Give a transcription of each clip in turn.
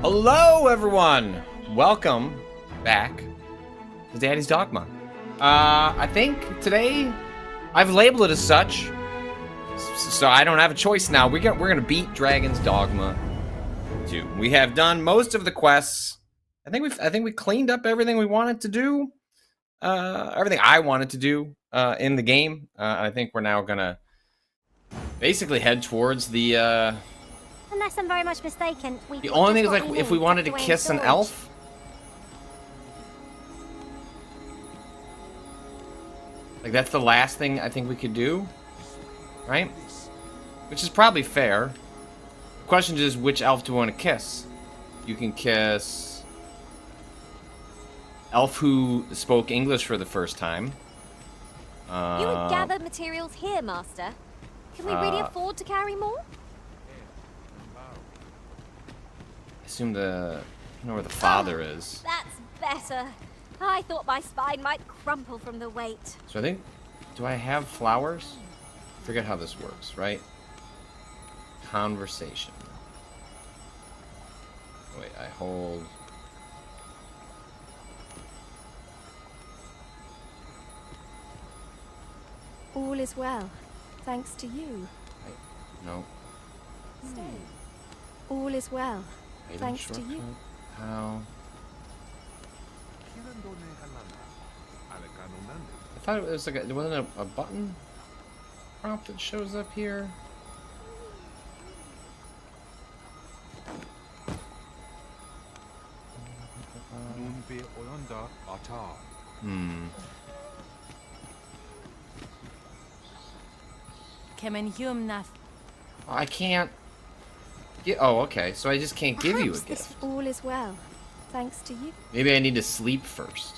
Hello, everyone! Welcome back to Daddy's Dogma. I think today I've labeled it as such, so I don't have a choice now. We're gonna beat Dragon's Dogma 2. We have done most of the quests. I think we cleaned up everything we wanted to do. Everything I wanted to do in the game. I think we're now gonna basically head towards the. Unless I'm very much mistaken, The only thing is, like, if we wanted to kiss an elf. Like, that's the last thing I think we could do. Right? Which is probably fair. The question is, which elf do we want to kiss? You can kiss elf who spoke English for the first time. You would gather materials here, Master. Can we really afford to carry more? Assume you know where the father is. That's better. I thought my spine might crumple from the weight. So I think, do I have flowers? I forget how this works, right? Conversation. Wait, I hold. All is well, thanks to you. No. Stay. All is well. Thanks to you. How? I thought it was like there wasn't a button prompt that shows up here. I can't. Oh, okay. So I just can't give you a gift. All is well, thanks to you. Maybe I need to sleep first.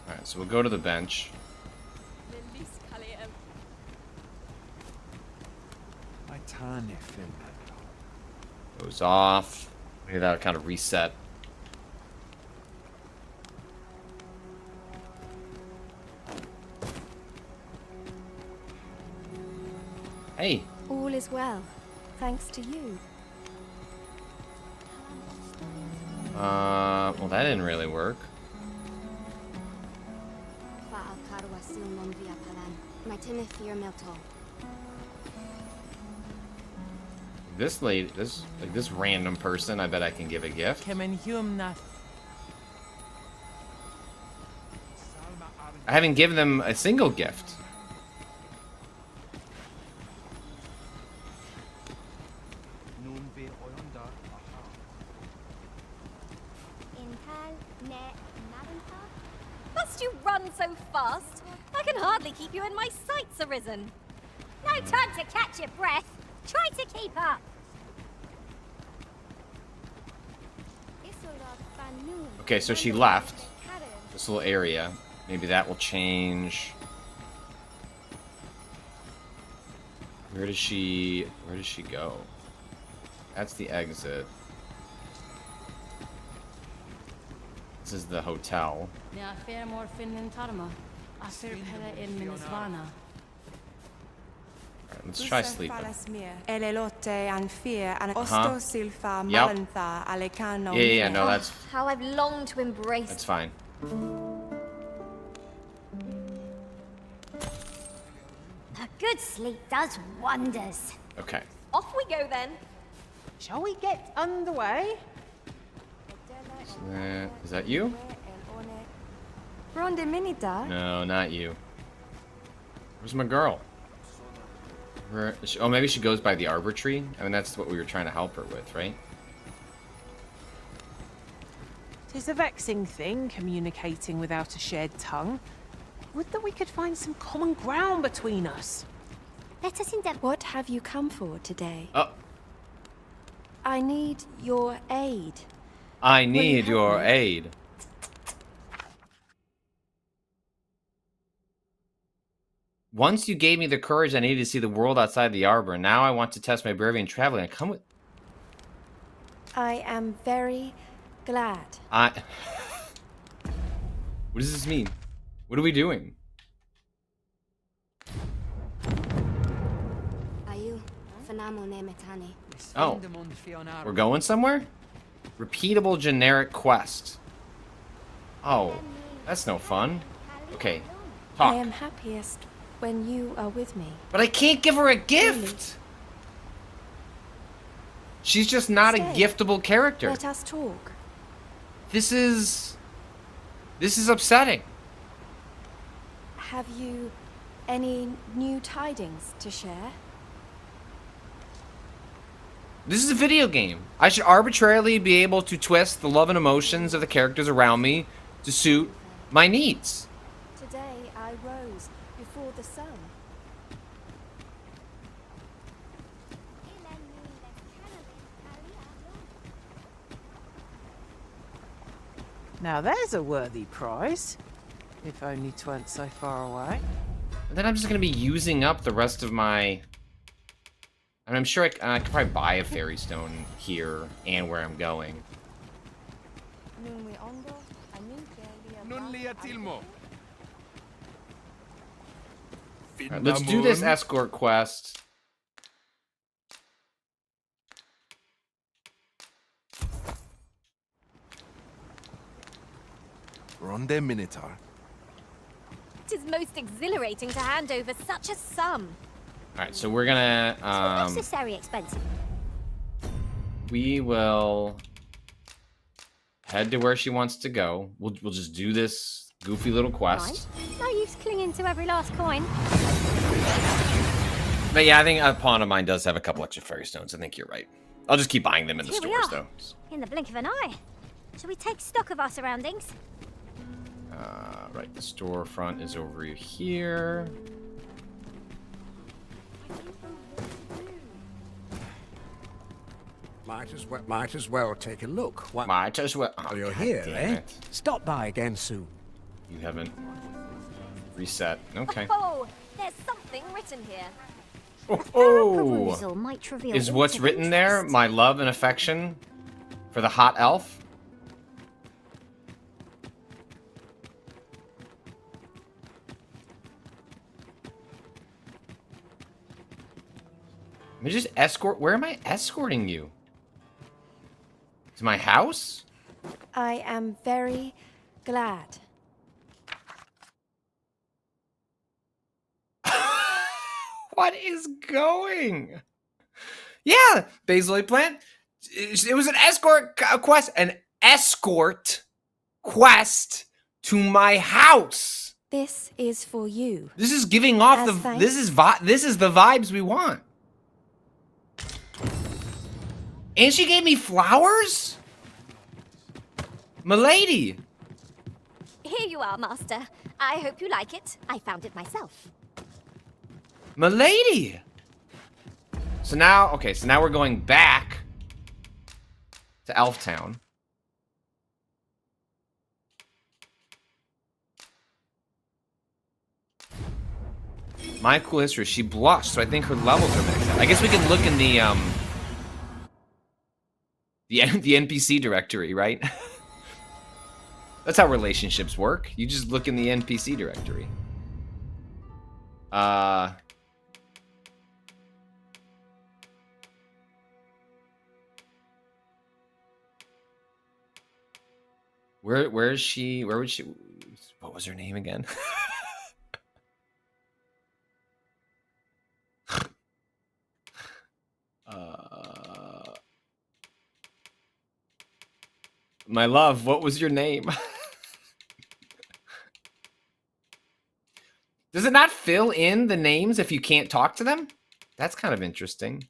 Alright, so we'll go to the bench. Goes off. Maybe that'll kind of reset. Hey. All is well, thanks to you. Well, that didn't really work. This lady, this random person, I bet I can give a gift. I haven't given them a single gift. Must you run so fast? I can hardly keep you in my sights, Arisen. No time to catch your breath. Try to keep up. Okay, so she left this little area. Maybe that will change. Where does she go? That's the exit. This is the hotel. Alright, let's try sleeping. Yeah, no, that's... How I've longed to embrace... That's fine. A good sleep does wonders. Okay. Off we go then. Shall we get underway? Is that you? Ronde Minita? No, not you. Where's my girl? Oh, maybe she goes by the arbor tree? I mean, that's what we were trying to help her with, right? 'Tis a vexing thing, communicating without a shared tongue. Would that we could find some common ground between us. Let us endeavor. What have you come for today? Oh. I need your aid. I need your aid. Once you gave me the courage I needed to see the world outside the arbor. Now I want to test my bravery in traveling. I come with... I am very glad. What does this mean? What are we doing? Oh. We're going somewhere? Repeatable generic quest. Oh, that's no fun. Okay, talk. I am happiest when you are with me. But I can't give her a gift. She's just not Stay. a giftable character. Let us talk. This is upsetting. Have you any new tidings to share? This is a video game. I should arbitrarily be able to twist the love and emotions of the characters around me to suit my needs. Today I rose before the sun. Now there's a worthy prize. If only 'tweren't so far away. And then I'm just going to be using up the rest of my... I mean, I'm sure I could probably buy a fairy stone here and where I'm going. Alright, let's do this escort quest. Ronde Minotaur. It is most exhilarating to hand over such a sum. Alright, so we're gonna... Unnecessary expensive. we will head to where she wants to go. We'll just do this goofy little quest. Right. No use clinging to every last coin. But yeah, I think a pawn of mine does have a couple extra fairy stones. I think you're right. I'll just keep buying them in the Here we stores, are. though. In the blink of an eye. Shall we take stock of our surroundings? Right, the storefront is over here. Might as well take a look. While Might as well. Oh, you're God here, damn eh? it. Stop by again soon. You haven't reset. Okay. Oh, there's something written here. Oh, Perusal might reveal is what's hints of written there interest. my love and affection for the hot elf? Let me just escort. Where am I escorting you? To my house? I am very glad. What is going? Yeah, basil plant. It was an escort quest. An escort quest to my house. This is for you. This is giving off As the. thanks. This is the vibes we want. And she gave me flowers? Milady. Here you are, Master. I hope you like it. I found it myself. Milady. So now, okay, so now we're going back to Elftown. My cool history. She blushed, so I think her levels are maxed out. I guess we can look in the NPC directory, right? That's how relationships work. You just look in the NPC directory. Where is she? Where would she? What was her name again? My love, what was your name? Does it not fill in the names if you can't talk to them? That's kind of interesting.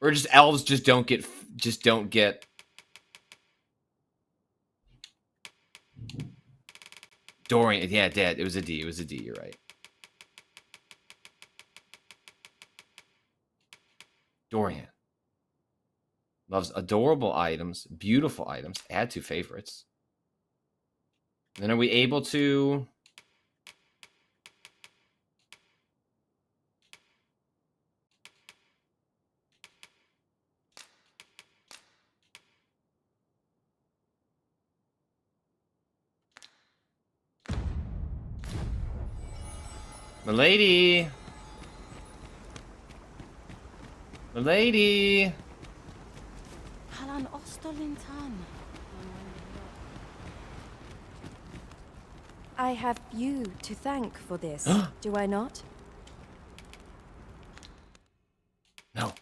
Or just elves just don't get Dorian. Yeah, Dad, it was a D. It was a D, you're right. Dorian. Loves adorable items, beautiful items. Add to favorites. And then are we able to... Milady! Milady! Tan Ostolintan. I have you to thank for this, do I not? No.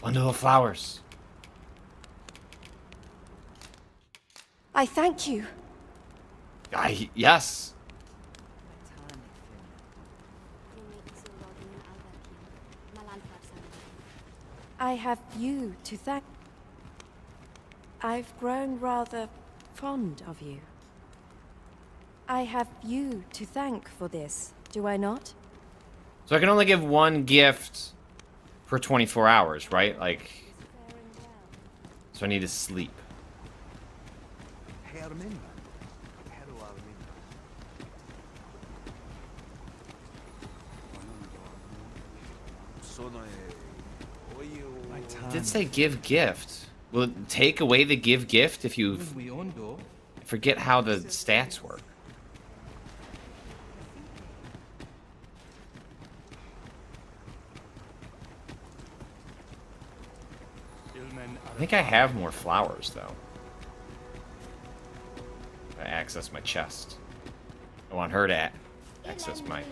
Bundle of flowers. I thank you. Yes. I have you to thank. I've grown rather fond of you. I have you to thank for this, do I not? So I can only give one gift per 24 hours, right? Like, so I need to sleep. It did say give gift. Will it take away the give gift if you forget how the stats work? I think I have more flowers, though. I access my chest. I want her to access my...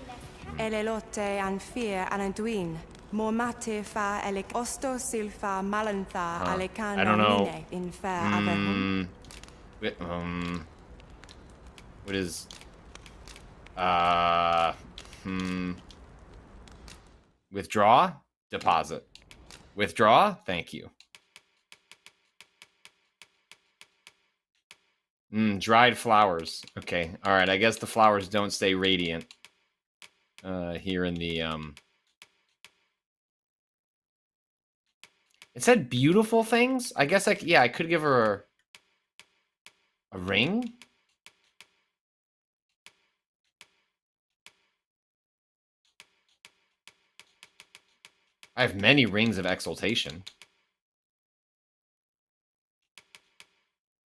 Elelote and fear ananduin. Mormate fa elek osto silfa malantha alekan I don't know. in fair other. What is... Withdraw? Deposit. Withdraw? Thank you. Dried flowers. Okay. Alright, I guess the flowers don't stay radiant. Here in the, It said beautiful things? I guess, yeah, I could give her a ring? I have many rings of exaltation.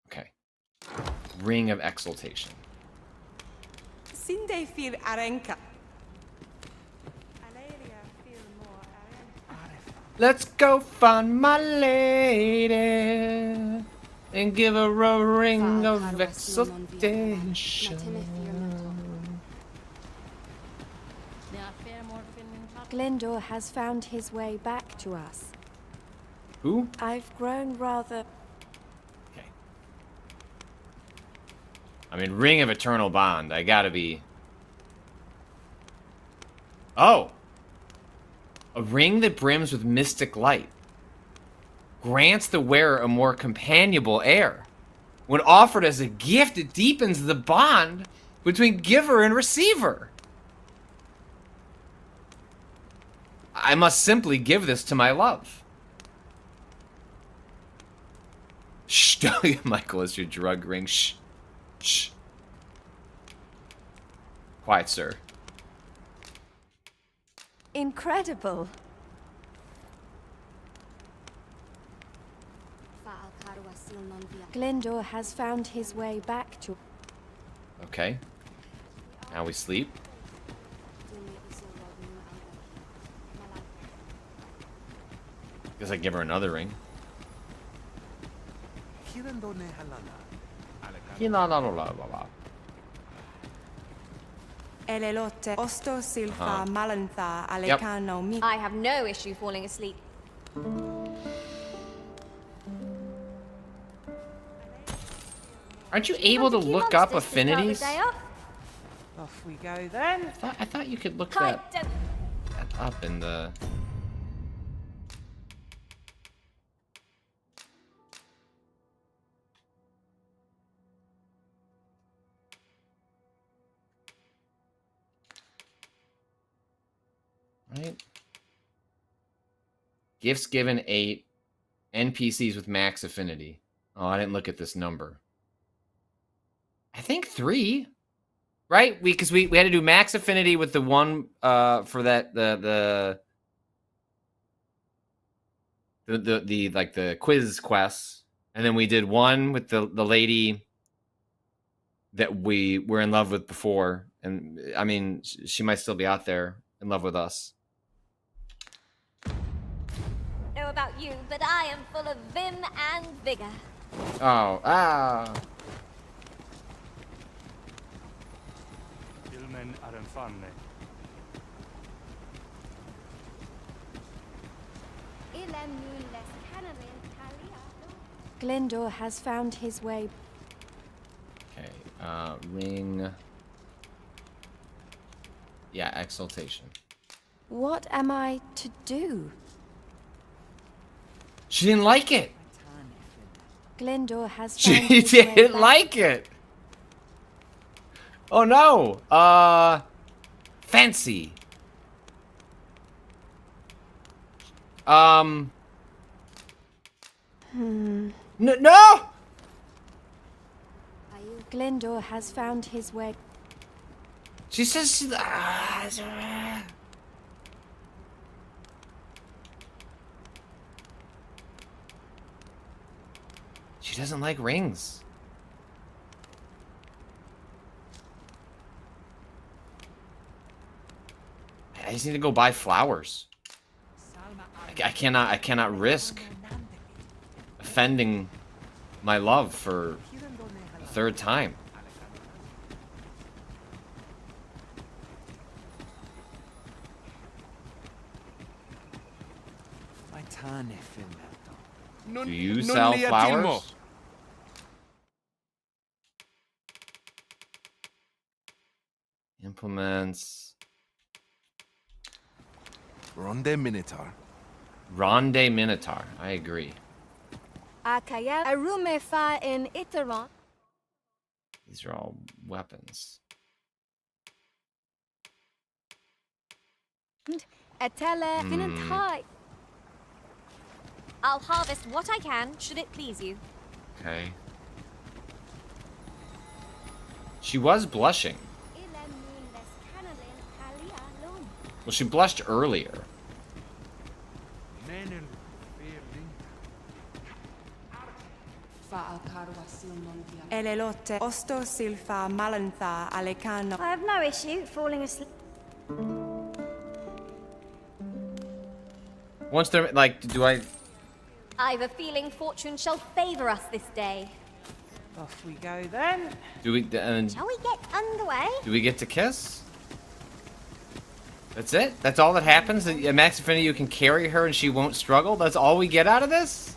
Okay. Ring of exaltation. Sinde fir arenka. Let's go find my lady and give her a ring of exaltation. Glendor has found his way back to us. Who? I've grown rather... Okay. I mean, ring of eternal bond. I gotta be... Oh! A ring that brims with mystic light. Grants the wearer a more companionable air. When offered as a gift, it deepens the bond between giver and receiver. I must simply give this to my love. Shh, Michael, is your drug ring. Shh. Shh. Quiet, sir. Incredible. Glendor has found his way back to... Okay. Now we sleep. Guess I give her another ring. Elelote osto silfa malantha alekano mi. I have no issue falling asleep. Aren't you able to look up affinities? Off we go then. I thought you could look I that don't... up in the... Right? Gifts given 8. NPCs with max affinity. Oh, I didn't look at this number. I think 3. Right? Because we had to do max affinity with the one for that the like the quiz quests. And then we did one with the lady that we were in love with before. And I mean, she might still be out there in love with us. There were about you, but I am full of vim and vigor. Oh, Glendor has found his way. Okay, ring. Yeah, exaltation. What am I to do? She didn't like it. Glendor has She found his way didn't back. like it. Oh no. Fancy. No, no. Glendor has found his way. She says she doesn't like rings. I just need to go buy flowers. I cannot risk offending my love for a third time. Do you sell flowers? Implements. Ronde Minotaur. Ronde Minotaur. I agree. Akaya arume fa in iteron. These are all weapons. Etele finentai. I'll harvest what I can, should it please you. Okay. She was blushing. Well, she blushed earlier. Elelote osto silfa malantha alecano. I have no issue falling asleep. Once they're like, do I? I've a feeling fortune shall favor us this day. Off we go then. Do we? Shall we get underway? Do we get to kiss? That's it? That's all that happens? At Max Infinity, you can carry her and she won't struggle? That's all we get out of this?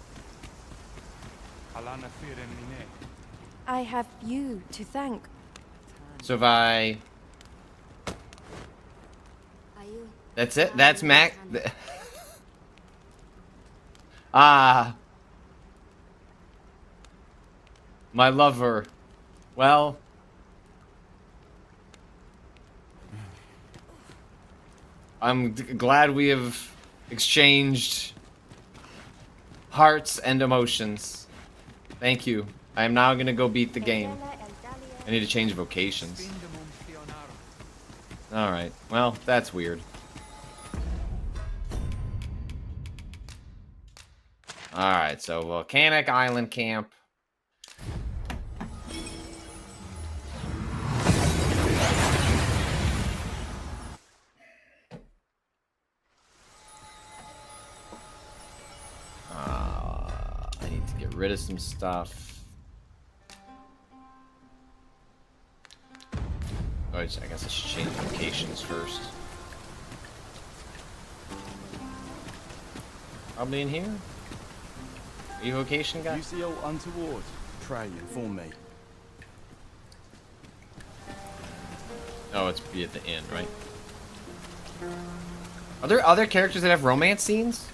I have you to thank. So if I... That's it? That's Max... Ah. My lover. Well... I'm glad we have exchanged hearts and emotions. Thank you. I am now gonna go beat the game. I need to change vocations. Alright, well, that's weird. Alright, so Volcanic Island Camp. I need to get rid of some stuff. Oh, I guess I should change locations first. Probably in here? Evocation guy? You see all untoward? Pray, inform me. Oh, it's be at the end, right? Are there other characters that have romance scenes?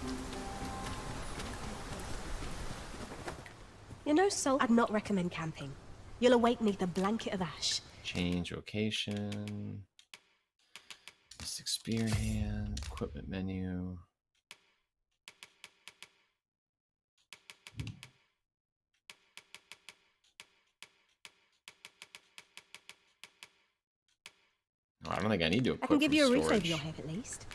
You know, Sol, I'd not recommend camping. You'll awake neath a blanket of ash. Change location. Mystic Spear Hand. Equipment menu. Oh, I don't think I need to equip I can give you a roof over storage. your head at least.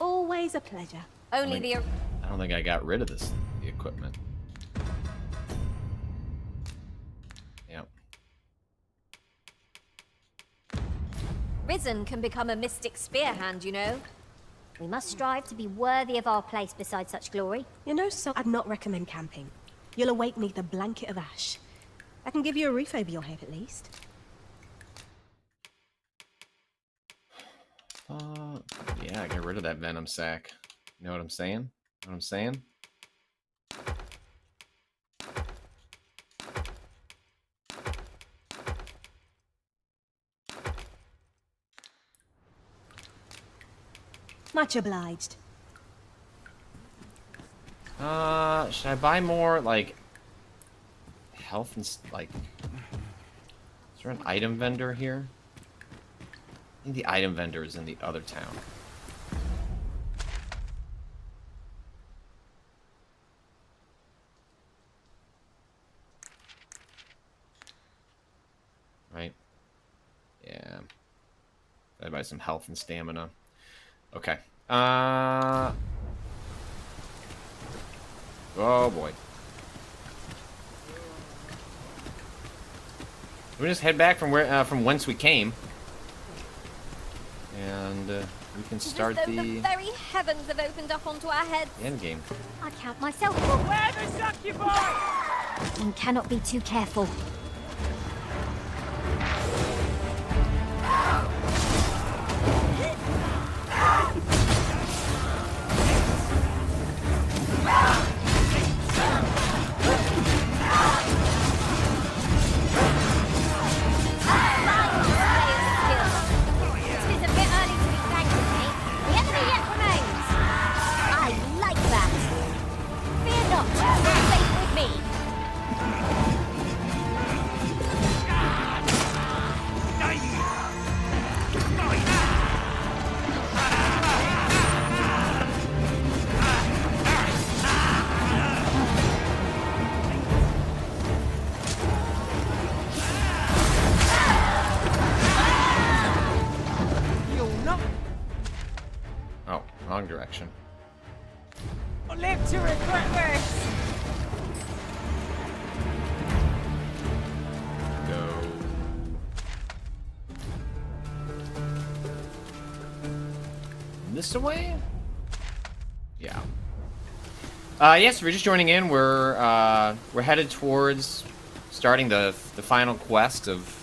Always a pleasure. Only the... I don't think I got rid of the equipment. Yep. Risen can become a mystic spear hand, you know. We must strive to be worthy of our place beside such glory. You know, so I'd not recommend camping. You'll await neath a blanket of ash. I can give you a roof over your head at least. Yeah, get rid of that venom sac. You know what I'm saying? Know what I'm saying? Much obliged. Should I buy more, like, health and, like... Is there an item vendor here? I think the item vendor is in the other town. Right? Yeah. Gotta buy some health and stamina. Okay. Oh boy. We just head back from where, from whence we came, and we can start As though the very heavens have opened up onto our heads. endgame. I count myself. Where the succubus? One cannot be too careful. Wrong direction. I'll live to regret this. Go. This away? Yeah. Yes, if you're just joining in, we're headed towards starting the final quest of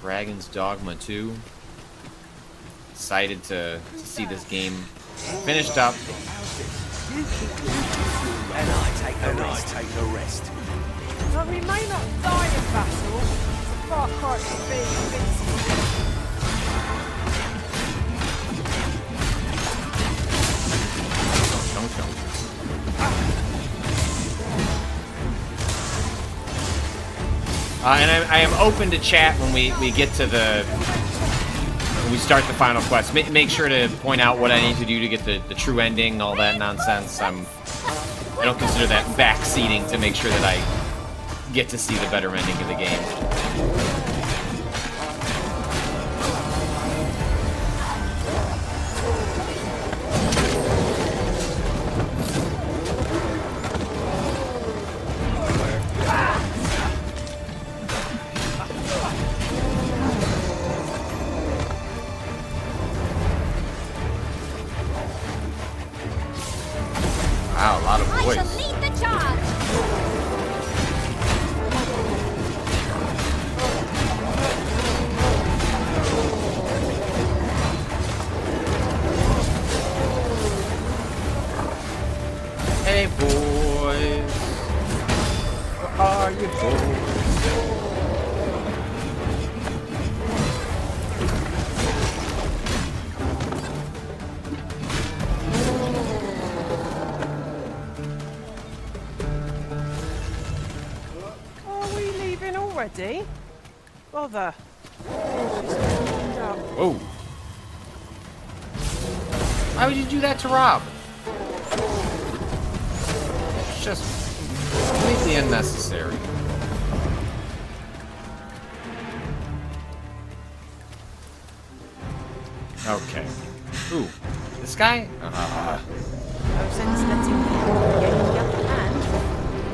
Dragon's Dogma 2. Excited to see this game finished up. And I take the rest. Now, we may not die in battle. It's a far cry from being invincible. Chunk, chunk. And I am open to chat when we get to when we start the final quest. Make sure to point out what I need to do to get the true ending and all that nonsense. I don't consider that backseating to make sure that I get to see the better ending of the game. Wow, a lot of voice. I shall lead the charge. Hey boys, where are you boys? Are we leaving already? Bother. Whoa. Why would you do that to Rob? It's just completely unnecessary. Okay. Ooh. This guy? No sense letting people get the upper hand.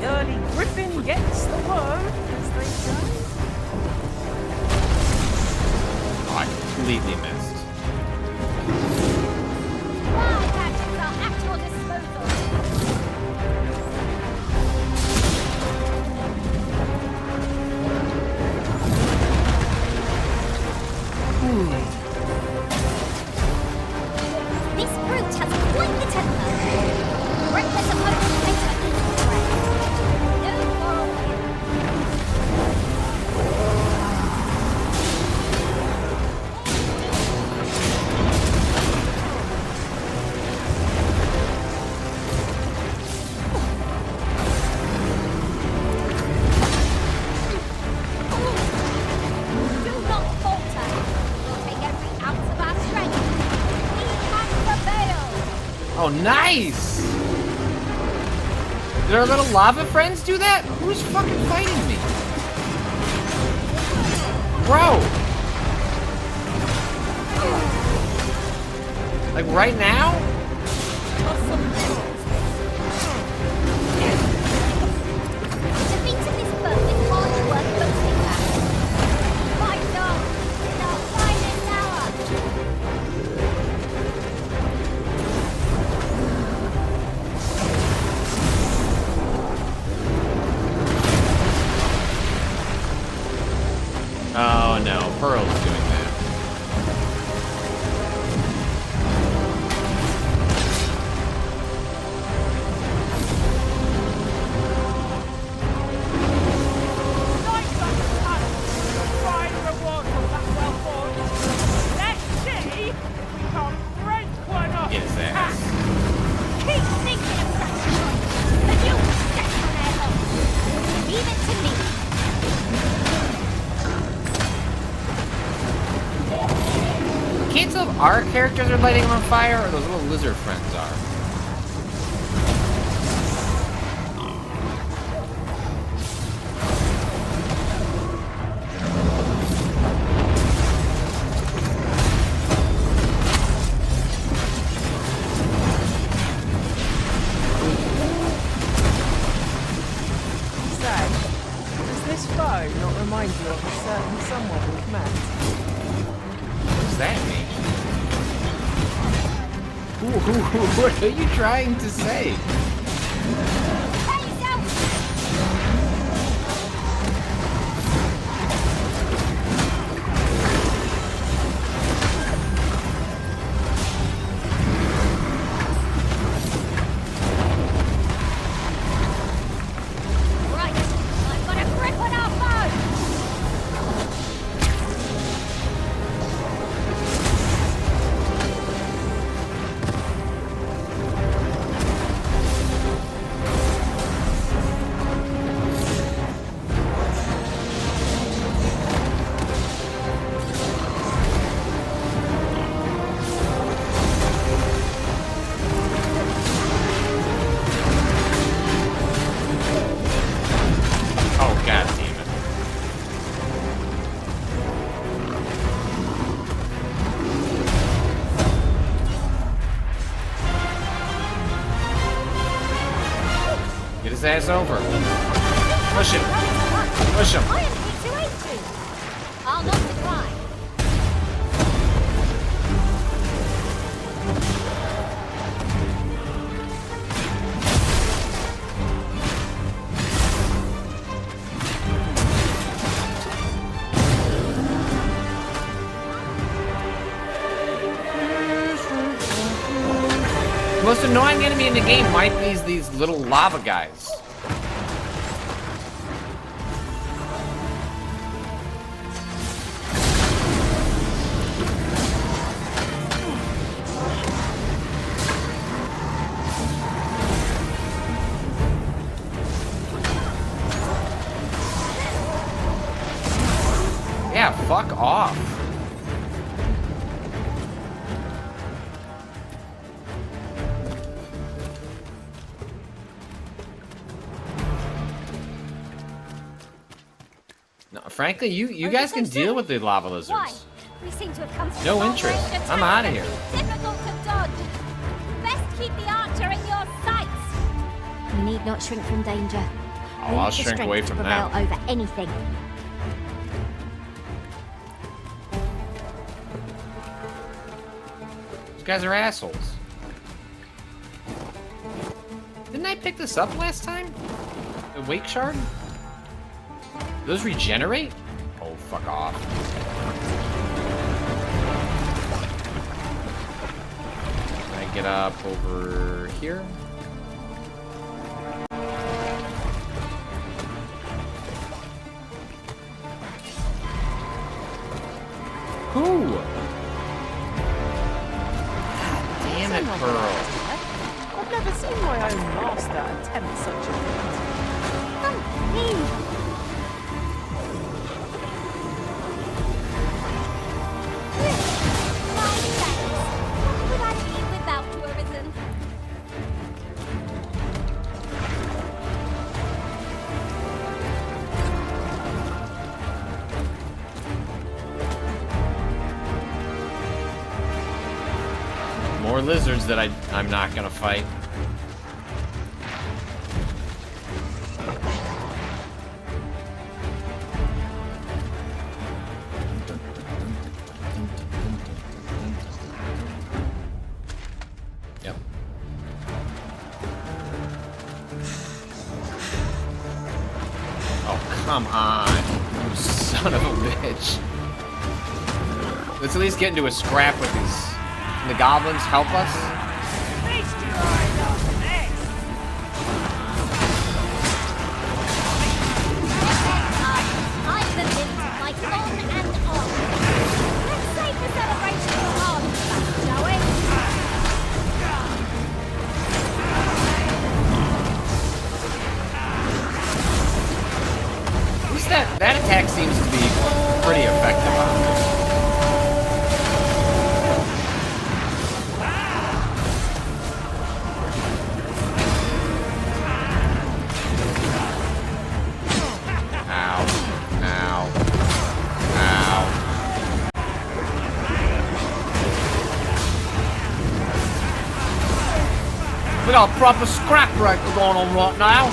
The early griffin gets the worm, as they say. Oh, I completely missed. This brute has quite the temper. Reckless opponent makes her eat the prey. No moral here. Do not falter. We'll take every ounce of our strength. We can prevail. Oh, nice! Did our little lava friends do that? Who's fucking fighting me? Bro! Like right now? Defeating this foe is hard work boasting about. Fight on! In our finest hour! Oh no, Pearl's doing that. Get his ass. Keep thinking of such choice, but you'll step on their hole. Leave it to me. Can't tell if our characters are lighting on fire or those little lizard friends are. Say, does this foe not remind you of a certain someone we've met? What does that mean? What are you trying to say? Hey, yourself! Right, I've got a grip on our foe! Oh, god damn it. Get his ass over. Push him. Push him. I am here to aid you! I'll not decline. The most annoying enemy in the game might be these little lava guys. Yeah, fuck off. No, frankly, you guys can deal with the lava Why? lizards. We seem to have come to No long interest. range attack I'm outta that here. seems difficult to dodge. Best keep the archer in your sights. You need not shrink from danger. Oh, Only I'll the shrink strength away to from prevail that. over anything. These guys are assholes. Didn't I pick this up last time? The wake shard? Those regenerate? Oh, fuck off. get up over here. Who? God damn it, Pearl. I've never seen my own master attempt such a feat. What would I be without you, Arisen? More lizards that I'm not gonna fight. Yep. Oh, come on, you son of a bitch. Let's at least get into a scrap with these. Can the goblins help us? I'm the mint, like on and on. Let's save the celebration for Harlem, shall we? At least that attack seems to be pretty effective on this. We got a proper scrap break going on right now.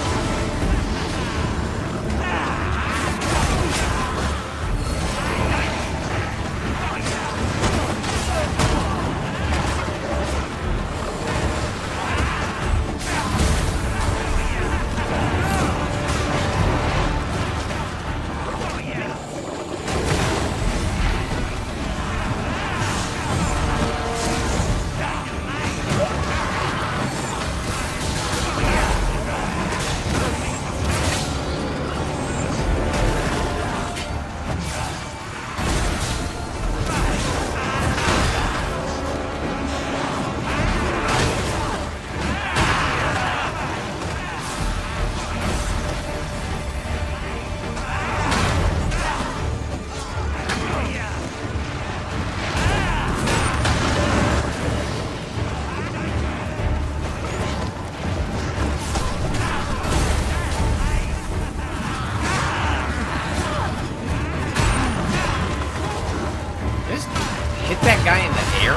Hit that guy in the air?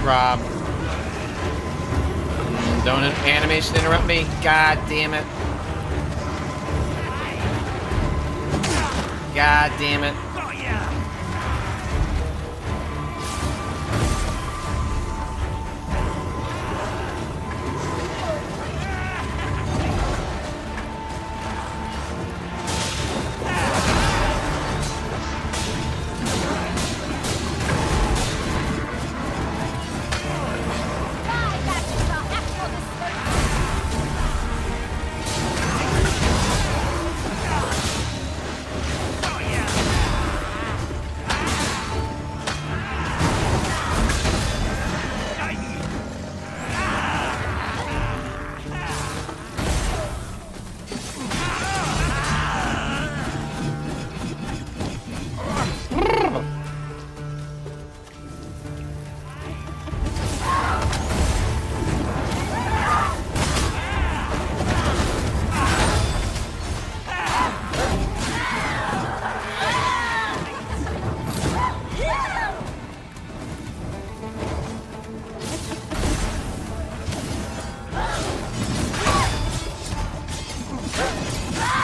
Rob. Don't animation interrupt me. God damn it. God damn it.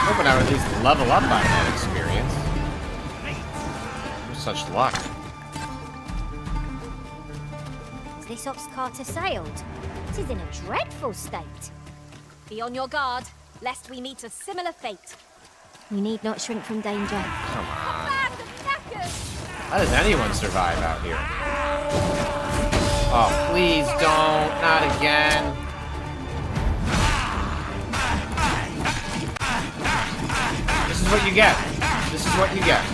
Hoping I would at least level up on that experience. Such luck. This ox cart assailed. It is in a dreadful state. Be on your guard, lest we meet a similar fate. You need not shrink from danger. Come on. How does anyone survive out here? Oh, please don't. Not again. This is what you get. This is what you get.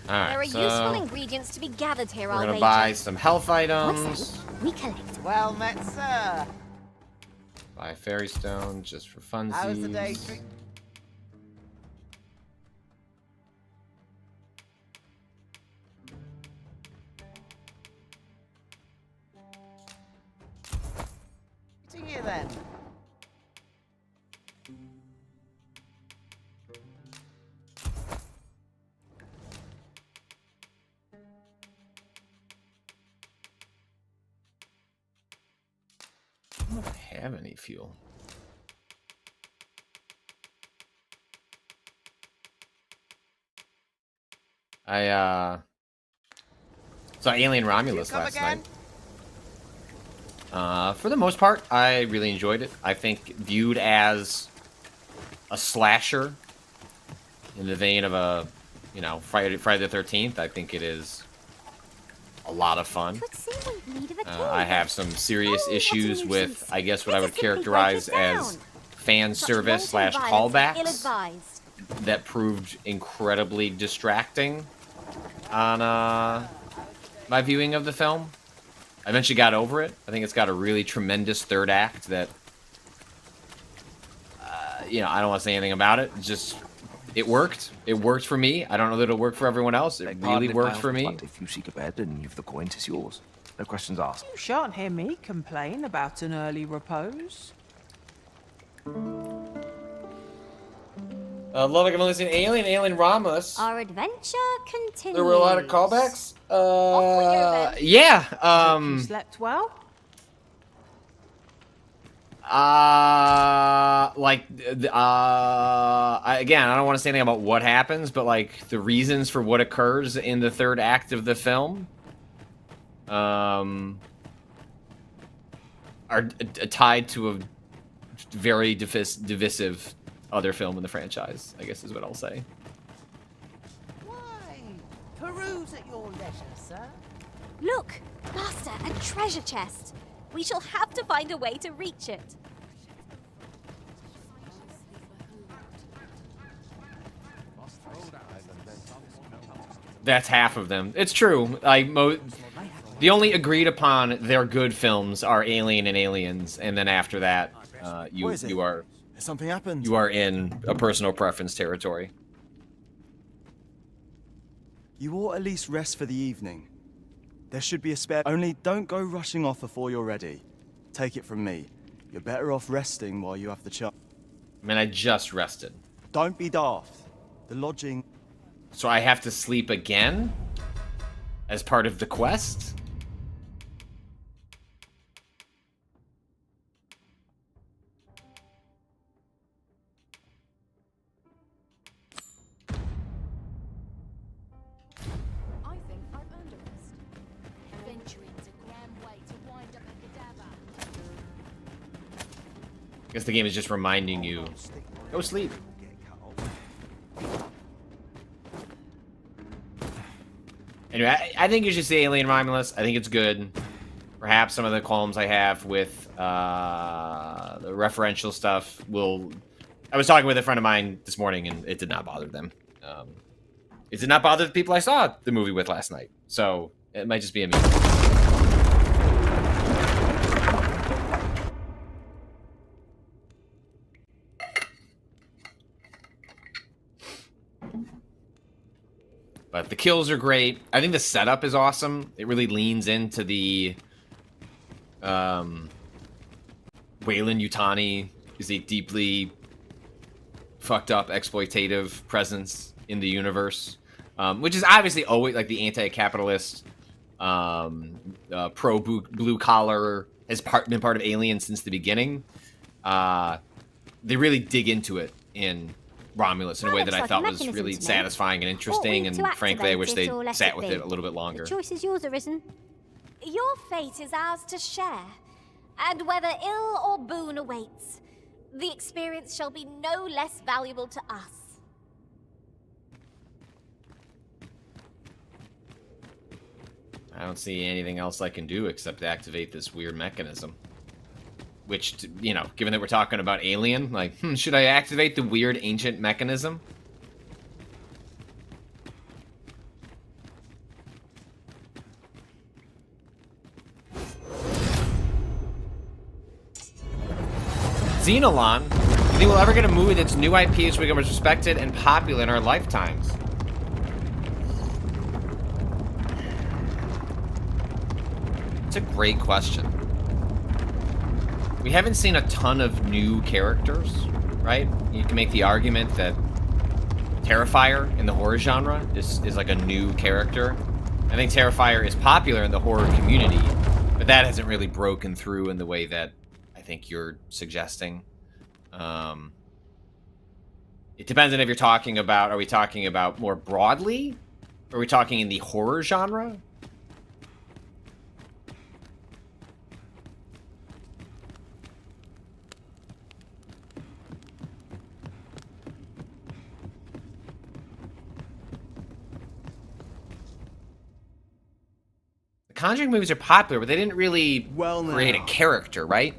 There are Alright, useful ingredients to be gathered here, we're I'll gonna wager. buy some health I items. say, we collect. Well met, sir. Buy fairy stone just for funsies. How's the day? To you then. I don't have any fuel. I saw Alien Romulus last night. For the most part, I really enjoyed it. I think viewed as a slasher in the vein of a, you know, Friday the 13th, I think it is a lot of fun. Could seem we've needed a I have some serious Oh, issues what a with, nuisance. I guess, what I This would is simply characterize break it as down. fan Such service slash wanton violence is callbacks ill-advised. that proved incredibly distracting on my viewing of the film. I eventually got over it. I think it's got a really tremendous third act that, you know, I don't want to say anything about it. It's just, it worked. It worked for me. I don't know that it'll work for everyone else. It really worked for me. If you seek a bed and you've the coin, 'tis yours. No questions asked. You shan't hear me complain about an early repose. Love like I've only seen Alien Romulus. Our adventure continues. There were a lot of callbacks. Off we go, then. Yeah. You slept well? Again, I don't want to say anything about what happens, but like the reasons for what occurs in the third act of the film, are tied to a very divisive other film in the franchise, I guess is what I'll say. Why? Peruse at your leisure, sir. Look, Master, a treasure chest. We shall have to find a way to reach it. That's half of them. It's true. The only agreed upon they're good films are Alien and Aliens, and then after that, you are Has something happened? you are in a personal preference territory. You ought at least rest for the evening. There should be a spare. Only don't go rushing off before you're ready. Take it from me. You're better off resting while you have the chance. I mean, I just rested. Don't be daft. The lodging. So I have to sleep again? As part of the quest? I think I've earned a rest. Venturing's a grand way to wind up a cadaver. I guess the game is just reminding you, go sleep. Anyway, I think you should see Alien Romulus. I think it's good. Perhaps some of the qualms I have with the referential stuff will... I was talking with a friend of mine this morning, and it did not bother them. It did not bother the people I saw the movie with last night. So, it might just be a me. But the kills are great. I think the setup is awesome. It really leans into the Wayland Yutani is a deeply fucked up exploitative presence in the universe, which is obviously always like the anti-capitalist pro blue collar, has been part of Alien since the beginning. They really dig into it in Romulus in a way that I thought was really satisfying and interesting, and frankly, I wish they sat with it a little bit longer. The choice is yours, Arisen. Your fate is ours to share, and whether ill or boon awaits, the experience shall be no less valuable to us. I don't see anything else I can do except activate this weird mechanism. Which, you know, given that we're talking about Alien, like, should I activate the weird ancient mechanism? Xenolon? You think we'll ever get a movie that's new IP which becomes respected and popular in our lifetimes? It's a great question. We haven't seen a ton of new characters, right? You can make the argument that Terrifier in the horror genre is like a new character. I think Terrifier is popular in the horror community, but that hasn't really broken through in the way that I think you're suggesting. It depends on if you're talking about, are we talking about more broadly? Or are we talking in the horror genre? Conjuring movies are popular, but they didn't really create a character, right?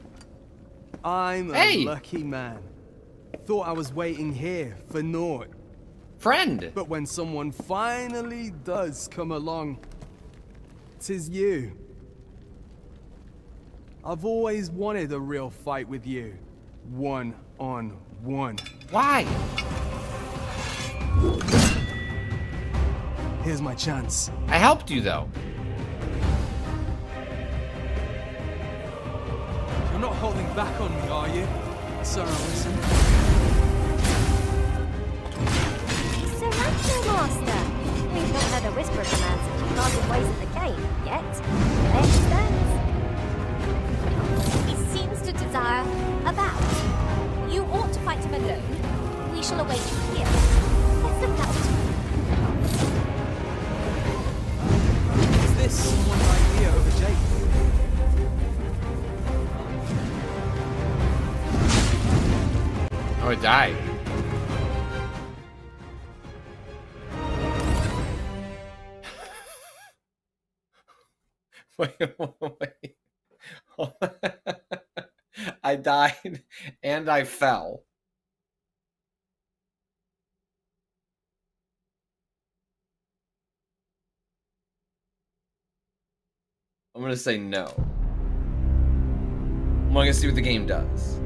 I'm a lucky man. Thought I was waiting here for naught. Friend! But when someone finally does come along, 'tis you. I've always wanted a real fight with you. One-on-one. Why? Here's my chance. I helped you, though. You're not holding back on me, are you? Sir, listen. Sir Master! We've not heard a whisper of the man since you parted ways at the cave, yet. There he stands. He seems to desire a bout. You ought to fight him alone. We shall await you here. Best of luck. Is this someone's idea of a Jake? Oh, it died. Wait. I died and I fell. I'm gonna say no. I'm gonna see what the game does.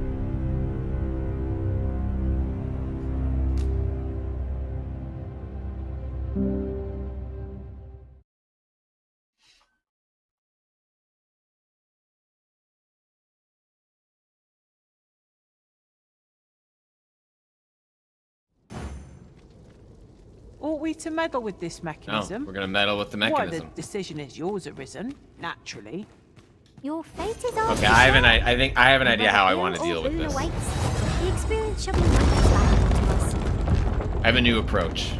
Ought we to meddle with this mechanism? No, we're gonna meddle with the mechanism. Why, the decision is yours, Arisen. Naturally. Your fate is ours. Okay, I have an idea how I want to deal with this. The experience shall be valuable to us. I have a new approach.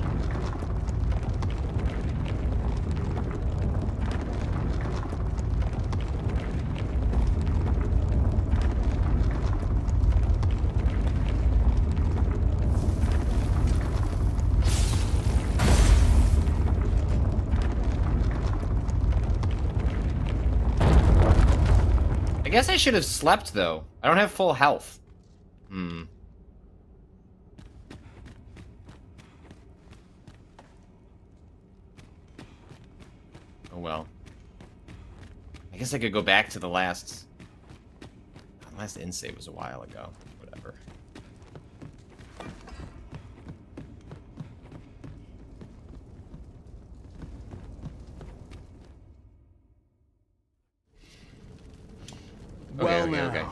I guess I should have slept, though. I don't have full health. Oh, well. I guess I could go back to the last... The last in-save was a while ago. Whatever. Okay.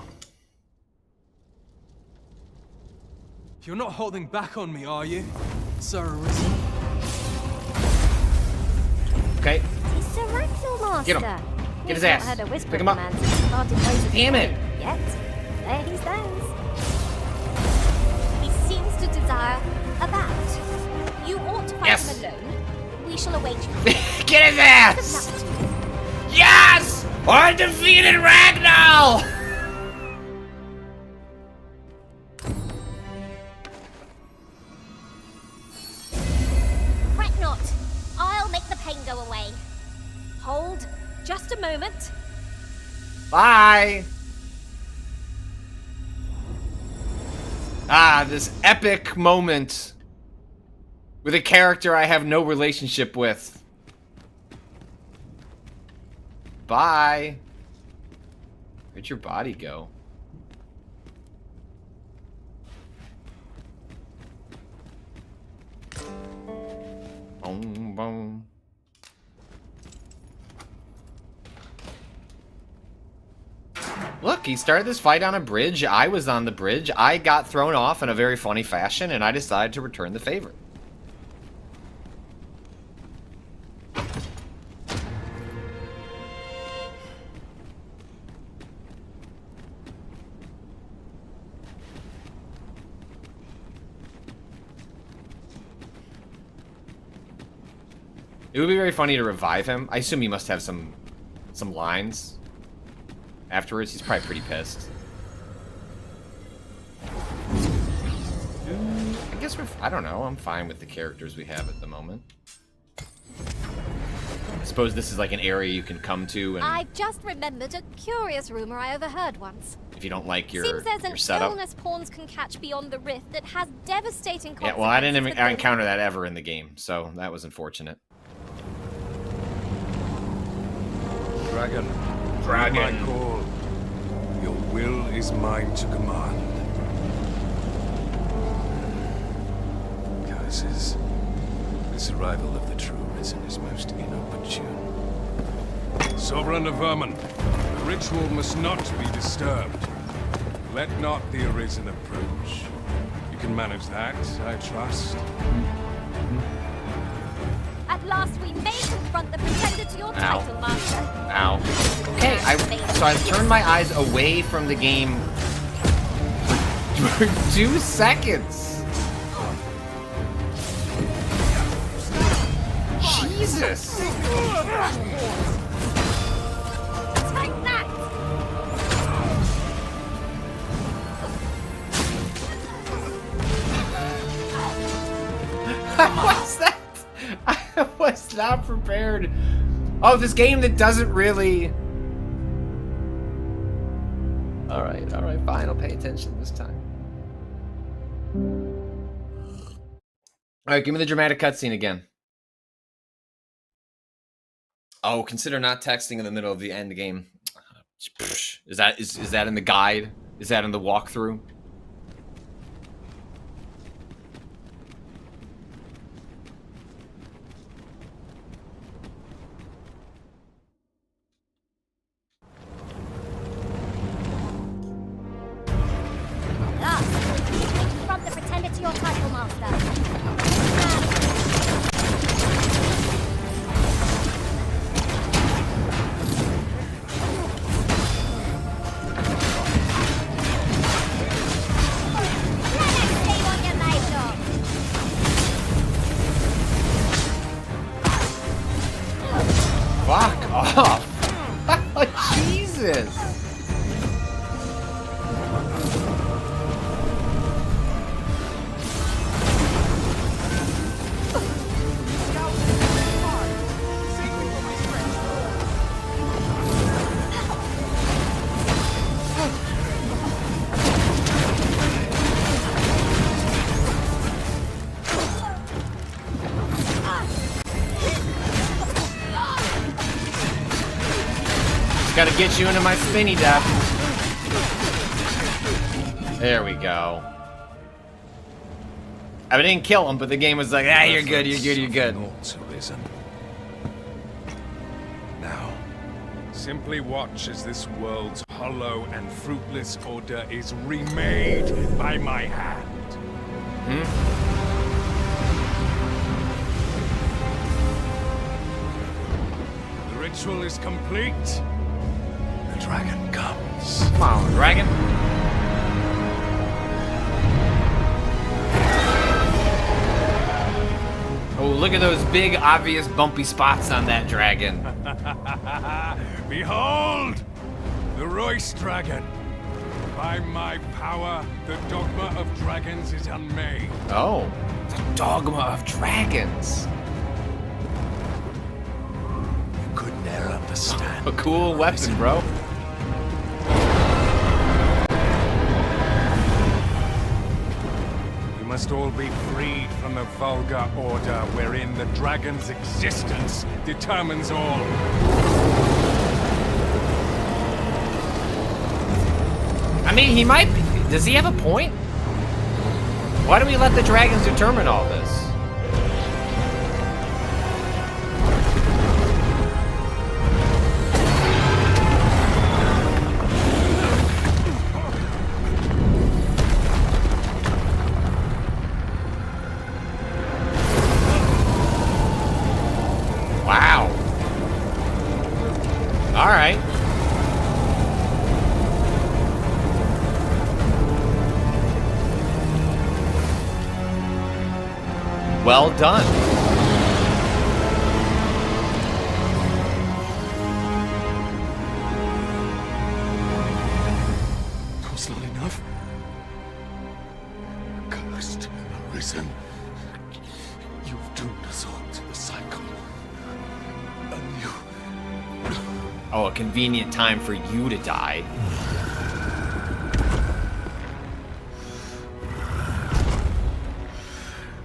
You're not holding back on me, are you, Sir Arisen? Okay. It's Sir Get him. Master. Get his He's not ass. heard a whisper Pick of him up. command since he parted ways with Damn the it. king. Yet, there he stands. He seems to desire a bout. You ought to fight Yes. him alone. We shall await you. Get his ass! Yes! Undefeated Ragnar! Fret not. I'll make the pain go away. Hold just a moment. Bye! Ah, this epic moment with a character I have no relationship with. Bye. Where'd your body go? Boom, boom. Look, he started this fight on a bridge. I was on the bridge. I got thrown off in a very funny fashion, and I decided to return the favor. It would be very funny to revive him. I assume he must have some lines afterwards. He's probably pretty pissed. I guess I don't know. I'm fine with the characters we have at the moment. I suppose this is like an area you can come to, and I just remembered a curious rumor I overheard once. if you don't like Seems there's your an setup. illness pawns can catch beyond the rift that has devastating Yeah, consequences. well, I didn't for those- encounter that ever in the game, so that was unfortunate. Dragon. Dragon. My call. Your will is mine to command. Curses. This arrival of the true Risen is most inopportune. Sovereign of Vermin, the ritual must not be disturbed. Let not the Arisen approach. You can manage that, I trust. At last we may confront the pretender to your title, Master. Ow. Okay, so I turned my eyes away from the game for 2 seconds. Jesus. Take that! What's that? I was not prepared. Oh, this game that doesn't really... Alright, fine. I'll pay attention this time. Alright, give me the dramatic cutscene again. Oh, consider not texting in the middle of the end game. Is that in the guide? Is that in the walkthrough? Confront the pretender to your title, Master. Fuck off! Jesus! Gotta get you into my spinny death. There we go. I didn't kill him, but the game was like, ah, you're good, you're good, you're good. Now, simply watch as this world's hollow and fruitless order is remade by my hand. The ritual is complete, the dragon comes. Come on, dragon. Oh, look at those big, obvious, bumpy spots on that dragon. Behold, the Royce dragon. By my power, the dogma of dragons is unmade. Oh, the dogma of dragons. You could ne'er understand. A cool weapon, bro. We must all be freed from the vulgar order wherein the dragon's existence determines all. I mean, he might be. Does he have a point? Why do we let the dragons determine all this? Wow. All right. Well done. That was not enough. Cursed, arisen. You've doomed us all to the cycle. And you... Oh, a convenient time for you to die.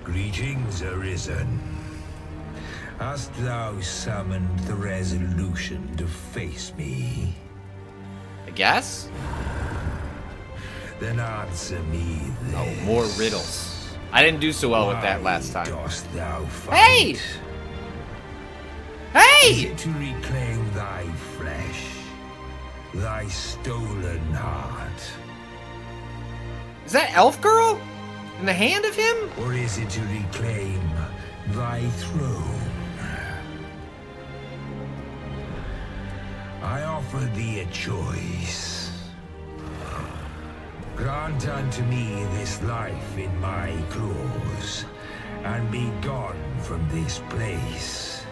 Greetings, Arisen. Hast thou summoned the resolution to face me? I guess? Then answer me this. Oh, more riddles. I didn't do so well with that last time. Dost thou fight? Hey! Hey! Is it to reclaim thy flesh, thy stolen heart? Is that elf girl? In the hand of him? Or is it to reclaim thy throne? I offer thee a choice. Grant unto me this life in my claws, and be gone from this place.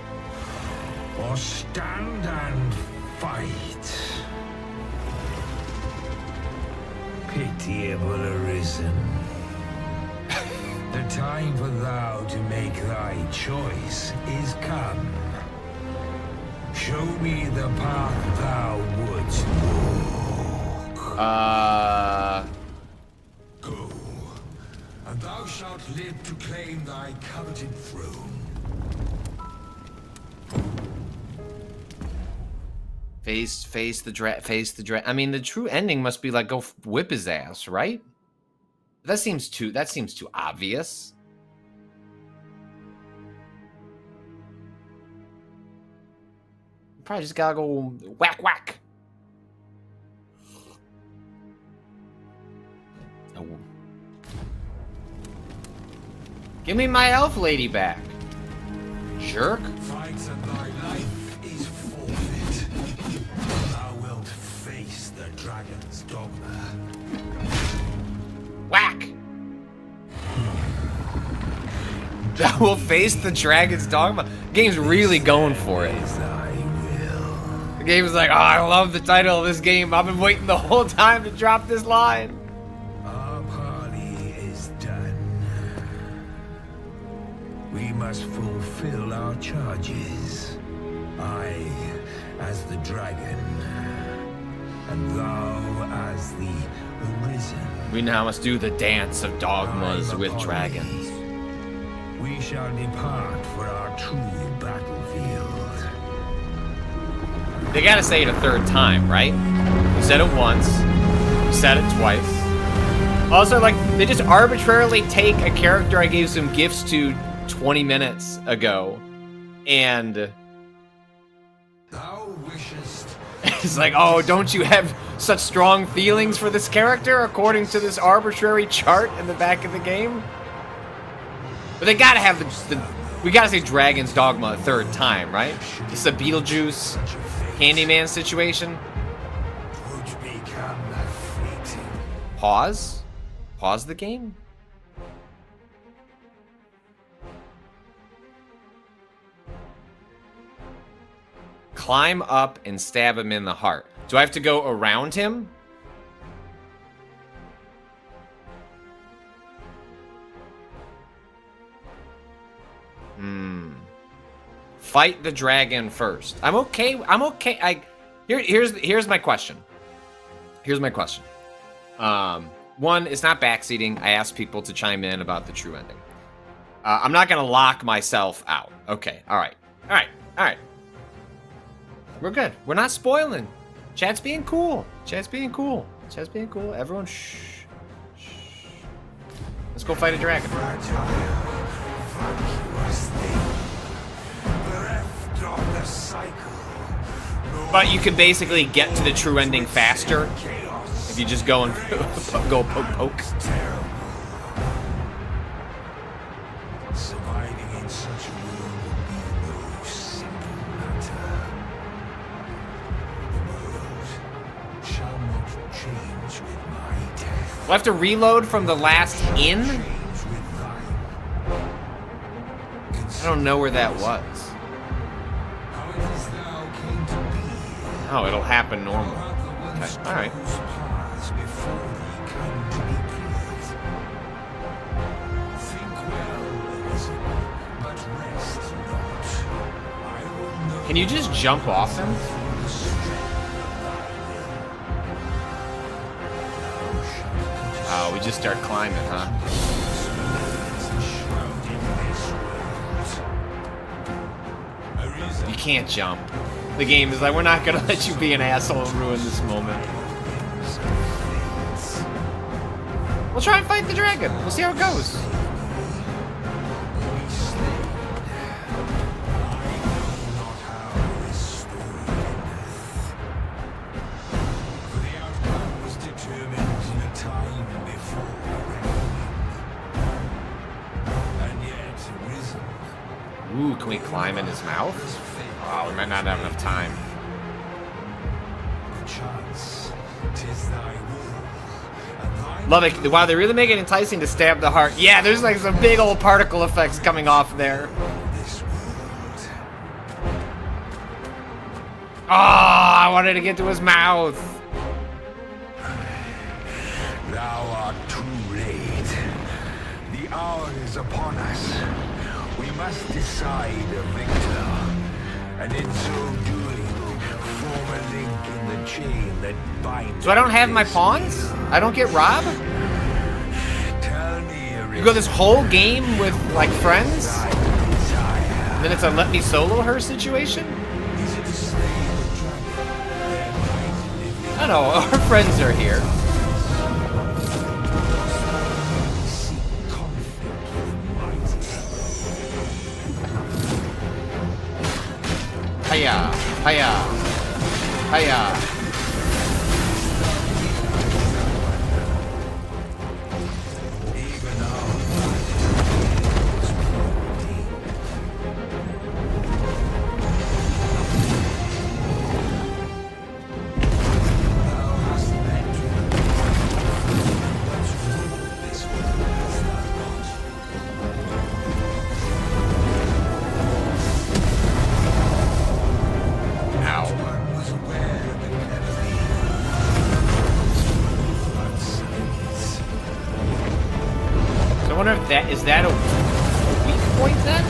Or stand and fight. Pitiable Arisen. The time for thou to make thy choice is come. Show me the path thou wouldst walk. Go, and thou shalt live to claim thy coveted throne. Face the dread. I mean, the true ending must be like go whip his ass, right? That seems too obvious. Probably just gotta go whack whack. Oh. Give me my elf lady back. Jerk. Fight and thy life is forfeit. Thou wilt face the dragon's dogma. Whack! That will face the dragon's dogma. The game's really going for it. The game's like, oh, I love the title of this game. I've been waiting the whole time to drop this line. Our parley is done. We must fulfill our charges. I, as the dragon, and thou as the Arisen. We now must do the dance of dogmas with dragons. We shall depart for our true battlefield. They gotta say it a third time, right? We said it once. We said it twice. Also, like, they just arbitrarily take a character I gave some gifts to 20 minutes ago, and thou wishest. It's like, oh, don't you have such strong feelings for this character according to this arbitrary chart in the back of the game? But they gotta have We gotta say Dragon's Dogma a third time, right? This is a Beetlejuice Candyman situation. Pause? Pause the game? Climb up and stab him in the heart. Do I have to go around him? Fight the dragon first. I'm okay. Here's my question. Here's my question. One, it's not backseating. I asked people to chime in about the true ending. I'm not gonna lock myself out. Okay. All right. We're good. We're not spoiling. Chat's being cool. Everyone, shh. Let's go fight a dragon. But you can basically get to the true ending faster if you just go and go poke. Surviving in such a world will be no simple matter. The world shall not change with my death. We'll have to reload from the last inn? I don't know where that was. Oh, it'll happen normal. Okay, alright. Can you just jump off him? Oh, we just start climbing, huh? You can't jump. The game is like, we're not gonna let you be an asshole and ruin this moment. We'll try and fight the dragon. We'll see how it goes. Ooh, can we climb in his mouth? Oh, we might not have enough time. Love it. Wow, they really make it enticing to stab the heart. Yeah, there's like some big old particle effects coming off there. Oh, I wanted to get to his mouth. Thou art too late. The hour is upon us. We must decide a victor, and in so doing, form a link in the chain that binds. So I don't have my pawns? I don't get robbed? You go this whole game with, like, friends? And then it's a let me solo her situation? I don't know, our friends are here. Hiya, hiya, hiya. Is that a weak point then?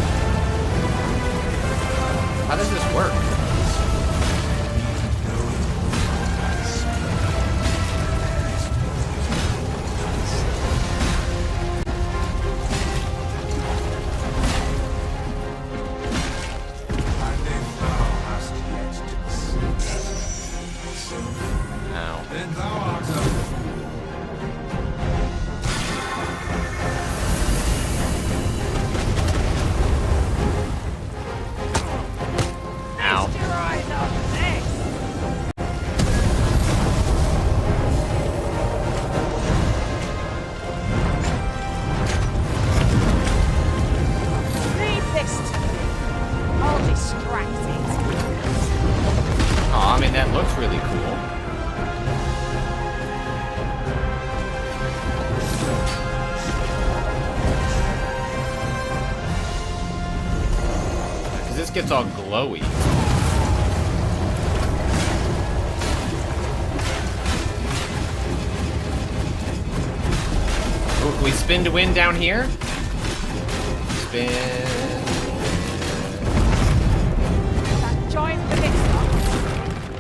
How does this work? looks really cool. Because this gets all glowy. Ooh, can we spin to win down here? Spin. That giant ballista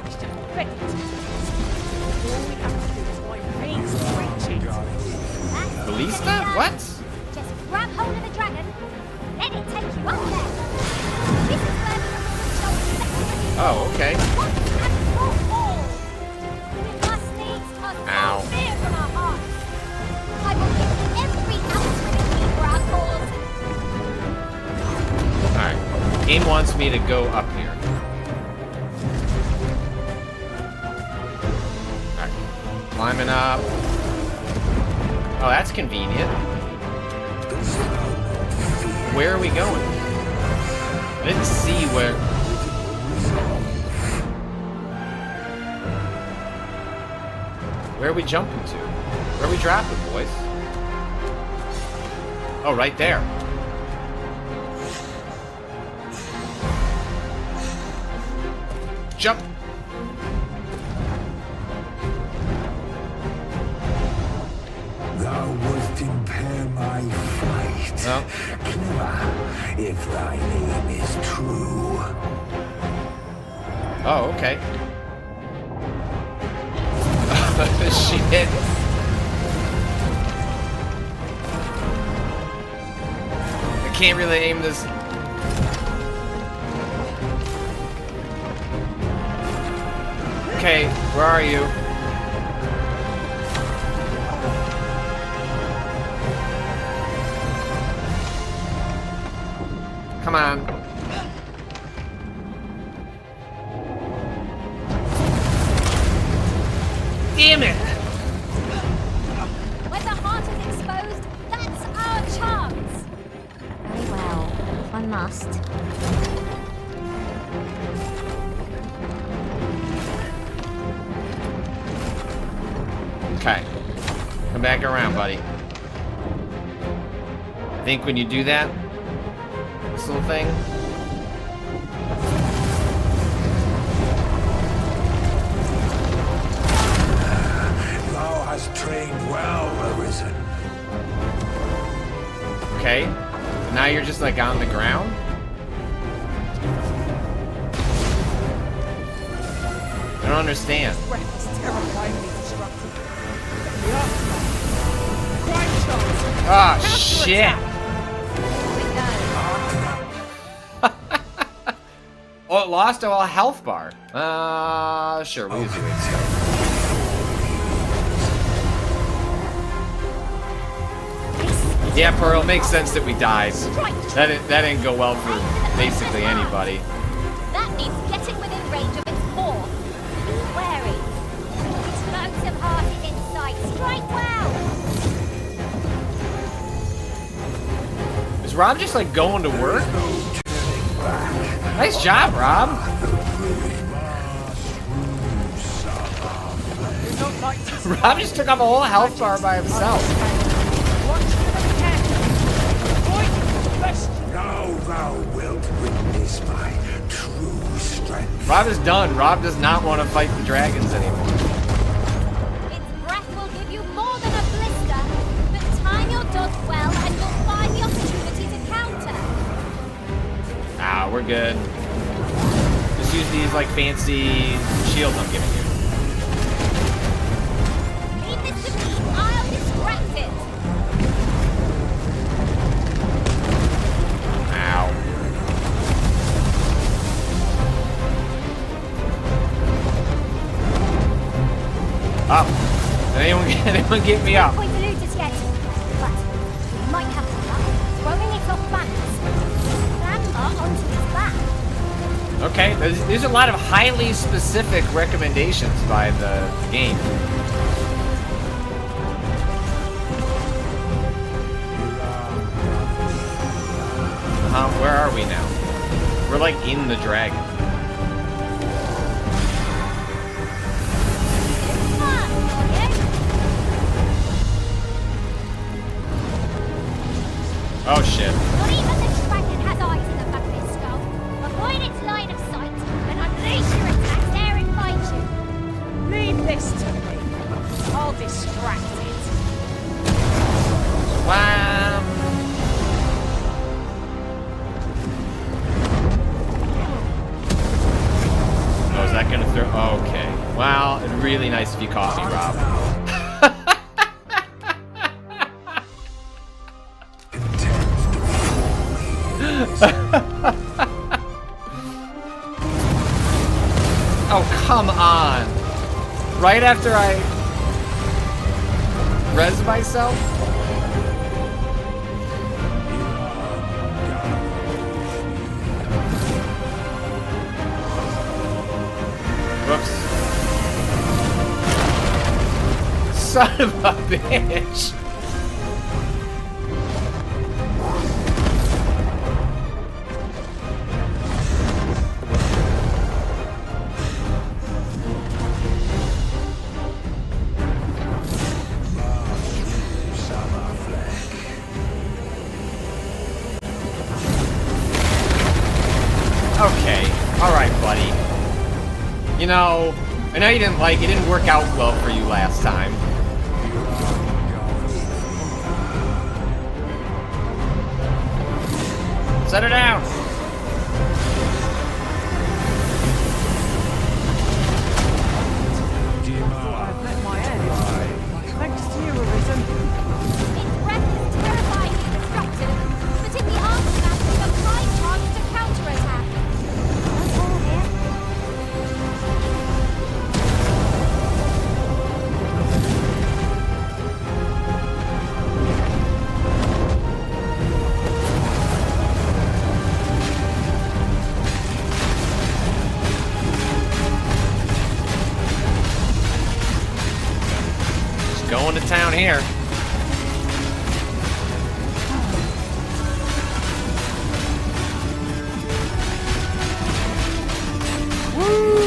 is just ready to test. All we have to do is find means to reach it. Ballista? What? Just grab hold of the dragon, let it take you up there. This is where the show Oh, okay. once and for all. We must needs toss all fear from our hearts. I will give every ounce of it for our cause. Alright. Game wants me to go up here. Alright. Climbing up. Oh, that's convenient. Where are we going? I didn't see where. Where are we jumping to? Where are we dropping, boys? Oh, right there. Jump. Thou wouldst impair my fight. No. Clever, if thy name is true. Oh, okay. Shit. I can't really aim this. Okay, where are you? Come on. Damn it! When the heart is exposed, that's our chance. Very well, if I must. Okay. Come back around, buddy. I think when you do that, this little thing. Thou hast trained well, Arisen. Okay. So now you're just like on the ground? I don't understand. Breath is terrifyingly disrupted. The aftermath. Crime chance. Ah, shit! Oh, it lost a health bar. Sure, we'll use it. Yeah, Pearl, makes sense that we died. That didn't go well for basically anybody. That means getting within range of its core. Be wary. Explosive heart is in sight. Strike well. Is Rob just like going to work? Nice job, Rob. Rob just took off a whole health bar by himself. Now thou wilt witness my true strength. Rob is done. Rob does not want to fight the dragons anymore. Its breath will give you more than a blister, but time your dodge well and you'll find the opportunity to counter. Ah, we're good. Just use these like fancy shields I'm giving you. Leave this to me. I'll distract it. Ow. Up. Did anyone get me up? Not quite eluded yet, but we might have to luck throwing it off balance. Clamber onto its back. Okay, there's a lot of highly specific recommendations by the game. Where are we now? We're like in the dragon. gonna throw. Okay. Well, it's really nice if you caught me, Rob. Oh, come on. Right after I res myself? Whoops. Son of a bitch. Okay, alright, buddy. You know, I know you didn't like it, didn't work out well for you last time. Set her down! I've let my end. Thanks to you, Arisen. Its breath is terrifyingly destructive, but in the aftermath, we have fine chance to counterattack. That's all here. Just going to town here.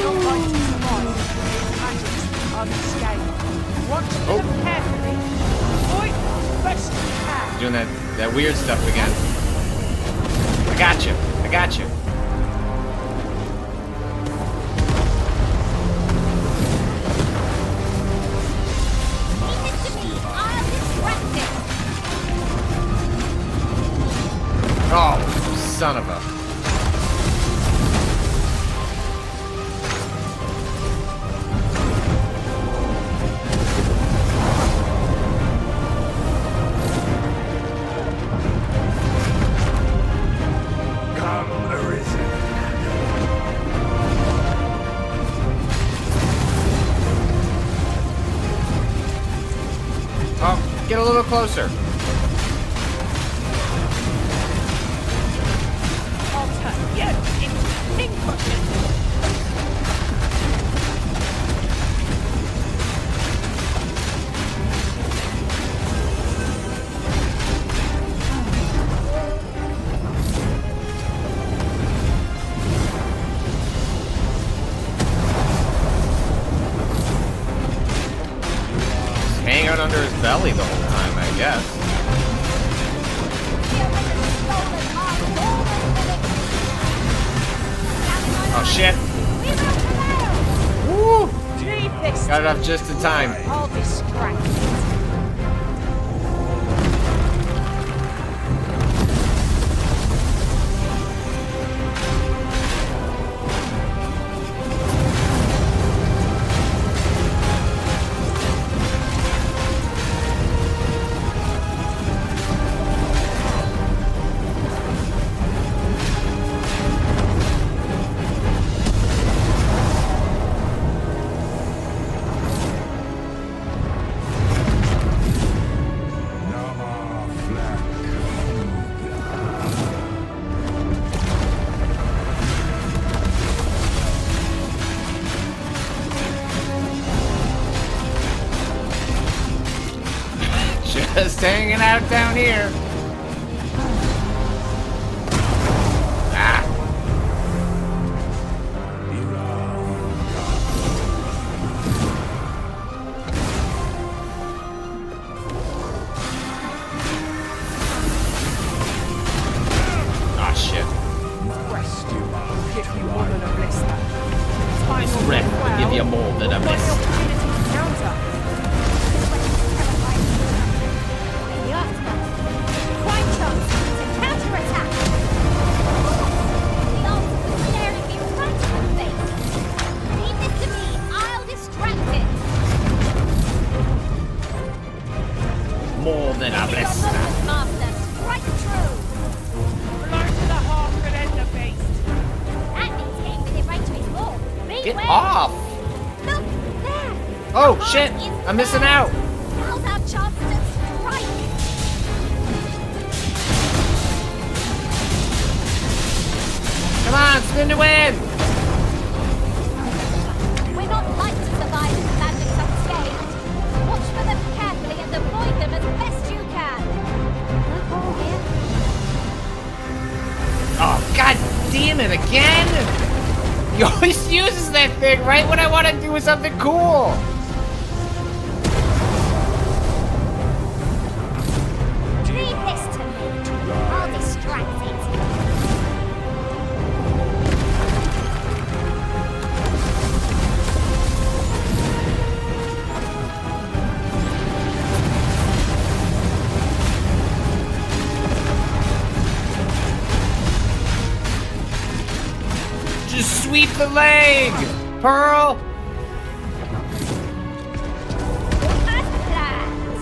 Not going to survive. Magics unscathed. Watch them carefully. Avoid best you can. Doing that weird stuff again. I got you. I got you. Leave it to me. I'll distract it. Oh, son of a. Come, Arisen. Oh, get a little closer. I'll turn you into pincushion. Hang out under his belly the whole time, I guess. Oh shit. Woo! Leave this. Got it up just in time. I'll distract you. Just hanging out down here. Ah. Ah, shit. Rest you are. Give you more than a blister. This wreck will give you more than a Got the blister. opportunity to counter. The aftermath. Prime chance to counterattack. The answer was staring me right in the face. Leave this then Your lawless master, strike true. Blow to the heart and end the beast. That means getting within range of his ball. Get off! Look, there. Oh, The shit! heart is I'm missing there. out! Now's our chance to strike. Come on, spin to win! We're not like to survive in the magic unscathed. Watch for them carefully and avoid them as best you can. No ball here. Oh, god damn it, again? He always uses that thing right when I want to do something cool. Leave this to me. I'll distract it. Just sweep the leg! Pearl! As planned.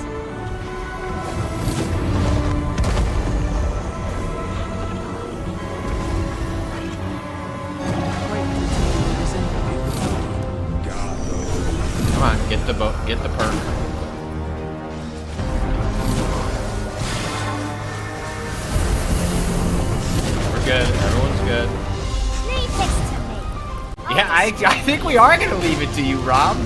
Come on, get the boat, get the perk. We're good, everyone's good. Leave this to me. Yeah, I think we are gonna leave it to you, Rob.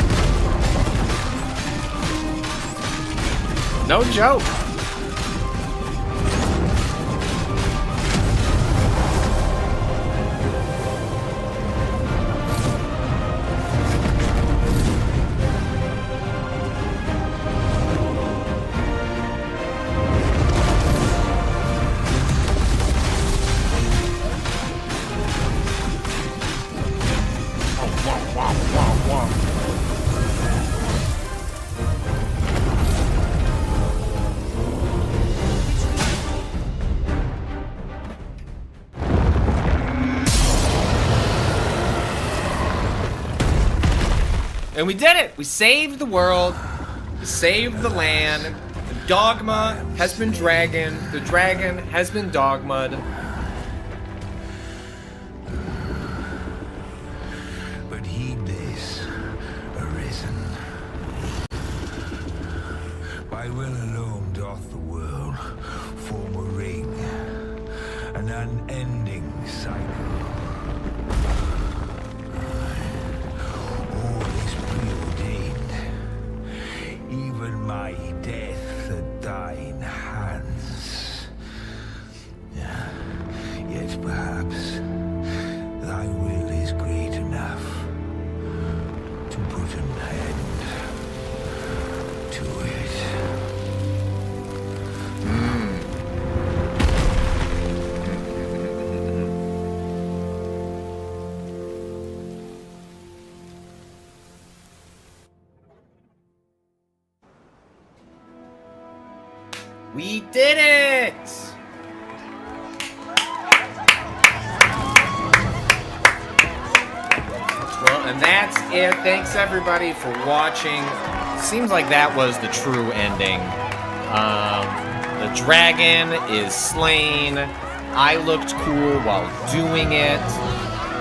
No joke. And we did it! We saved the world. We saved the land. The Dogma has been dragoned. The dragon has been dogma'd. But heed this, Arisen. By will alone doth the world form a ring, an unending cycle. All is preordained, even my death at thine hands. Yet perhaps thy will is great enough to put an end to it. We did it! Well, and that's it. Thanks everybody for watching. Seems like that was the true ending. The dragon is slain. I looked cool while doing it.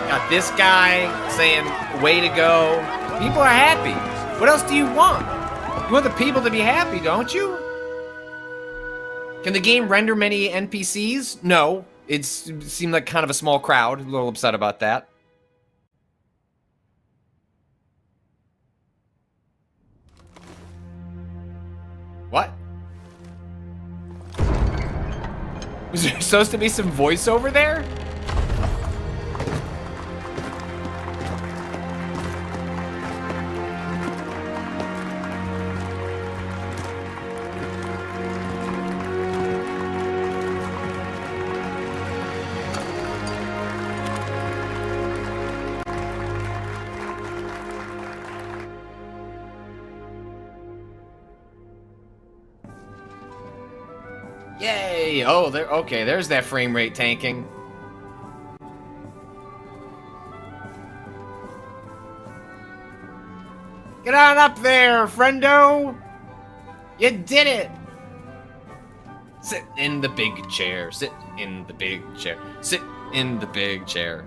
Got this guy saying, way to go. People are happy. What else do you want? You want the people to be happy, don't you? Can the game render many NPCs? No. It seemed like kind of a small crowd. A little upset about that. What? Was there supposed to be some voiceover there? Yay! Oh, there. Okay, there's that frame rate tanking. Get on up there, friendo! You did it! Sit in the big chair. Sit in the big chair. Sit in the big chair.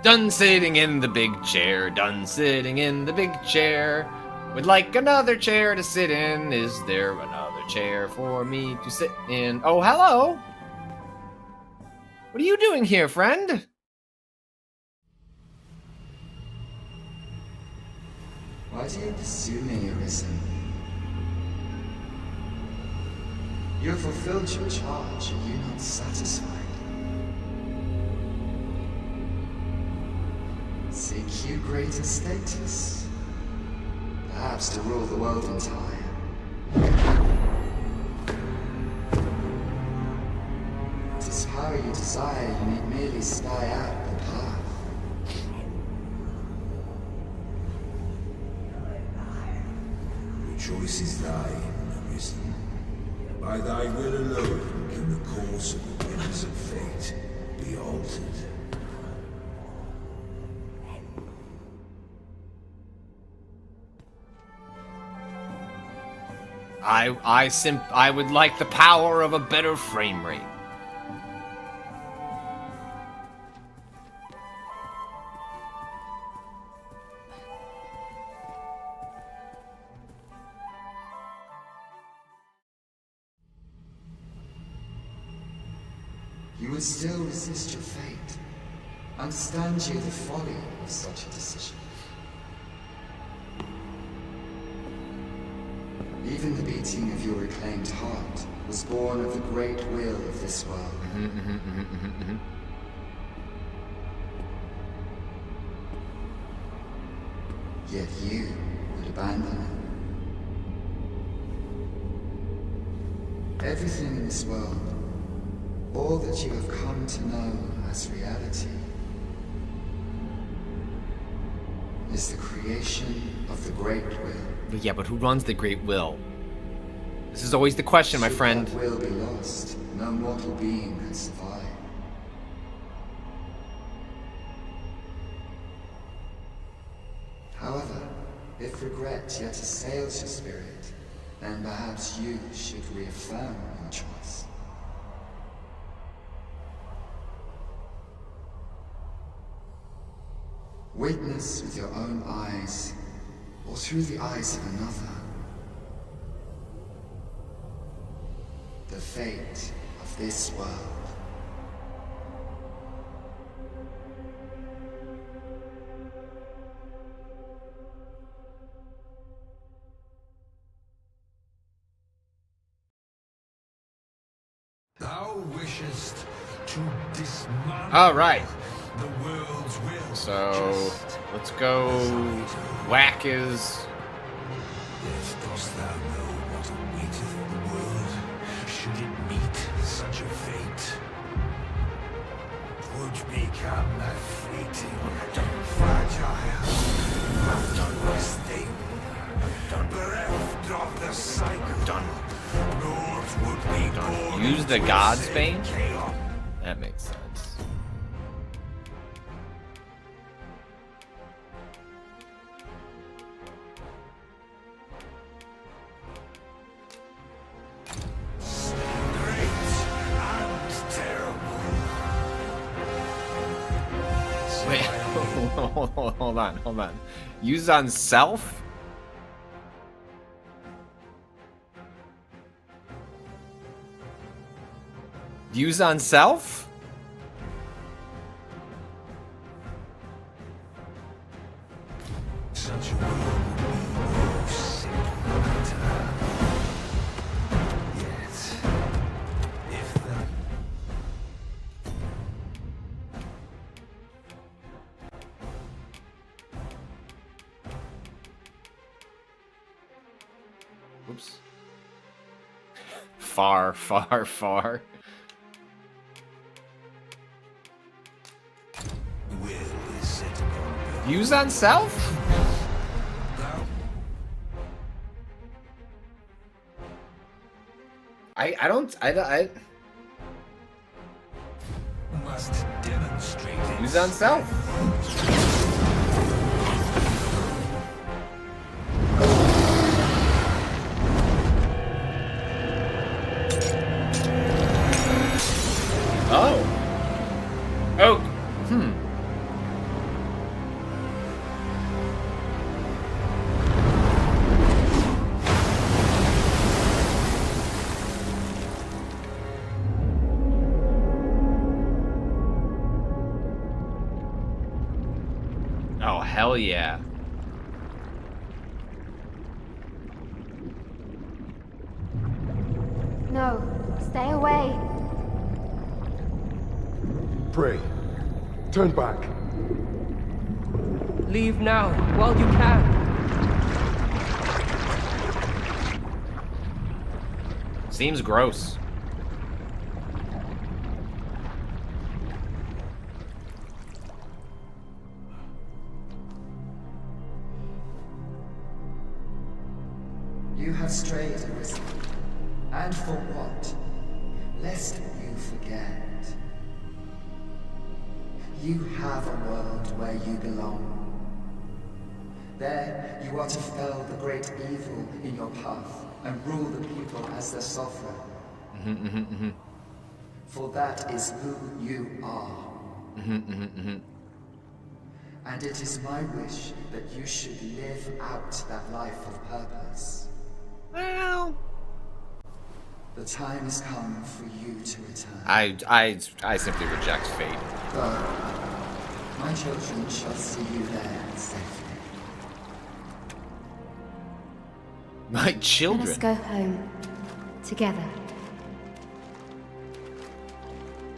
Done sitting in the big chair. Done sitting in the big chair. Would like another chair to sit in. Is there another chair for me to sit in? Oh, hello. What are you doing here, friend? Why do you pursue me, Arisen? You have fulfilled your charge, are you not satisfied? Seek you greater status? Perhaps to rule the world entire? It is power you desire, you need merely spy out the path. Choice is thine, Arisen. By thy will alone can the course of the winds of fate be altered. I would like the power of a better frame rate. You would still resist your fate. Understand you the folly of such a decision. Even the beating of your reclaimed heart was born of the great will of this world. Yet you would abandon it. Everything in this world, all that you have come to know as reality, is the creation of the great will. But yeah, but who runs the great will? This is always the question, my friend. Should that will be lost, no mortal being can survive. However, if regret yet assails your spirit, then perhaps you should reaffirm your choice. Witness with your own eyes, or through the eyes of another, the fate of this world. Thou wishest to dismantle All right. the world's will. So let's go whack his. Yet dost thou know what awaiteth the world, should it meet such a fate? 'Twould become a fleeting, fragile, unstable, bereft of the cycle. Lords would be born Use the into God's a Bane? chaos. That makes sense. Wait, hold on. Use on self? Use on self? Such a world would be no simple matter. Yet, if the Oops. Far. will is set upon Use on self? thou I must demonstrate use on self. Oh, hell yeah. No, stay away. Pray. Turn back. Leave now, while you can. Seems gross. You have strayed, Arisen. And for what? Lest you forget. You have a world where you belong. There, you are to fell the great evil in your path and rule the people as their sovereign. For that is who you are. And it is my wish that you should live out that life of purpose. Well, the time has come for you to return. I simply reject fate. Go. My children shall see you there safely. My children? Let us go home. Together.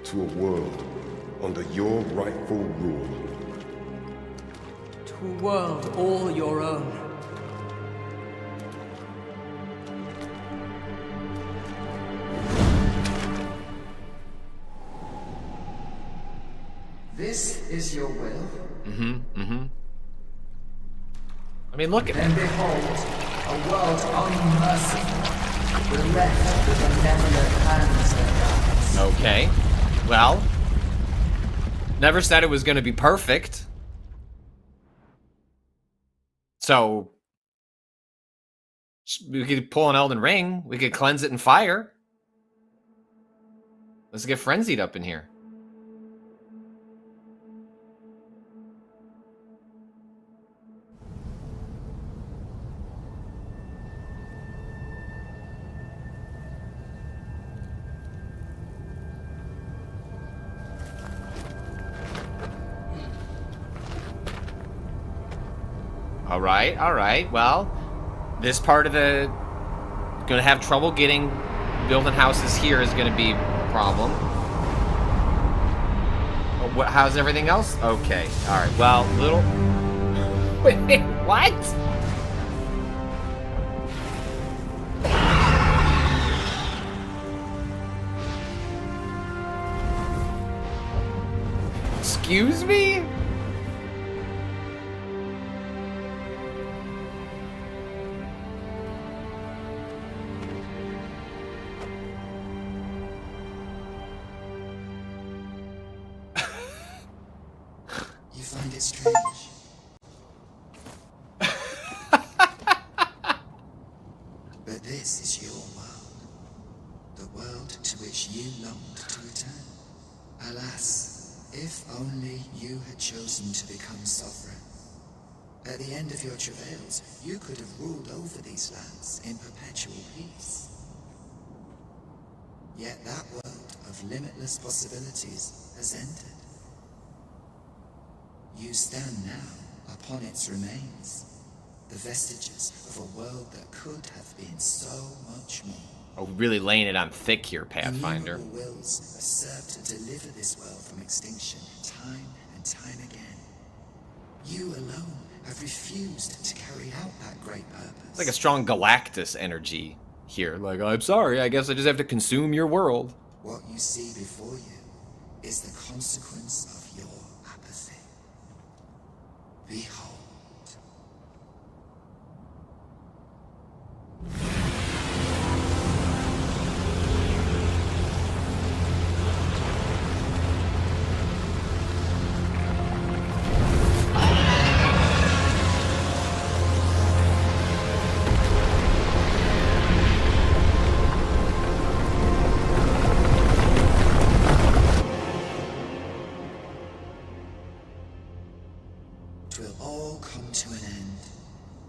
To a world under your rightful rule. To a world all your own. This is your will? I mean, look at Then behold, a world unmerciful, bereft with benevolent hands and eyes. Okay. Well, never said it was going to be perfect. So, we could pull an Elden Ring. We could cleanse it in fire. Let's get frenzied up in here. All right. Well, this part of the gonna have trouble building houses here is gonna be a problem. How's everything else? Okay. All right. Well, little. Wait, what? Excuse me? You find it strange. But this is your world. The world to which you longed to return. Alas, if only you had chosen to become sovereign. At the end of your travails, you could have ruled over these lands in perpetual peace. Yet that world of limitless possibilities has ended. You stand now upon its remains, the vestiges of a world that could have been so much more. Oh, really laying it on thick here, Pathfinder. Innumerable wills have served to deliver this world from extinction time and time again. You alone have refused to carry out that great purpose. It's like a strong Galactus energy here. Like, I'm sorry, I guess I just have to consume your world. What you see before you is the consequence of your apathy. Behold. will all come to an end.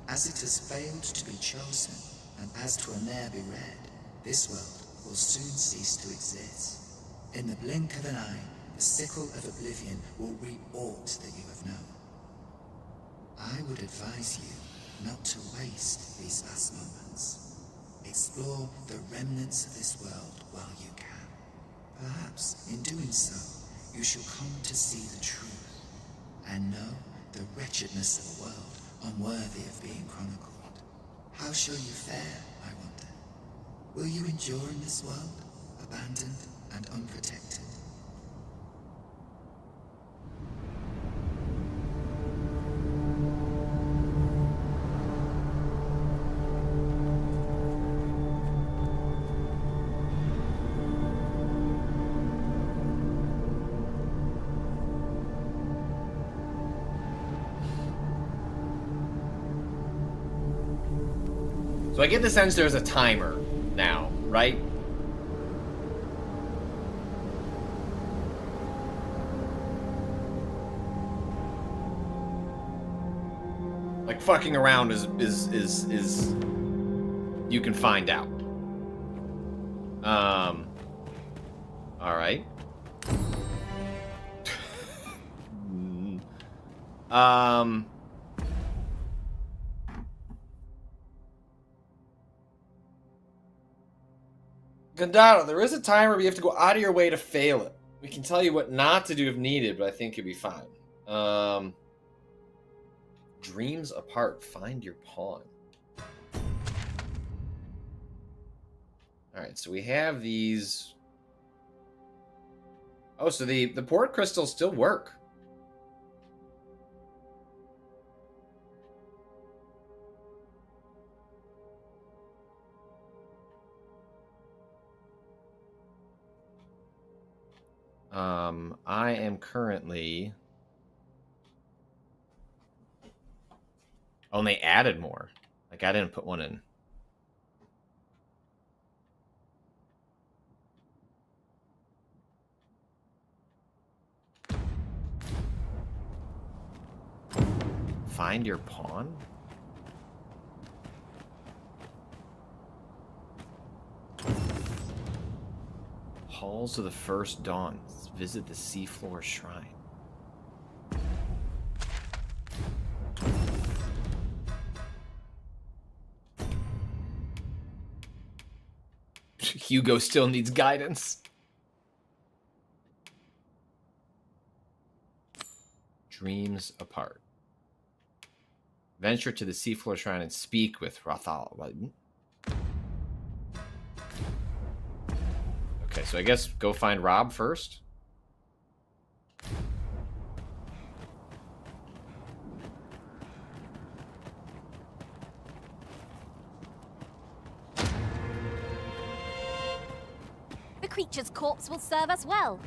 As it has failed to be chosen, and as 'twill ne'er be read, this world will soon cease to exist. In the blink of an eye, the sickle of oblivion will reap aught that you have known. I would advise you not to waste these last moments. Explore the remnants of this world while you can. Perhaps, in doing so, you shall come to see the truth, and know the wretchedness of a world unworthy of being chronicled. How shall you fare, I wonder? Will you endure in this world, abandoned and unprotected? So I get the sense there's a timer now, right? Like fucking around is you can find out. All right. Gondado, there is a timer, but you have to go out of your way to fail it. We can tell you what not to do if needed, but I think you'll be fine. Dreams apart. Find your pawn. Alright, so we have these... Oh, so the port crystals still work. I am currently... Oh, and they added more. Like, I didn't put one in. Find your pawn? Halls of the First Dawn. Let's visit the Seafloor Shrine. Hugo still needs guidance. Dreams apart. Venture to the Seafloor Shrine and speak with Rothal. Okay, so I guess go find Rob first. The creature's corpse will serve us well.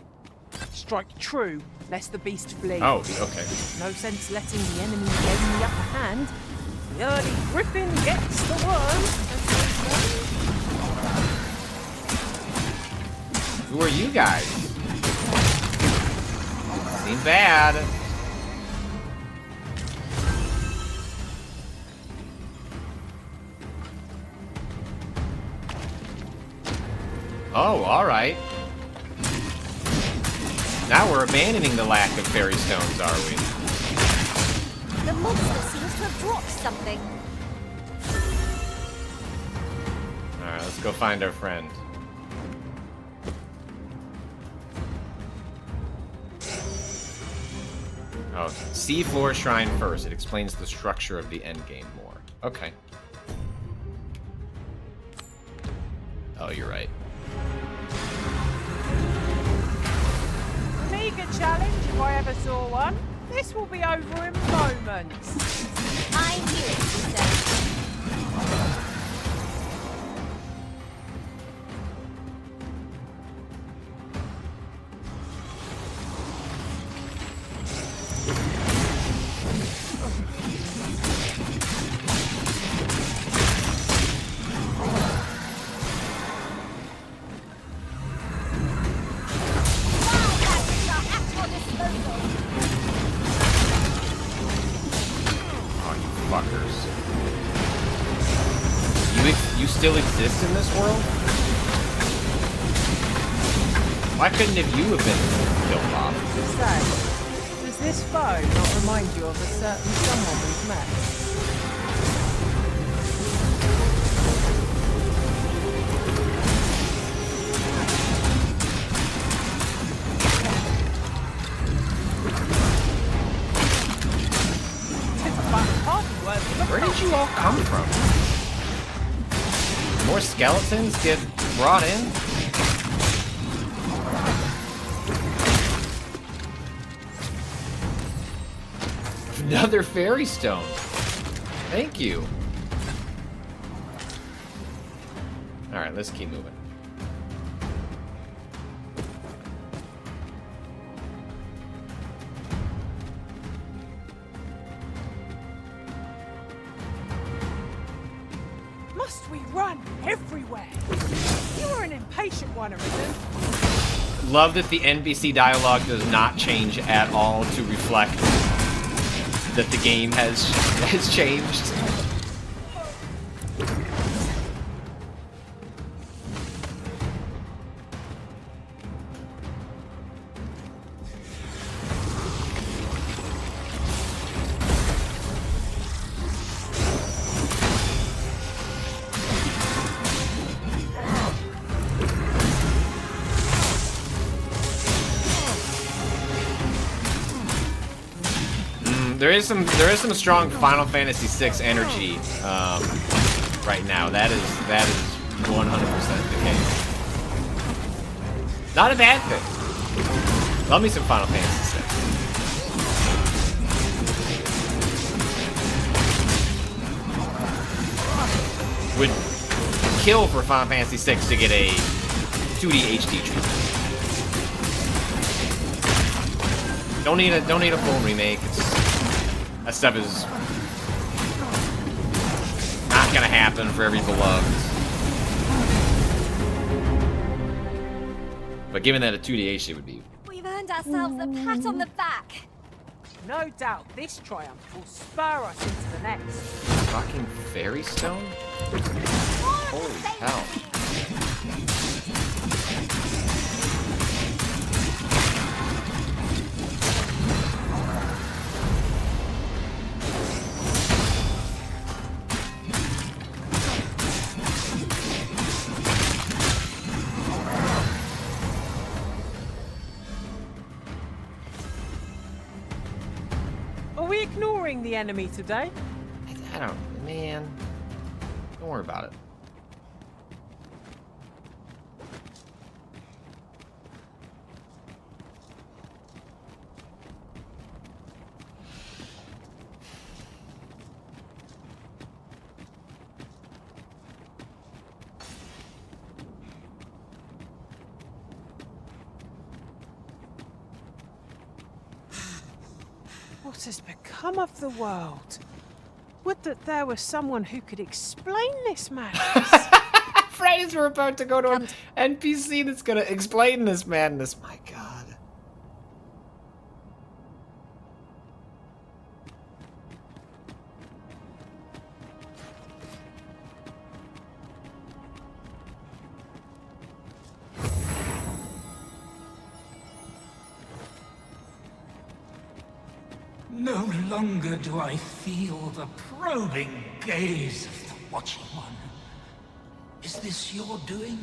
Strike true, lest the beast flee. Oh, okay. No sense letting the enemy gain the upper hand. The early griffin gets the worm. Who are you guys? Seem bad. Oh, alright. Now we're abandoning the lack of fairy stones, are we? The monster seems to have dropped something. Alright, let's go find our friend. Oh, Seafloor Shrine first. It explains the structure of the endgame more. Okay. Oh, you're right. Meager challenge if I ever saw one. This will be over in moments. I knew it, he said. motherfuckers. You still exist in this world? Why couldn't have you have been killed off? So, does this foe not remind you of a certain someone we've met? Where did you all come from? More skeletons get brought in? Another fairy stone. Thank you. Alright, let's keep moving. Must we run everywhere? You are an impatient one, Arisen. Love that the NPC dialogue does not change at all to reflect that the game has changed. There is some strong Final Fantasy VI energy right now. That is 100% the case. Not a bad thing. Love me some Final Fantasy VI. Would kill for Final Fantasy VI to get a 2D HD treatment. Don't need a full remake. That stuff is not gonna happen for every beloved. But given that a 2D HD would be. We've earned ourselves a pat on the back. No doubt this triumph will spur us into the next. Fucking fairy stone? Holy hell. Are we ignoring the enemy today? I don't, man. Don't worry about it. What has become of the world? Would that there was someone who could explain this madness. Fridays, we're about to go to an NPC that's gonna explain this madness. My God. No longer do I feel the probing gaze of the Watching One. Is this your doing,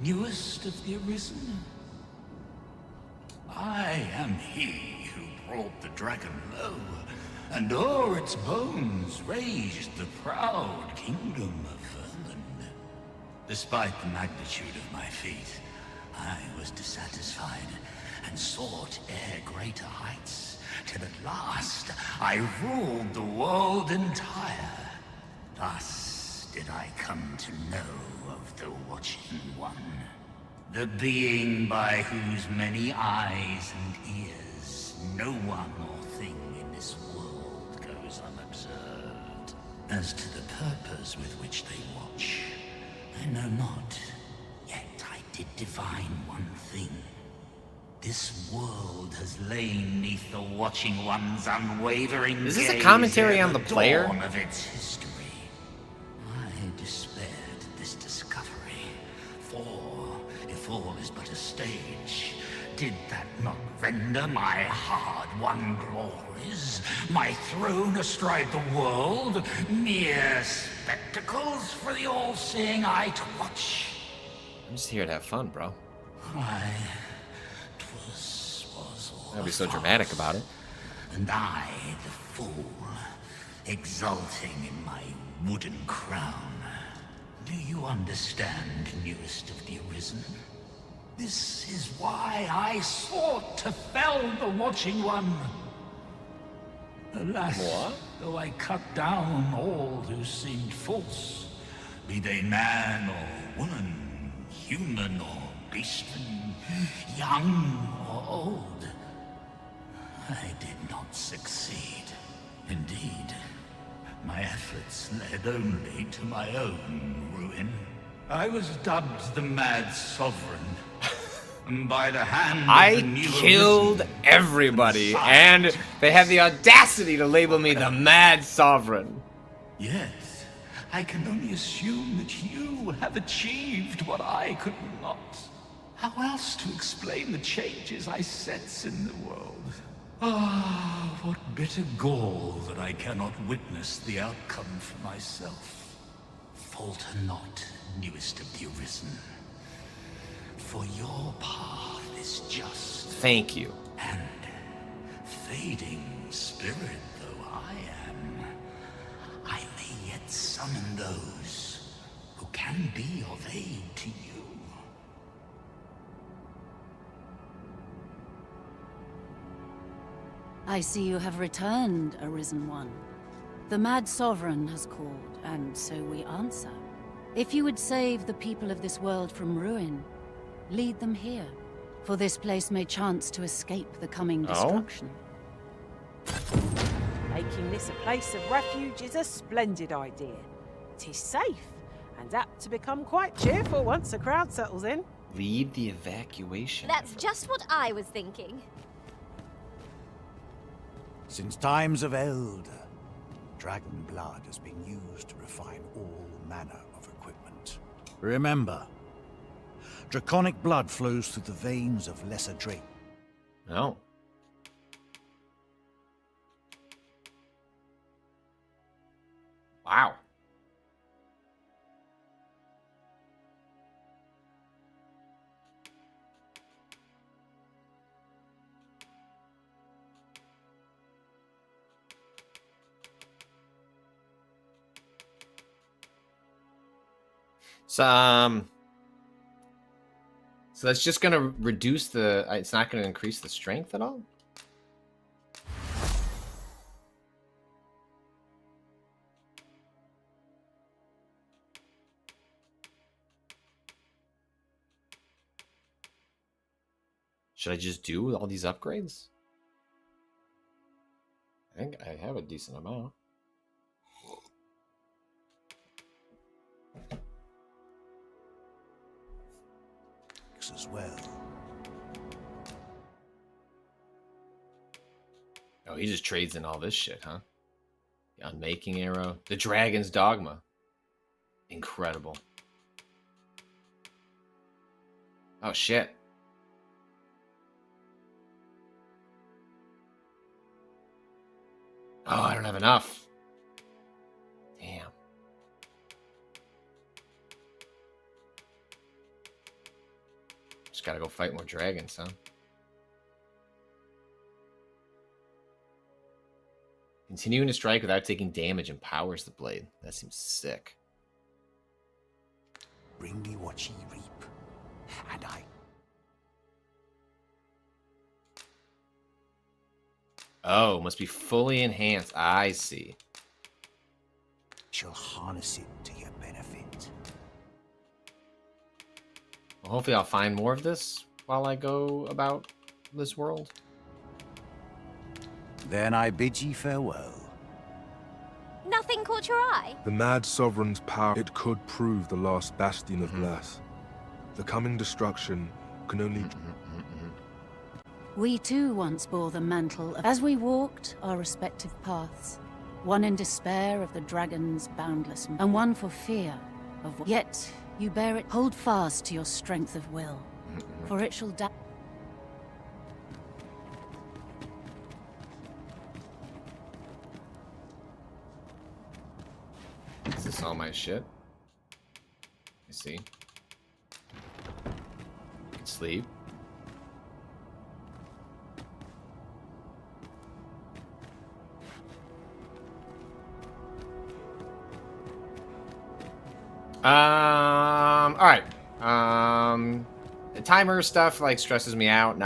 newest of the Arisen? I am he who brought the dragon low, and o'er its bones raised the proud kingdom of Vermin. Despite the magnitude of my feat, I was dissatisfied and sought e'er greater heights, till at last I ruled the world entire. Thus did I come to know of the Watching One, the being by whose many eyes and ears no one or thing in this world goes unobserved. As to the purpose with which they watch, I know not, yet I did divine one thing. This world has lain neath the Watching One's unwavering Is this a gaze commentary ere on the player? dawn of its history. I despaired at this discovery, for if all is but a stage, did that not render my hard-won glories, my throne astride the world, mere spectacles for the all-seeing eye to watch? I'm just here to have fun, bro. Don't be so dramatic about it. And I, the fool, exulting in my wooden crown. Do you understand, newest of the Arisen? This is why I sought to fell the Watching One. Alas, though I cut down all who seemed false, be they man or woman, human or beastman, young or old, I did not succeed. Indeed, my efforts led only to my own ruin. I was dubbed the Mad Sovereign. By the hand of I the new killed Arisen, everybody, and they have the audacity to label me the Mad Sovereign. Yes, I can only assume that you have achieved what I could not. How else to explain the changes I sense in the world? Ah, what bitter gall that I cannot witness the outcome for myself. Falter not, newest of the Arisen. For your path is just. Thank you. And fading spirit though I am, I may yet summon those who can be of aid to you. I see you have returned, Arisen One. The Mad Sovereign has called, and so we answer. If you would save the people of this world from ruin, lead them here, for this place may chance to escape the coming destruction. Making this a place of refuge is a splendid idea. It is safe, and apt to become quite cheerful once a crowd settles in. Lead the evacuation. That's just what I was thinking. Since times of eld, dragon blood has been used to refine all manner of equipment. Remember, draconic blood flows through the veins of lesser drake. No. Wow. So that's just gonna reduce the. It's not gonna increase the strength at all. Should I just do all these upgrades? I think I have a decent amount. As well. Oh, he just trades in all this shit, huh? The Unmaking Arrow. The Dragon's Dogma. Incredible. Oh, shit. Oh, I don't have enough. Damn. Just gotta go fight more dragons, huh? Continuing to strike without taking damage empowers the blade. That seems sick. Bring me what ye reap, and I... Oh, must be fully enhanced. I see. Shall harness it to your benefit. Well, hopefully I'll find more of this while I go about this world. Then I bid ye farewell. Nothing caught your eye? The Mad Sovereign's power, it could prove the last bastion of Bless. The coming destruction can only... We too once bore the mantle as we walked our respective paths. One in despair of the dragon's boundless, and one for fear of what. Yet you bear it. Hold fast to your strength of will, for it shall die. Is this all my shit? I see. You can sleep. All right. The timer stuff like stresses me out.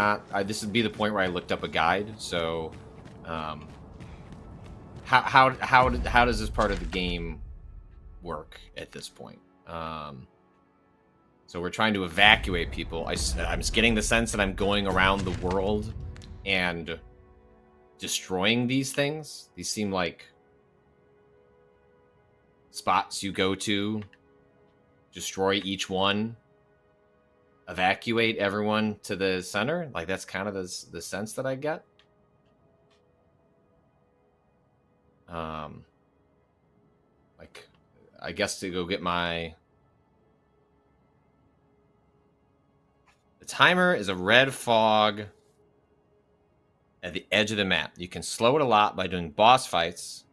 This would be the point where I looked up a guide. So, how does this part of the game work at this point? So we're trying to evacuate people. I'm just getting the sense that I'm going around the world and destroying these things. These seem like spots you go to. Destroy each one, evacuate everyone to the center. Like, that's kind of the sense that I get. Like, I guess to go get my... The timer is a red fog at the edge of the map. You can slow it a lot by doing boss fights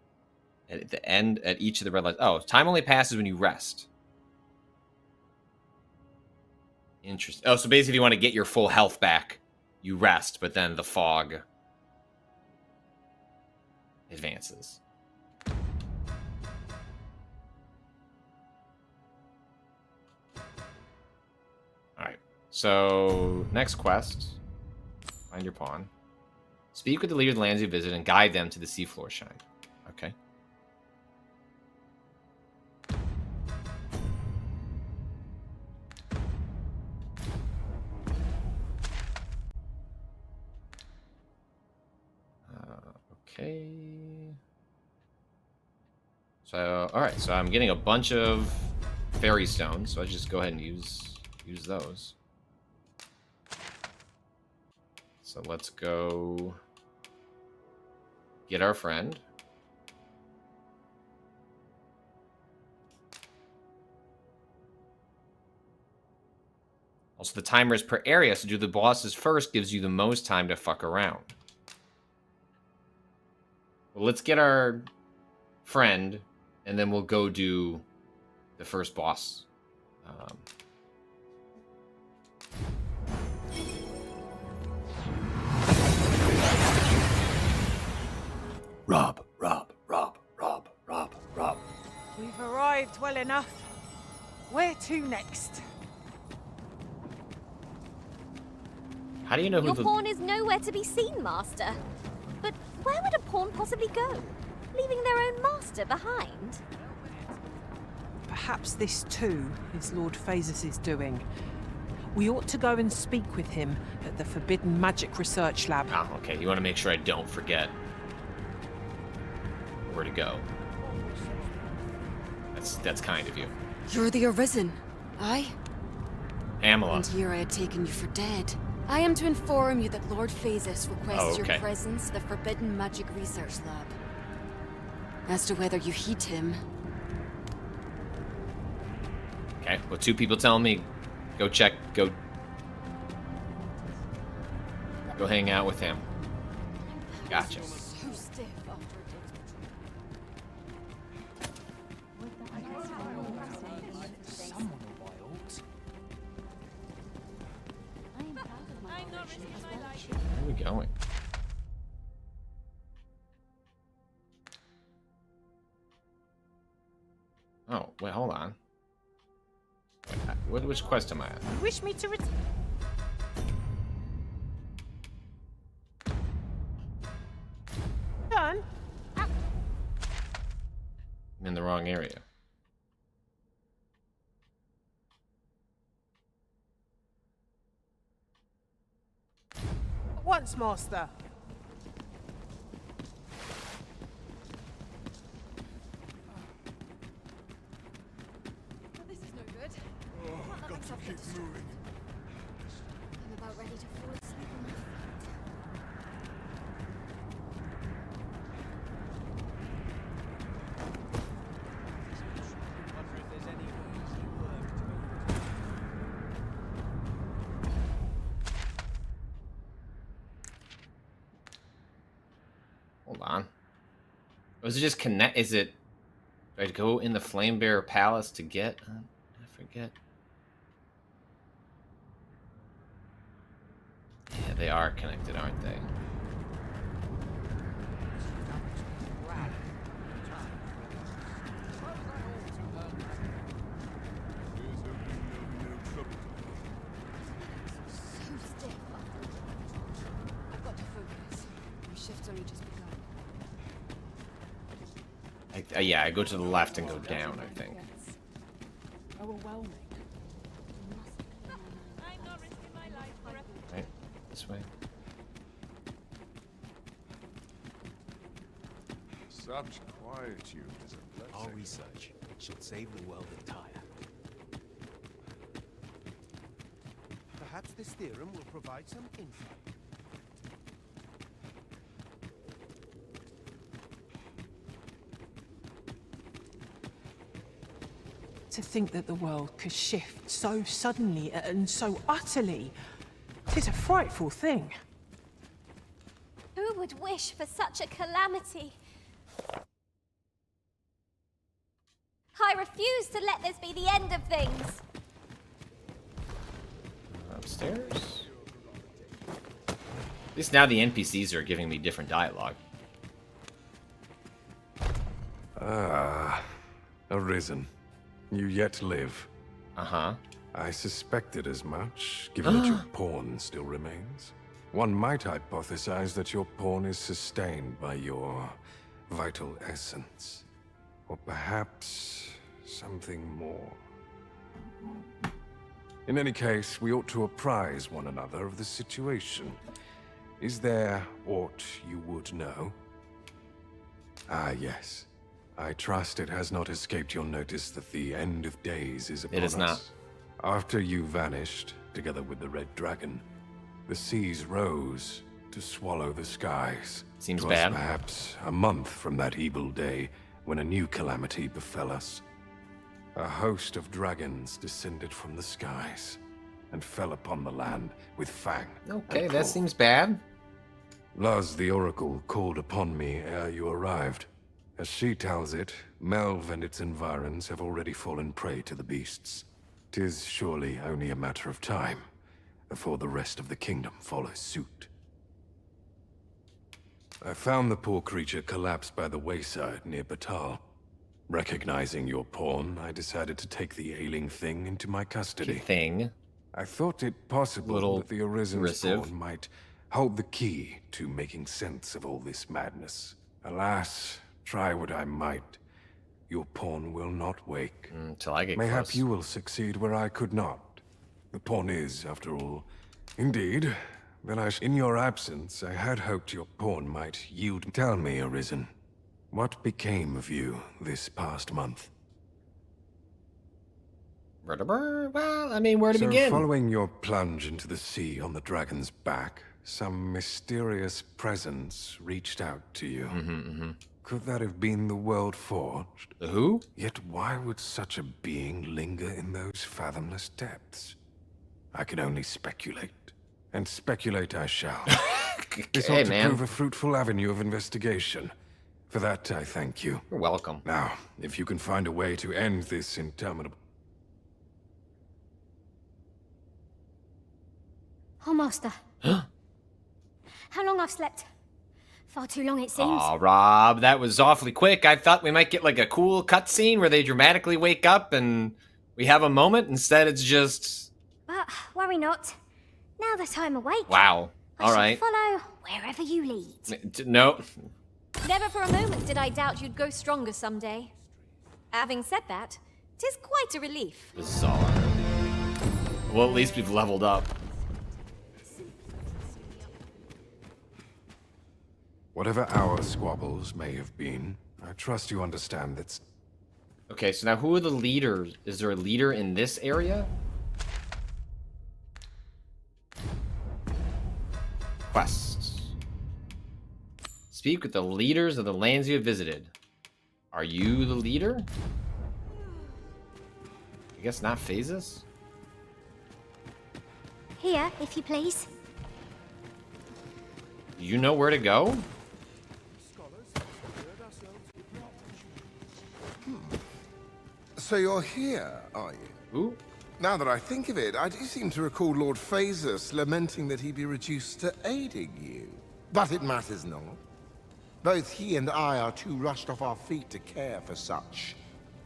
at the end at each of the red lights. Oh, time only passes when you rest. Interesting. Oh, so basically if you want to get your full health back, you rest, but then the fog advances. Alright. So, next quest. Find your pawn. Speak with the leader of the lands you visit and guide them to the seafloor shrine. Okay. Okay. So, alright, so I'm getting a bunch of fairy stones, so I just go ahead and use those. So let's go get our friend. Also, the timer is per area, so do the bosses first gives you the most time to fuck around. Well, let's get our friend, and then we'll go do the first boss. Rob. We've arrived well enough. Where to next? How do you know who Your pawn is nowhere to be seen, Master. But where would a pawn possibly go? Leaving their own master behind? Perhaps this too is Lord Phasus' doing. We ought to go and speak with him at the Forbidden Magic Research Lab. Oh, okay. You want to make sure I don't forget where to go. That's kind of you. You're the Arisen. Aye? Pamela. And here I had taken you for dead. I am to inform you that Lord Phasus requests okay. your presence at the Forbidden Magic Research Lab. As to whether you heed him... Okay, well, two people telling me, go hang out with him. Gotcha. So stiff after a day's Where are we going? Oh, wait, hold on. Wait, which quest am I at? You wish me to Done. I'm in the wrong area. Once, Master. This is no good. Got to keep moving. I'm about ready to fall asleep on my feet. Hold on. Was it just connect? Is it? Do I go in the Flamebearer Palace to get? I forget. Yeah, they are connected, aren't they? Yeah, I go to the left and go down, I think. Right, this way. Such quietude is a blessing. Our research should save the world entire. Perhaps this theorem will provide some insight. To think that the world could shift so suddenly and so utterly. 'Tis a frightful thing. Who would wish for such a calamity? I refuse to let this be the end of things. Upstairs? At least now the NPCs are giving me different dialogue. Ah, Arisen. You yet live. Uh-huh. I suspected as much, given that your pawn still remains. One might hypothesize that your pawn is sustained by your vital essence. Or perhaps something more. In any case, we ought to apprise one another of the situation. Is there aught you would know? Ah, yes. I trust it has not escaped your notice that the end of days is upon us. It is not. After you vanished, together with the Red Dragon, the seas rose to swallow the skies. Seems 'Twas bad. perhaps a month from that evil day when a new calamity befell us. A host of dragons descended from the skies and fell upon the land with fang. Okay, and that claw. seems bad. Luz, the Oracle, called upon me ere you arrived. As she tells it, Melve and its environs have already fallen prey to the beasts. 'Tis surely only a matter of time before the rest of the kingdom follows suit. I found the poor creature collapsed by the wayside near Batal. Recognizing your pawn, I decided to take the ailing thing into my custody. Thing? I thought it possible that the Arisen's pawn might hold the key to making sense of all this madness. Alas, try what I might, your pawn will not wake. Till I get Mayhap close. you will succeed where I could not. The pawn is, after all. Indeed, then in your absence, I had hoped your pawn might yield. Tell me, Arisen, what became of you this past month? Well, I mean, where to So, begin? following your plunge into the sea on the dragon's back, some mysterious presence reached out to you. Could that have been the World Forged? The who? Yet why would such a being linger in those fathomless depths? I can only speculate. And speculate I shall. This ought to prove a fruitful avenue of investigation. For that, I thank you. You're welcome. Now, if you can find a way to end this interminable... Oh, Master. How long I've slept? Far too long, it seems. Aw, Rob, that was awfully quick. I thought we might get like a cool cutscene where they dramatically wake up and we have a moment. Instead, it's just... But worry not. Now that I'm awake, Wow. All I right. shall follow wherever you lead. No. Never for a moment did I doubt you'd go stronger someday. Having said that, 'tis quite a relief. Bizarre. Well, at least we've leveled up. Whatever our squabbles may have been, I trust you understand that... Okay, so now who are the leaders? Is there a leader in this area? Quests. Speak with the leaders of the lands you have visited. Are you the leader? I guess not phases? Here, if you please. Do you know where to go? So you're here, are you? Ooh. Now that I think of it, I do seem to recall Lord Phasus lamenting that he be reduced to aiding you. But it matters not. Both he and I are too rushed off our feet to care for such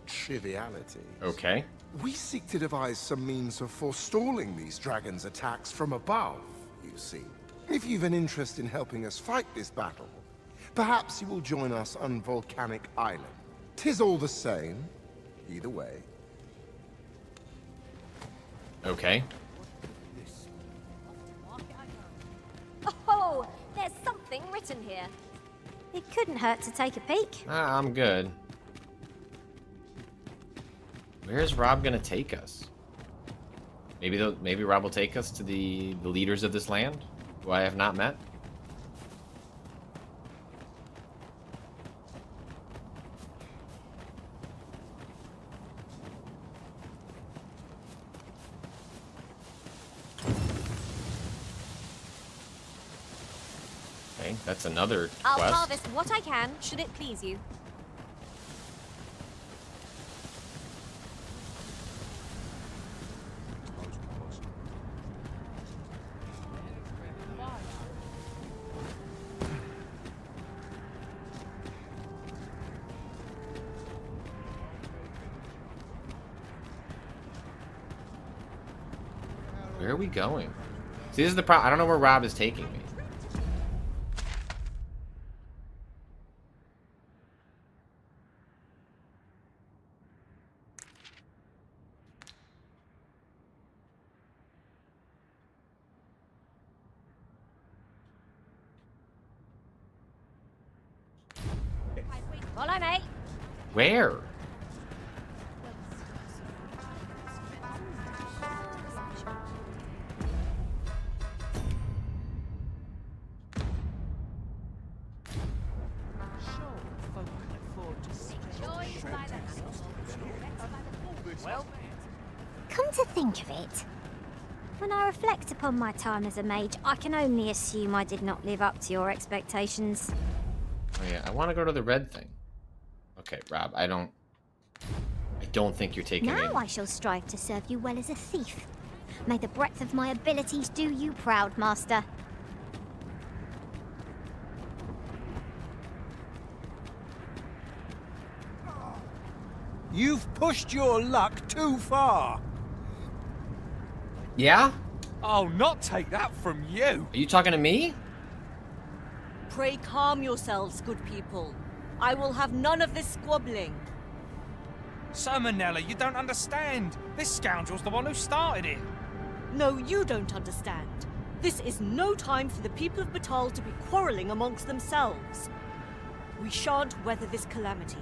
trivialities. Okay. We seek to devise some means of forestalling these dragons' attacks from above, you see. If you've an interest in helping us fight this battle, perhaps you will join us on Volcanic Island. 'Tis all the same, either way. Okay. Oh, there's something written here. It couldn't hurt to take a peek. I'm good. Where's Rob gonna take us? Maybe Rob will take us to the leaders of this land, who I have not met. Okay, that's another I'll quest. harvest what I can, should it please you. Where are we going? See, this is the problem. I don't know where Rob is taking me. Follow me. Where? Come to think of it, when I reflect upon my time as a mage, I can only assume I did not live up to your expectations. Oh yeah, I want to go to the red thing. Okay, Rob, I don't think you're taking me. Now I shall strive to serve you well as a thief. May the breadth of my abilities do you proud, Master. You've pushed your luck too far. Yeah? I'll not take that from you. Are you talking to me? Pray calm yourselves, good people. I will have none of this squabbling. Salmonella, you don't understand. This scoundrel's the one who started it. No, you don't understand. This is no time for the people of Batal to be quarreling amongst themselves. We shan't weather this calamity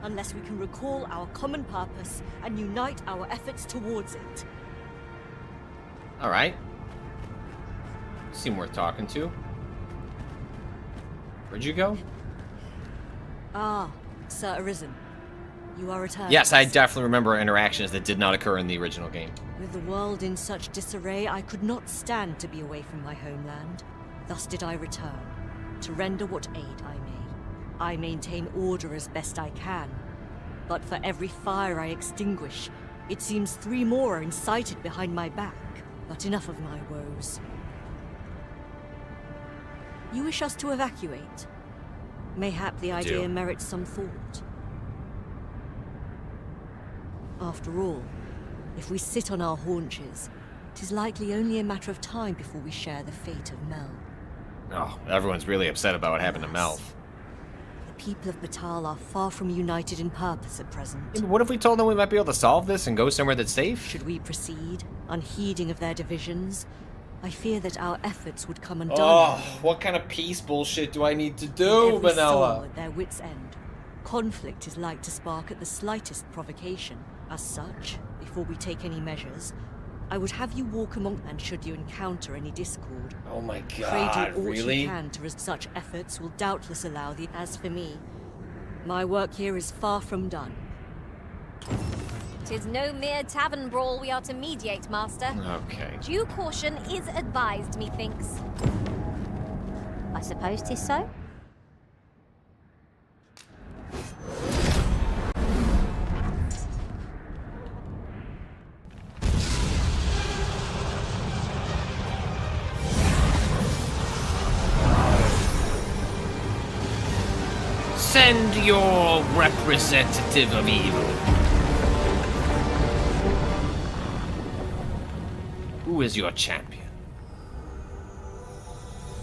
unless we can recall our common purpose and unite our efforts towards it. All right. Seem worth talking to. Where'd you go? Ah, Sir Arisen. You are returned. Yes, I definitely remember interactions that did not occur in the original game. With the world in such disarray, I could not stand to be away from my homeland. Thus did I return, to render what aid I may. I maintain order as best I can. But for every fire I extinguish, it seems 3 more are incited behind my back. But enough of my woes. You wish us to evacuate? Mayhap the idea merits some thought. After all, if we sit on our haunches, 'tis likely only a matter of time before we share the fate of Mel. Oh, everyone's really upset about what happened to Mel. The people of Batal are far from united in purpose at present. What if we told them we might be able to solve this and go somewhere that's safe? Should we proceed, unheeding of their divisions, I fear that our efforts would come undone. Oh, what kind of peace bullshit do I need to do, Every soul Vanilla? at their wits' end. Conflict is like to spark at the slightest provocation. As such, before we take any measures, I would have you walk among and should you encounter any discord. Oh my Pray god, do all really? you can to risk such efforts will doubtless allow the. As for me, my work here is far from done. 'Tis no mere tavern brawl we are to mediate, Master. Okay. Due caution is advised, methinks. I suppose 'tis so? Send your representative of evil. Who is your champion?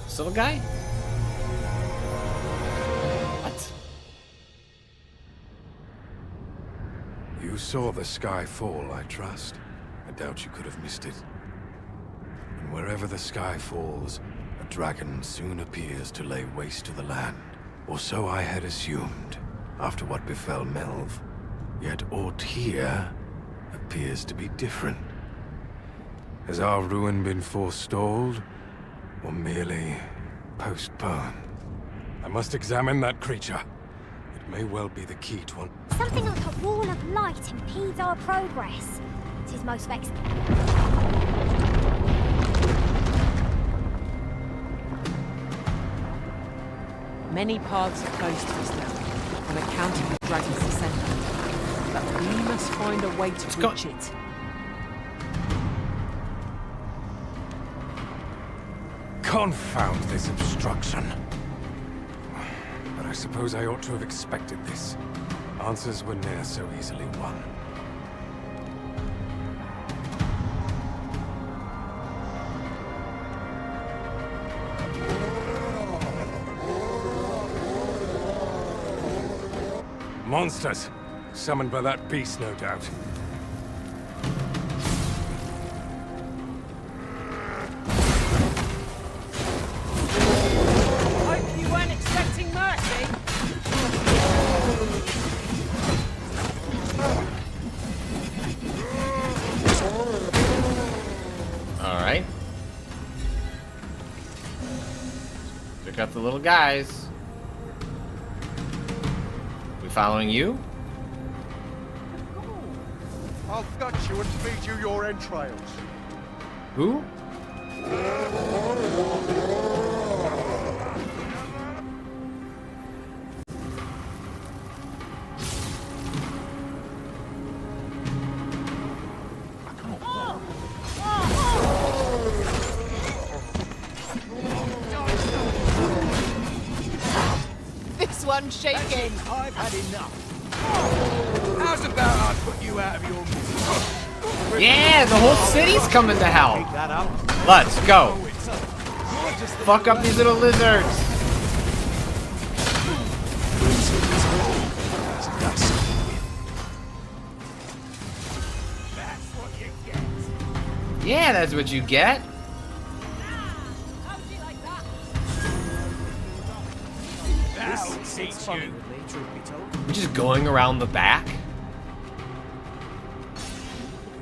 Still a guy? What? You saw the sky fall, I trust. I doubt you could have missed it. And wherever the sky falls, a dragon soon appears to lay waste to the land. Or so I had assumed, after what befell Melv. Yet aught here appears to be different. Has our ruin been forestalled, or merely postponed? I must examine that creature. It may well be the key to Something like a wall of light impedes our progress. It is most vexing. Many paths are closed to us now, on account of the dragon's descendant. But we must find a way to reach it. Confound this obstruction. But I suppose I ought to have expected this. Answers were ne'er so easily won. Monsters! Summoned by that beast, no doubt. Hope you weren't expecting mercy. Alright. Took out the little guys. We following you? I'll gut you and feed you your entrails. Who? This one's shaking. I've had enough. How's about I put you out of your misery? Yeah, the whole city's coming to help. Pick that up. Let's go. Fuck up these little lizards. Yeah, that's what you get. We're just going around the back.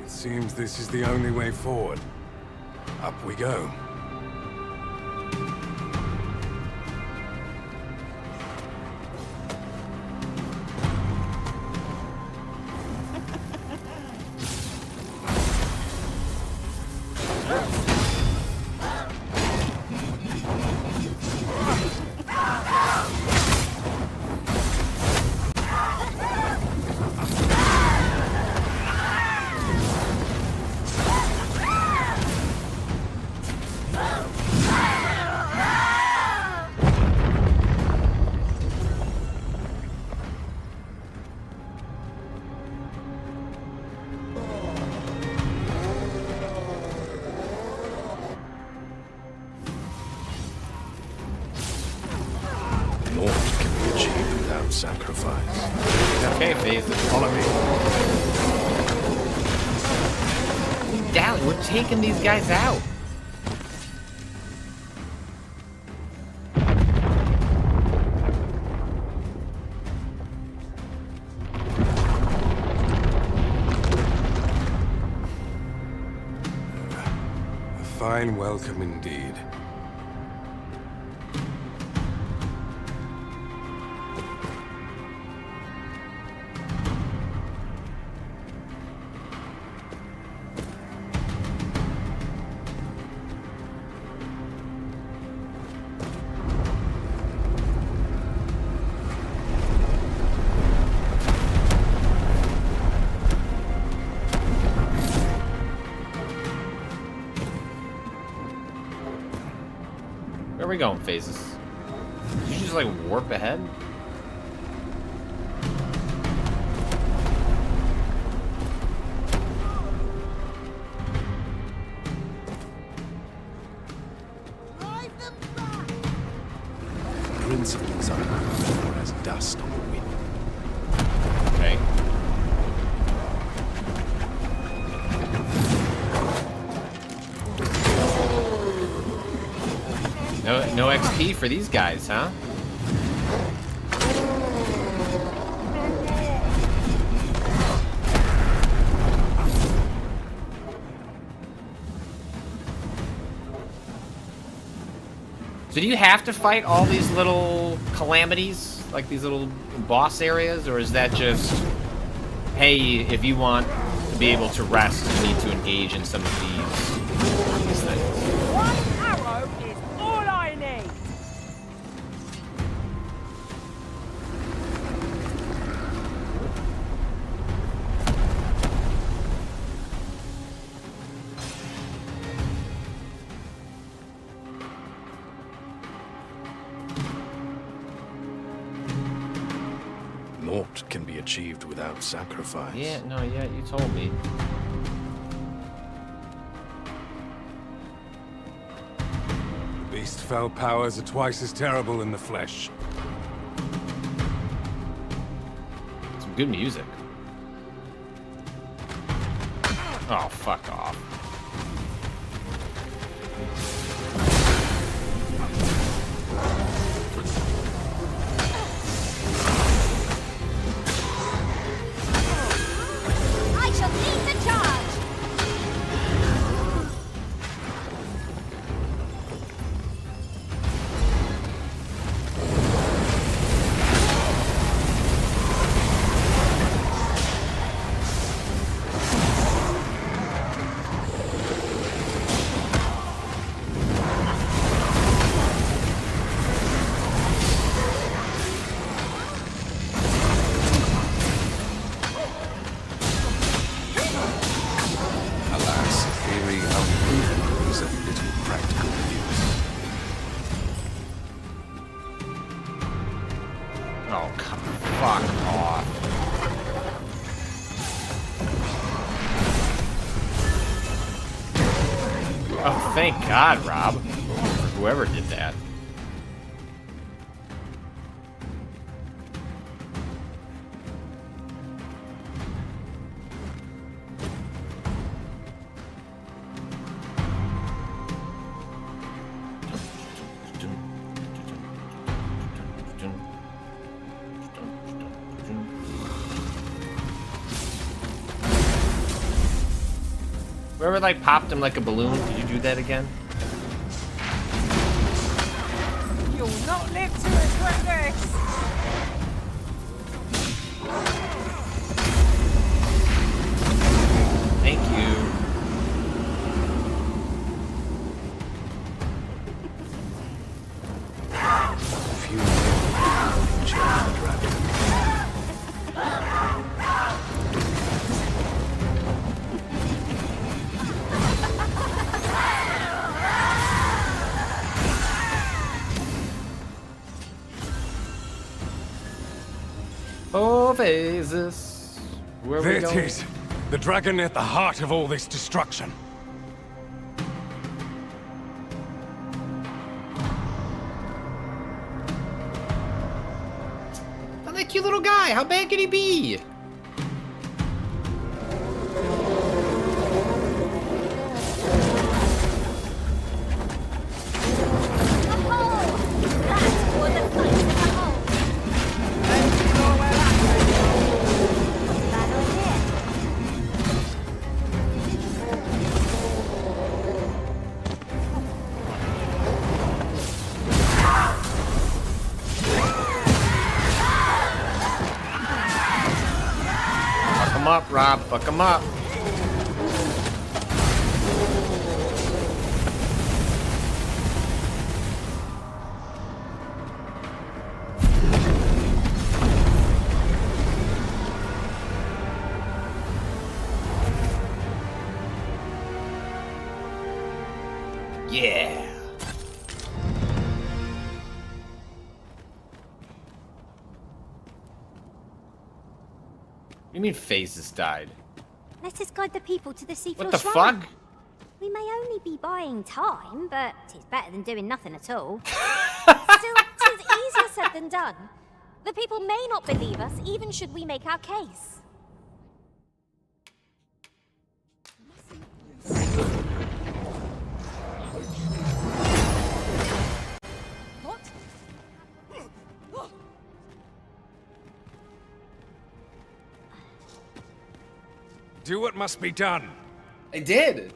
It seems this is the only way forward. Up we go. Sacrifice. Okay, Faith, follow me. Dally, we're taking these guys out. A fine welcome indeed. Where are we going, Phases? Did you just like warp ahead? rest on the wind. Okay. No XP for these guys, huh? So do you have to fight all these little calamities, like these little boss areas, or is that just, hey, if you want to be able to rest, you need to engage in some of these things? One arrow is all I need. Naught can be achieved without sacrifice. Yeah, no, yeah, you told me. The beast fell powers are twice as terrible in the flesh. Some good music. Oh, fuck off. I shall lead the charge! Alas, theory unproven is of little practical use. Oh, fuck off. Oh, thank God, Rob. Whoever did that. Whoever like popped him like a balloon, did you do that again? You'll not live to regret this. Thank you. Few men chase the dragon. Oh, phases. Where There we it going? is. The dragon at the heart of all this destruction. Oh, that cute little guy. How bad could he be? Fuck him up, Rob. Fuck him up. Yeah. What do you mean phases died? Let us guide the people to the seafloor What the shrine. fuck? We may only be buying time, but it's better than doing nothing at all. Still, 'tis easier said than done. The people may not believe us, even should we make our case. What? Do what must be done. I did.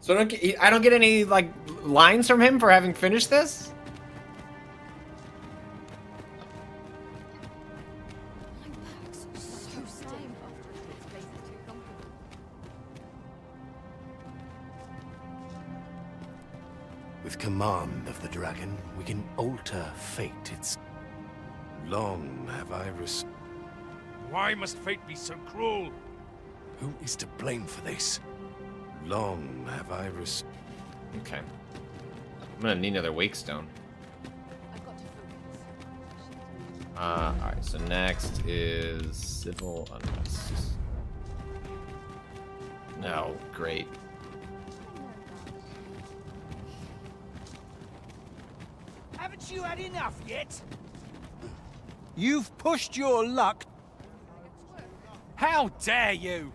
So I don't get any like lines from him for having finished this. With command of the dragon, we can alter fate. It's long have I Why must fate be so cruel? Who is to blame for this? Long have I Okay. I'm gonna need another wake stone. Alright, so next is civil unrest. No, great. Haven't you had enough yet? You've pushed your luck. How dare you?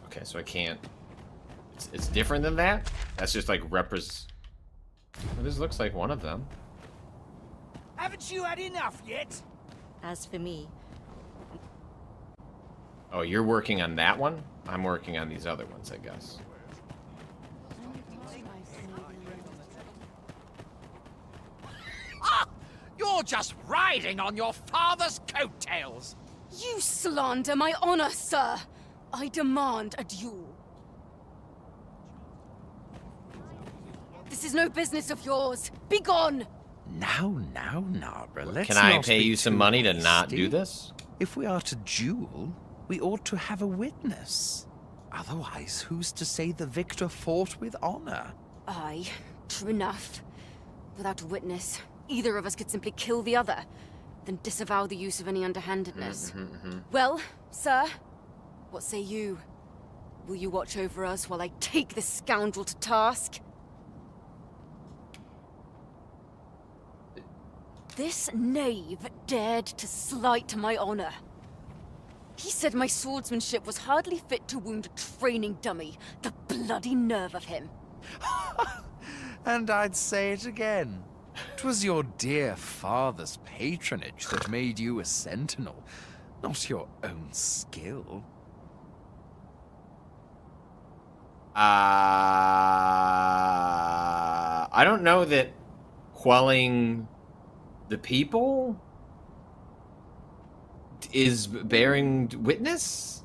Okay, so I can't. It's different than that? That's just like Well, this looks like one of them. Haven't you had enough yet? As for me... Oh, you're working on that one? I'm working on these other ones, I guess. Ah! You're just riding on your father's coattails! You slander my honor, sir! I demand a duel. This is no business of yours. Be gone! Now, Nara, let's Can I not pay be you some too money to not hasty. do this? If we are to duel, we ought to have a witness. Otherwise, who's to say the victor fought with honor? Aye, true enough. Without a witness, either of us could simply kill the other, then disavow the use of any underhandedness. Well, sir, what say you? Will you watch over us while I take this scoundrel to task? This knave dared to slight my honor. He said my swordsmanship was hardly fit to wound a training dummy. The bloody nerve of him. And I'd say it again. 'Twas your dear father's patronage that made you a sentinel, not your own skill. I don't know that quelling the people is bearing witness?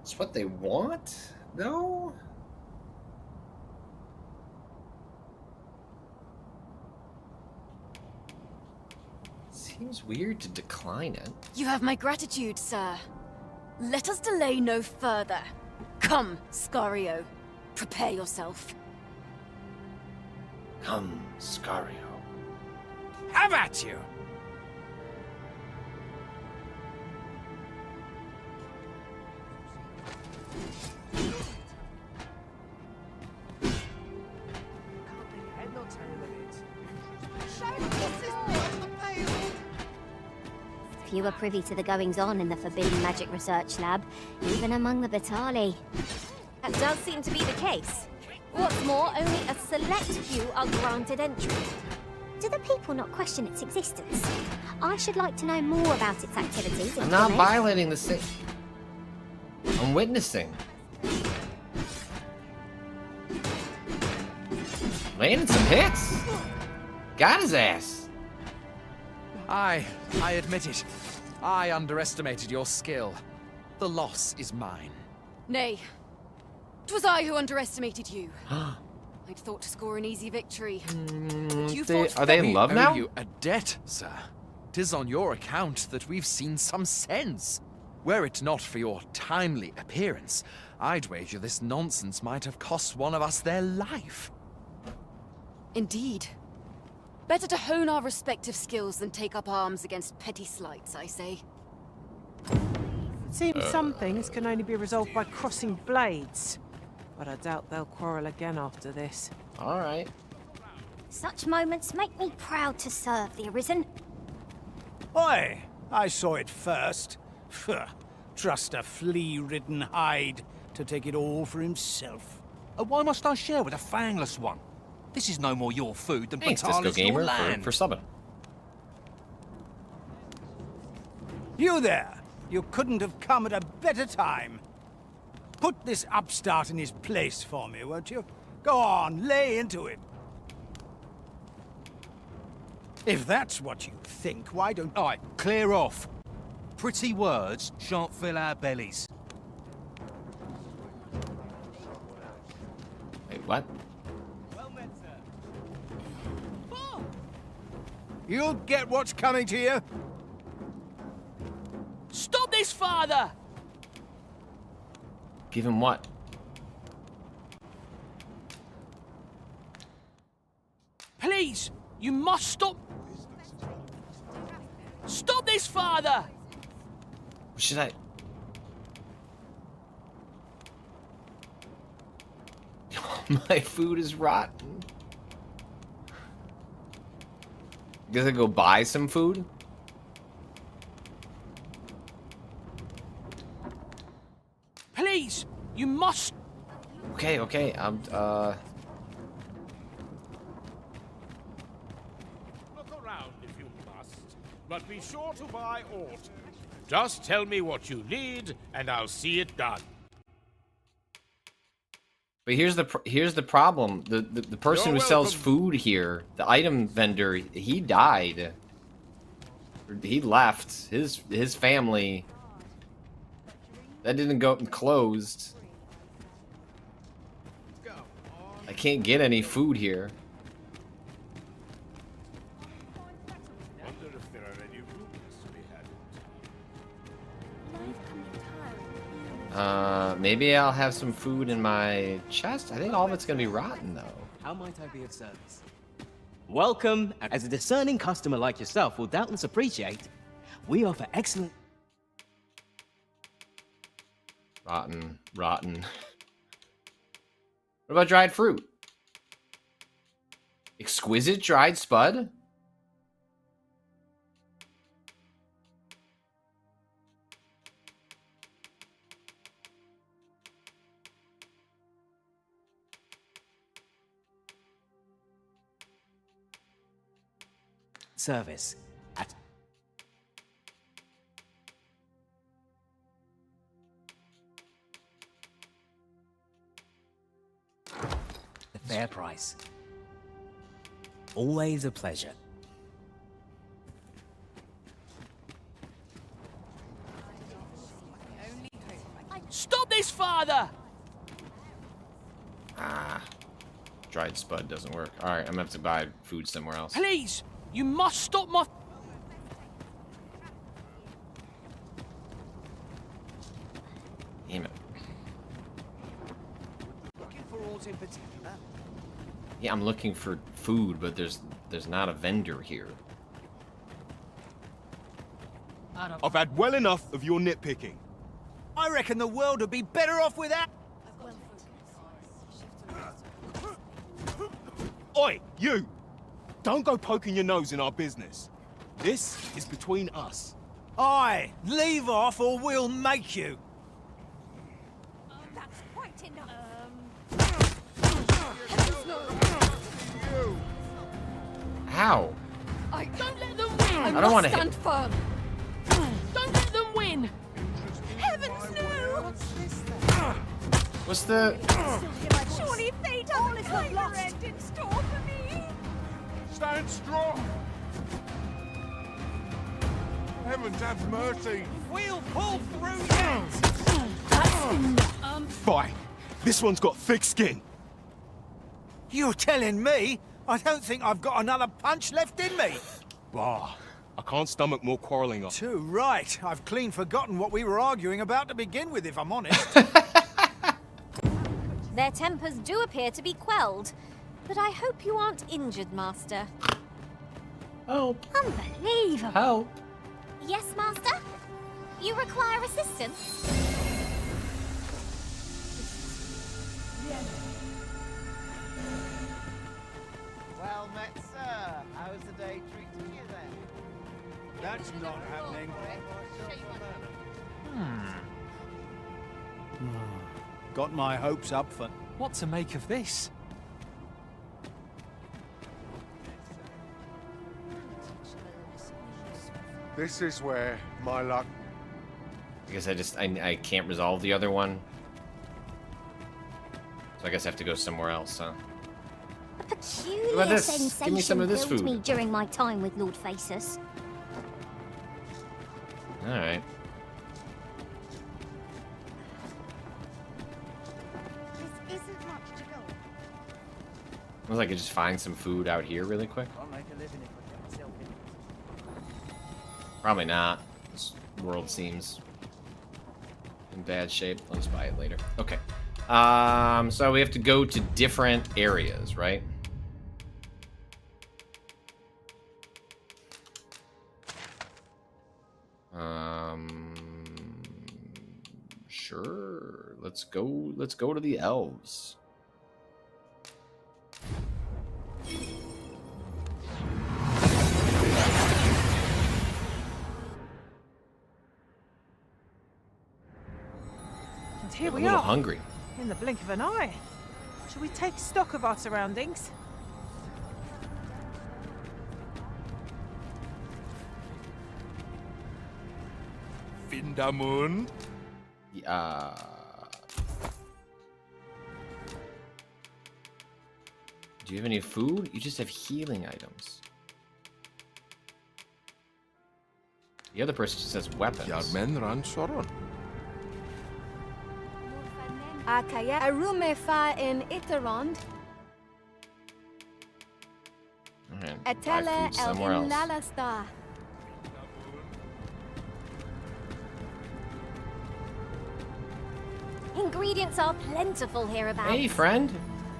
It's what they want? No? Seems weird to decline it. You have my gratitude, sir. Let us delay no further. Come, Scario. Prepare yourself. Come, Scario. Have at you! Few are privy to the goings-on in the Forbidden Magic Research Lab, even among the Batali. That does seem to be the case. What's more, only a select few are granted entry. Do the people not question its existence? I should like to know more about its activities. if I'm you not may. violating the same. I'm witnessing. Landing some hits. Got his ass. I admit it. I underestimated your skill. The loss is mine. Nay. 'Twas I who underestimated you. I'd thought to score an easy victory. You fought Are they in We love owe now? you a debt, sir. 'Tis on your account that we've seen some sense. Were it not for your timely appearance, I'd wager this nonsense might have cost one of us their life. Indeed. Better to hone our respective skills than take up arms against petty slights, I say. It seems some things can only be resolved by crossing blades. But I doubt they'll quarrel again after this. All right. Such moments make me proud to serve the Arisen. Oi! I saw it first. Pho, trust a flea-ridden hide to take it all for himself. Why must I share with a fangless one? This is no more your food than Thanks, Disco Batali's your Gamer, land. for subbing. You there! You couldn't have come at a better time. Put this upstart in his place for me, won't you? Go on, lay into him. If that's what you think, why don't... All right, clear off. Pretty words shan't fill our bellies. Wait, what? You'll get what's coming to you. Stop this, father! Give him what? Please, you must stop. Stop this, father! Should I? My food is rotten. Guess I go buy some food? Please, you must. Okay, okay. Look around if you must, but be sure to buy aught. Just tell me what you need, and I'll see it done. But here's the problem. The person who sells food here, the item vendor, he died. He left. His family. That didn't go closed. I can't get any food here. Wonder if there are any rumors to be had. Maybe I'll have some food in my chest. I think all of it's gonna be rotten though. How might I be of service? Welcome. As a discerning customer like yourself will doubtless appreciate, we offer excellent... Rotten, rotten. What about dried fruit? Exquisite dried spud? Service at... the fair price. Always a pleasure. Stop this, father! Ah. Dried spud doesn't work. Alright, I'm gonna have to buy food somewhere else. Please, you must stop my... Damn it. Looking for aught in particular? Yeah, I'm looking for food, but there's not a vendor here. I've had well enough of your nitpicking. I reckon the world would be better off without... Oi, you! Don't go poking your nose in our business. This is between us. Aye, leave off or we'll make you. That's quite enough. How? Don't let them win! I don't want to stand hit. firm! Don't let them win! Heavens, no! What's the? Surely fate has a kinder end in store for me. Stand strong! Heavens have mercy! We'll pull through yet! Fine. This one's got thick skin. You're telling me? I don't think I've got another punch left in me. Bah. I can't stomach more quarreling. Too right. I've clean forgotten what we were arguing about to begin with, if I'm honest. Their tempers do appear to be quelled, but I hope you aren't injured, Master. Help. Unbelievable. Help. Yes, Master? You require assistance? Well met, sir. How's the day treating you then? That's not happening. Got my hopes up for... What to make of this? This is where my luck... I guess I can't resolve the other one. So I guess I have to go somewhere else, huh? A peculiar What about this? sensation Give me some of this filled food. me during my time with Lord Faces. Alright. This isn't much to go. Looks like I could just find some food out here really quick. I'll make a living if I get myself in. Probably not. This world seems in bad shape. I'll just buy it later. Okay. So we have to go to different areas, right? Sure. Let's go to the elves. And here I'm we a little are. hungry. In the blink of an eye. Shall we take stock of our surroundings? Vindamund. Do you have any food? You just have healing items. The other person just has weapons. Yarmen ran soron. Akaya arume fa in Iterond. Alright, buy Etele food el somewhere else. Lalasta. Ingredients are plentiful hereabouts. Hey, friend.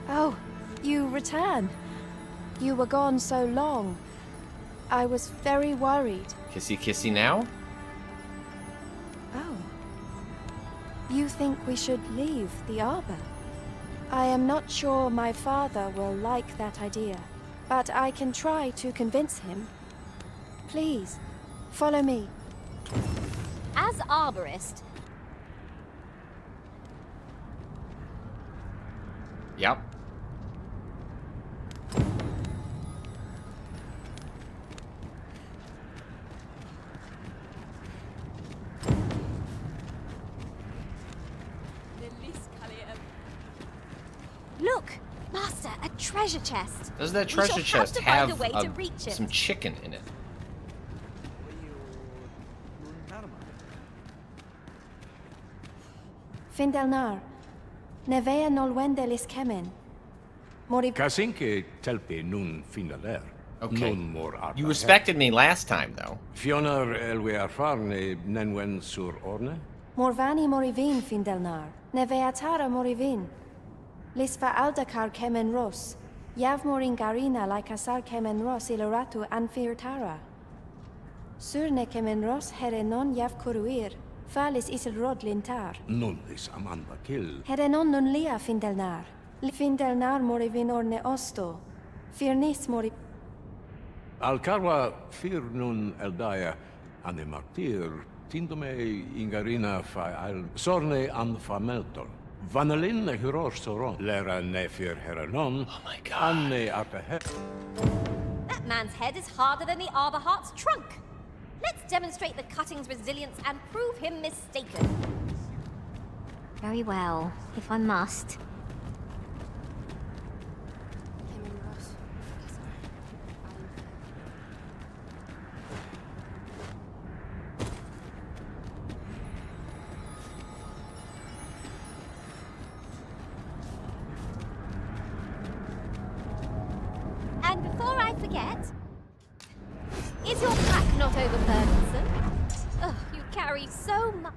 Oh, you return. You were gone so long. I was very worried. Kissy kissy now? Oh. You think we should leave the Arbor? I am not sure my father will like that idea, but I can try to convince him. Please, follow me. As arborist, Yep. look, Master, a treasure chest. Does that We treasure shall chest to find have a way to reach it. some chicken in it? Findelnar, nevea nolwendelis kemen. Mori Kasinke telpe nun finaler. Okay. Nun mor arta You respected me last time, though. Fionar elwe arfarne nenwen sur orne? Morvani morivin Findelnar, nevea tara morivin. Lisva aldakar kemen ros. Yav morin garina like asar kemen ros iloratu anfir tara. Surne kemen ros herenon yav kuruir. Falis isil rod lintar. Nun is amanda kill. Herenon nun lia Findelnar. Findelnar morivin orne osto. Firnis mori... Alcarwa fir nun eldaya ane martir tindome ingarina fa al sorne an fameltor. Vanalin huror soron. Lera nefir heranon. Oh my god. Anne arta That man's head is harder than the Arbor Heart's trunk. Let's demonstrate the cutting's resilience and prove him mistaken. Very well, if I must. And before I forget, is your pack not overburdensome. Ugh, you carry so much.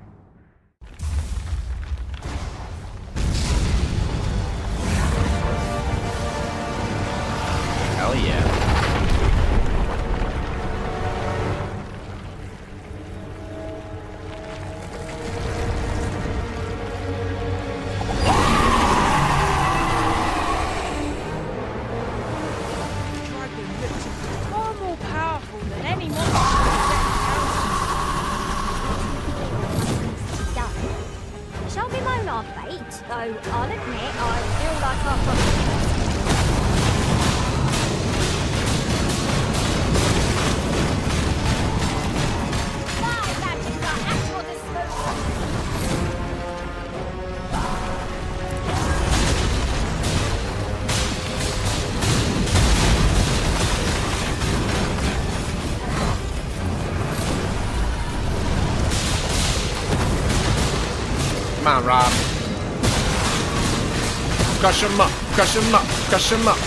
Hell yeah. Far more powerful than any monster. Shall we moan our fate? Though I'll admit I feel like I've got Come on, Rob. Crush him up, crush him up, crush him up.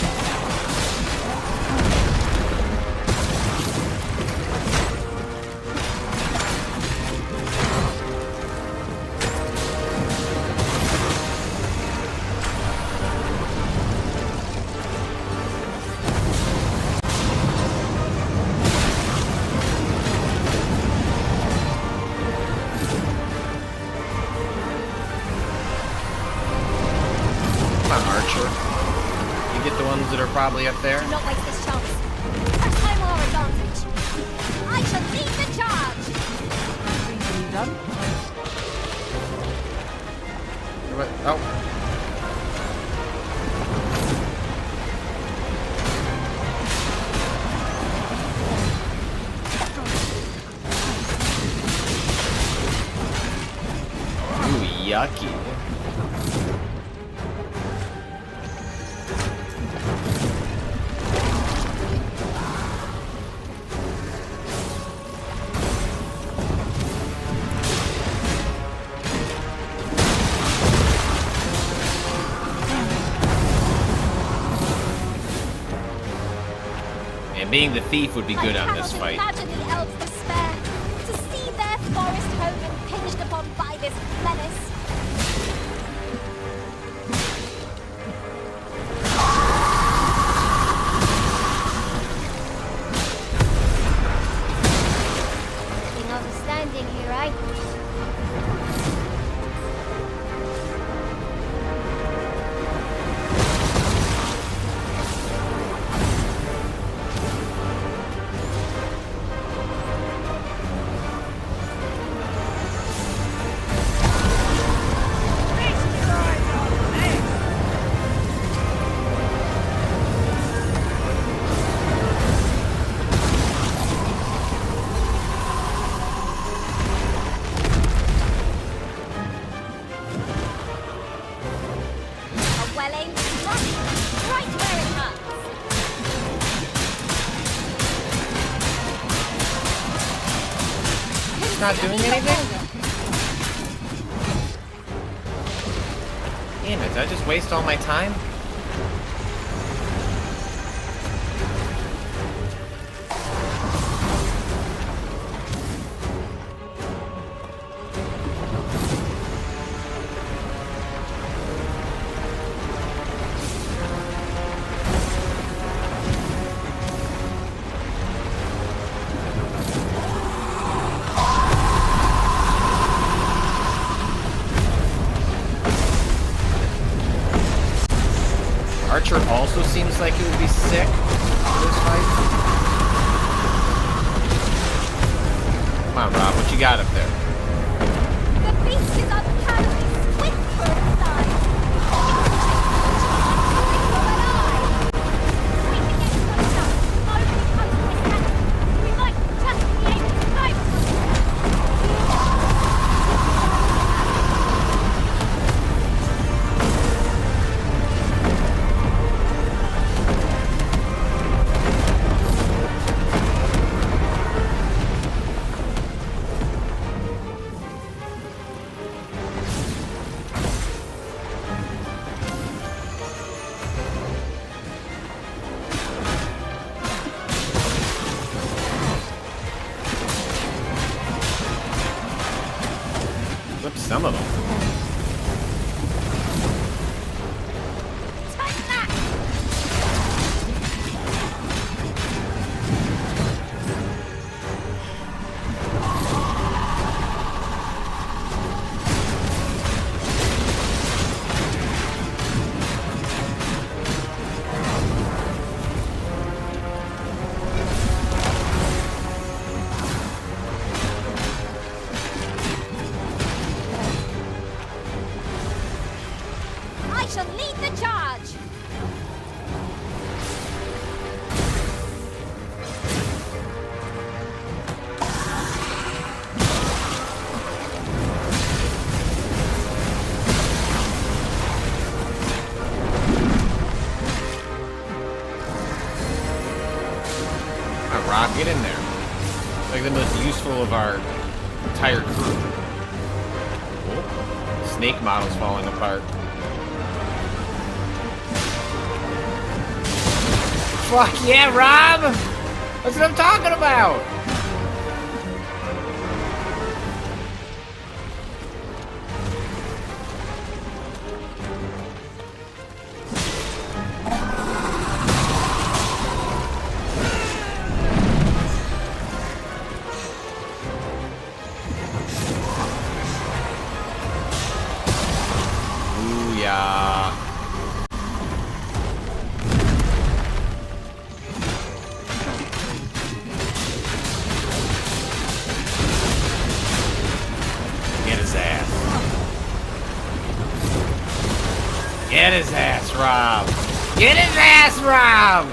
That are probably up there. Do not waste this chance. Press home our advantage. I shall lead the charge. You done? What? Oh. Ooh, yucky. Being the thief would be good on this fight. Imagine the elves' despair to see their forest home impinged upon by this menace. Nothing understanding here, eh? Not doing anything? Damn it, did I just waste all my time? Archer also seems like he would be sick for this fight. Come on, Rob, what you got up there? The beast is uncannily swift for its size. We might just be able to fight. some of them. I shall lead the charge! Come on, Rob, get in there. Like the most useful of our entire crew. Oh, snake model's falling apart. Fuck yeah, Rob! That's what I'm talking about! Ooh, yeah. Get his ass. Get his ass, Rob. Get his ass, Rob!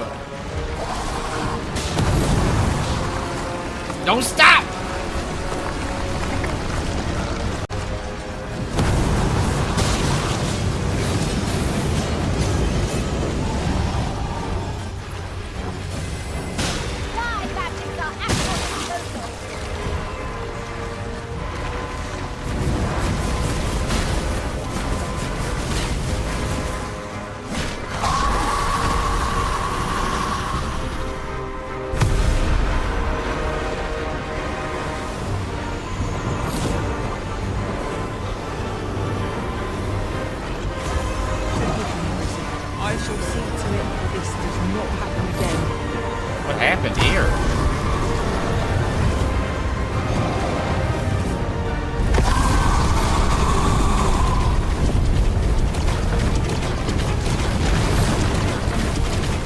Don't stop! I shall see to it that this does not happen again. What happened here?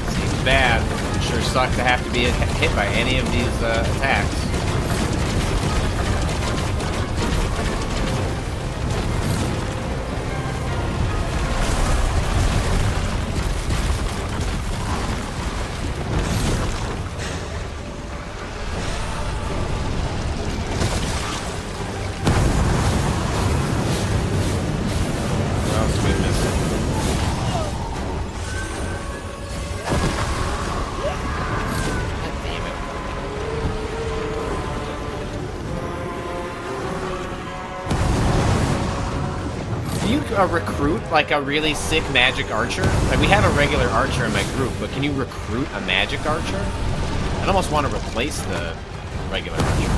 Seems bad. It sure sucks to have to be hit by any of these attacks. What else are we missing? God damn it. Can you recruit like a really sick magic archer? Like we have a regular archer in my group, but can you recruit a magic archer? I'd almost want to replace the regular archer.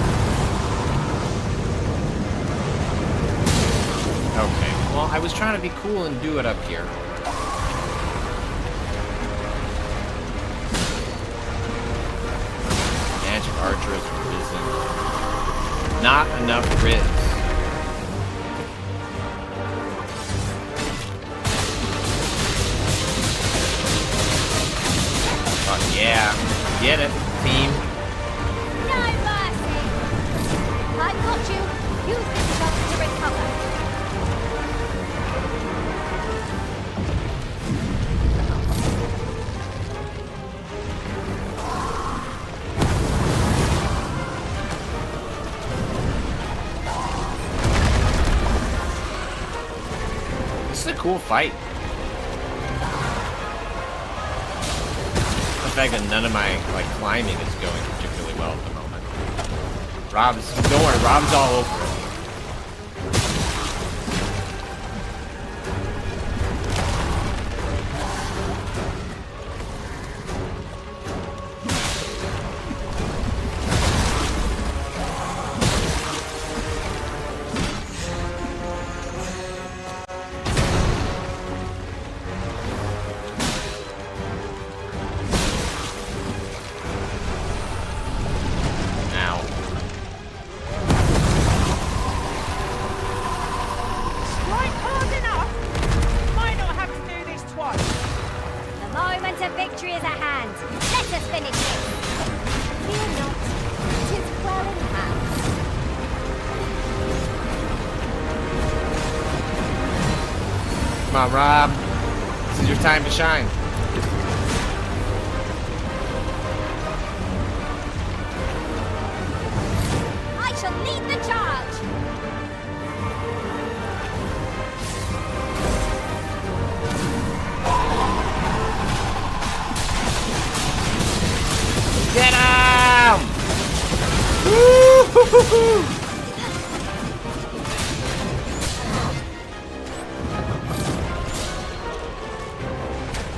Okay, well I was trying to be cool and do it up here. Magic archer is risen. Not enough riz. Fuck yeah. Get it, team. No mercy! I've got you. Use this chance to recover. This is a cool fight. The fact that none of my climbing is going particularly well at the moment. Don't worry, Rob's all over it. victory is at hand. Let us finish it. Fear not. 'Tis well in hand. Come on, Rob. This is your time to shine. I shall lead the charge. Get him! Woo-hoo-hoo-hoo!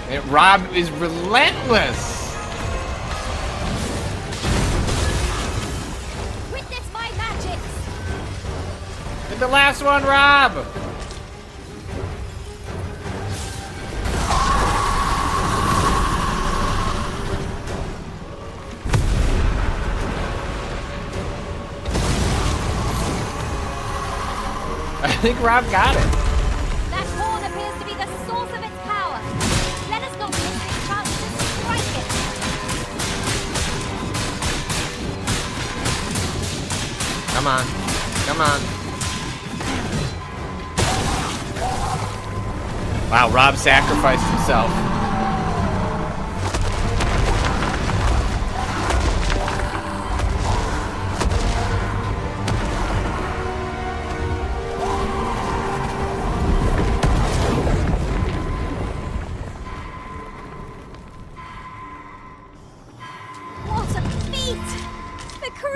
And Rob is relentless. Witness my magics. Hit the last one, Rob. I think Rob got it. That horn appears to be the source of its power. Let us not miss this chance to strike it. Come on. Come on. Wow, Rob sacrificed himself.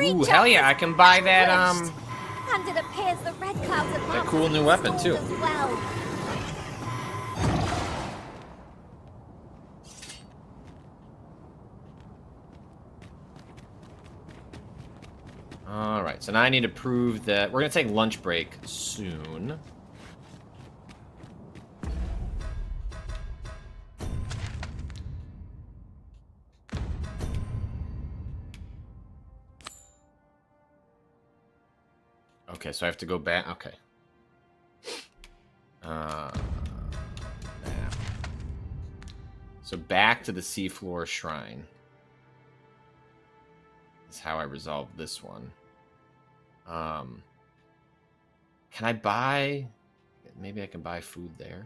Ooh, hell yeah, I can buy that, And it appears the red clouds have that cool new weapon, too. as well. Alright, so now I need to prove that... We're gonna take lunch break soon. Okay, so I have to go back. Okay. Map. So back to the seafloor shrine. Is how I resolve this one. Can I buy... Maybe I can buy food there.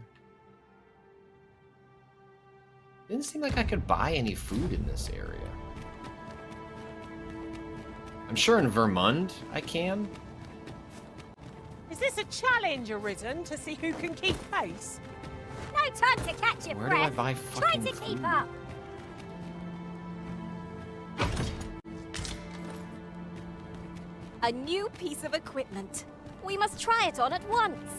Didn't seem like I could buy any food in this area. I'm sure in Vermund I can. Is this a challenge arisen to see who can keep pace? No time to catch your Where do I breath. buy Try fucking to keep food? up. A new piece of equipment. We must try it on at once.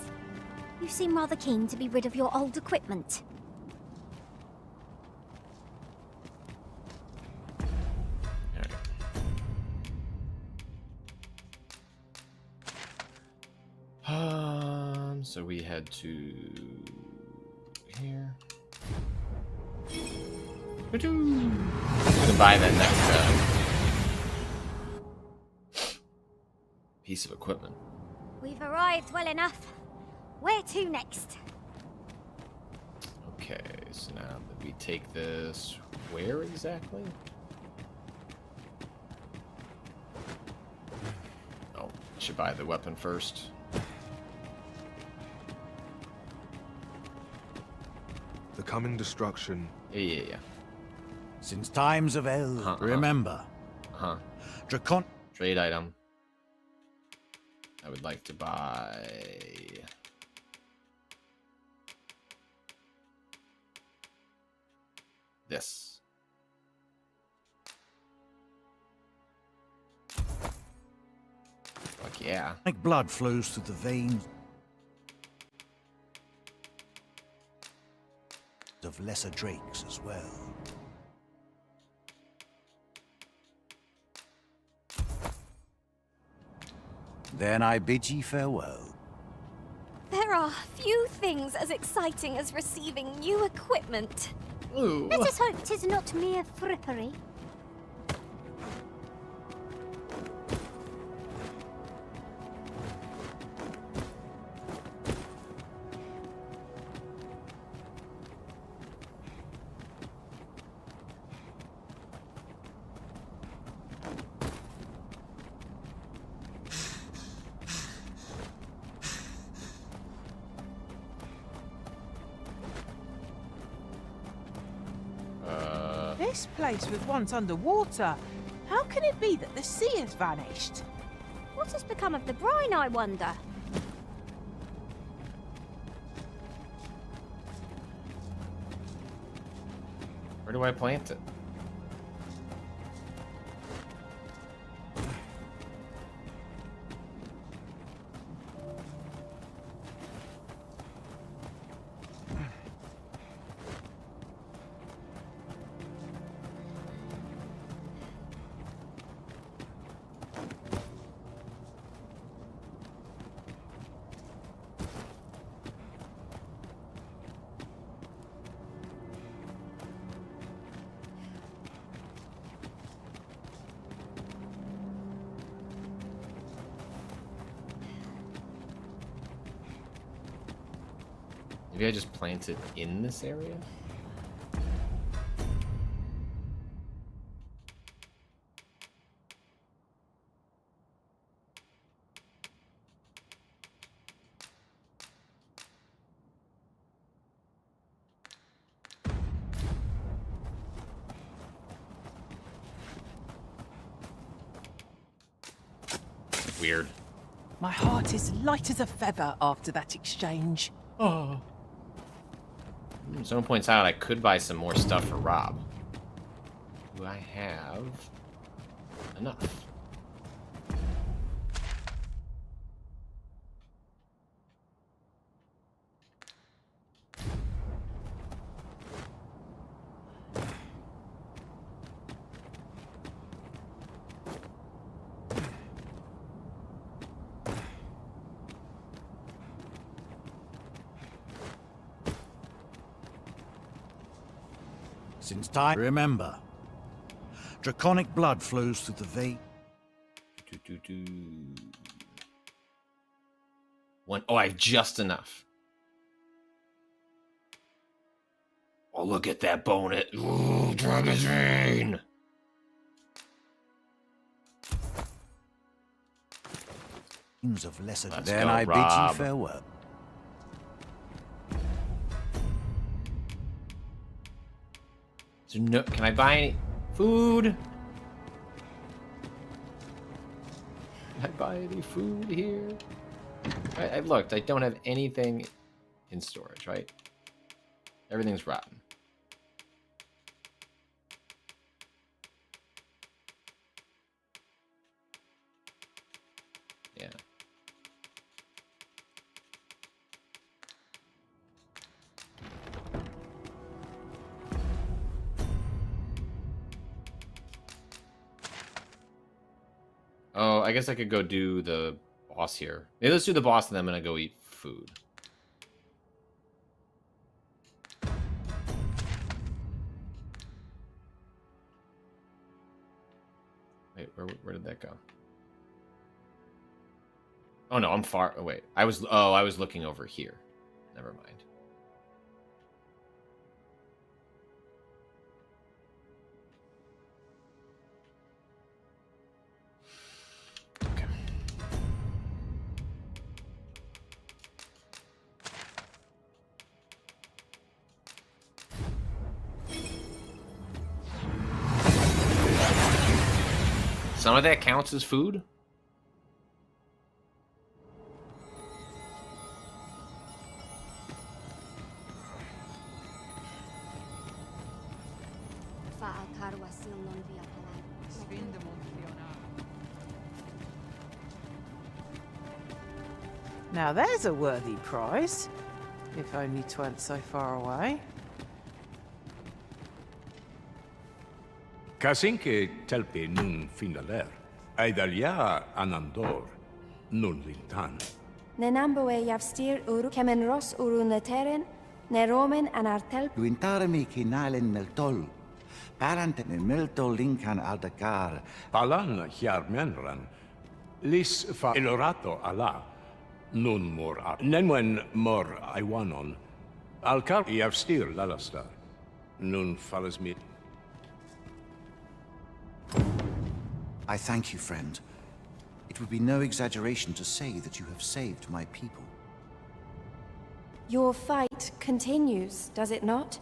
You seem rather keen to be rid of your old equipment. So we head to here. I'm gonna buy that next piece of equipment. We've arrived well enough. Where to next? Okay, so now that we take this, where exactly? Oh, I should buy the weapon first. The coming destruction. Yeah. Since times of El, remember. Dracon. Trade item. I would like to buy this. Fuck yeah. Like blood flows through the veins of lesser drakes as well. Then I bid ye farewell. There are few things as exciting as receiving new equipment. Ooh. Let us hope 'tis not mere frippery. This place was once underwater. How can it be that the sea has vanished? What has become of the brine, I wonder? Where do I plant it? Maybe I just plant it in this area? Weird. My heart is light as a feather after that exchange. Oh. Someone points out I could buy some more stuff for Rob. Do I have enough? Since time, remember, draconic blood flows through the vein. One. Oh, I have just enough. Oh, look at that bone. Ooh, Dragon's Vein. Of lesser. Let's Then go, I bid Rob. you farewell. So no, can I buy any food? Can I buy any food here? I've looked. I don't have anything in storage, right? Everything's rotten. Yeah. Oh, I guess I could go do the boss here. Maybe let's do the boss and then I'm gonna go eat food. Wait, where did that go? Oh no, I'm far. Oh wait, I was looking over here. Never mind. Okay. Some of that counts as food? Now there's a worthy prize. If only 'tweren't so far away. Casinque telpe nun findaler, aidalia anandor, nun lintan. Nenamboe javstir uru kemen ros uru neteren, neromen anartel. Luintarmi kinalen meltol. Parante ne meltol linkan aldakar. Palan hiarmenran, lis fa elorato ala, nun mor ar. Nenwen mor aiwanon, alcar javstir lalastar, nun falas mit. I thank you, friend. It would be no exaggeration to say that you have saved my people. Your fight continues, does it not?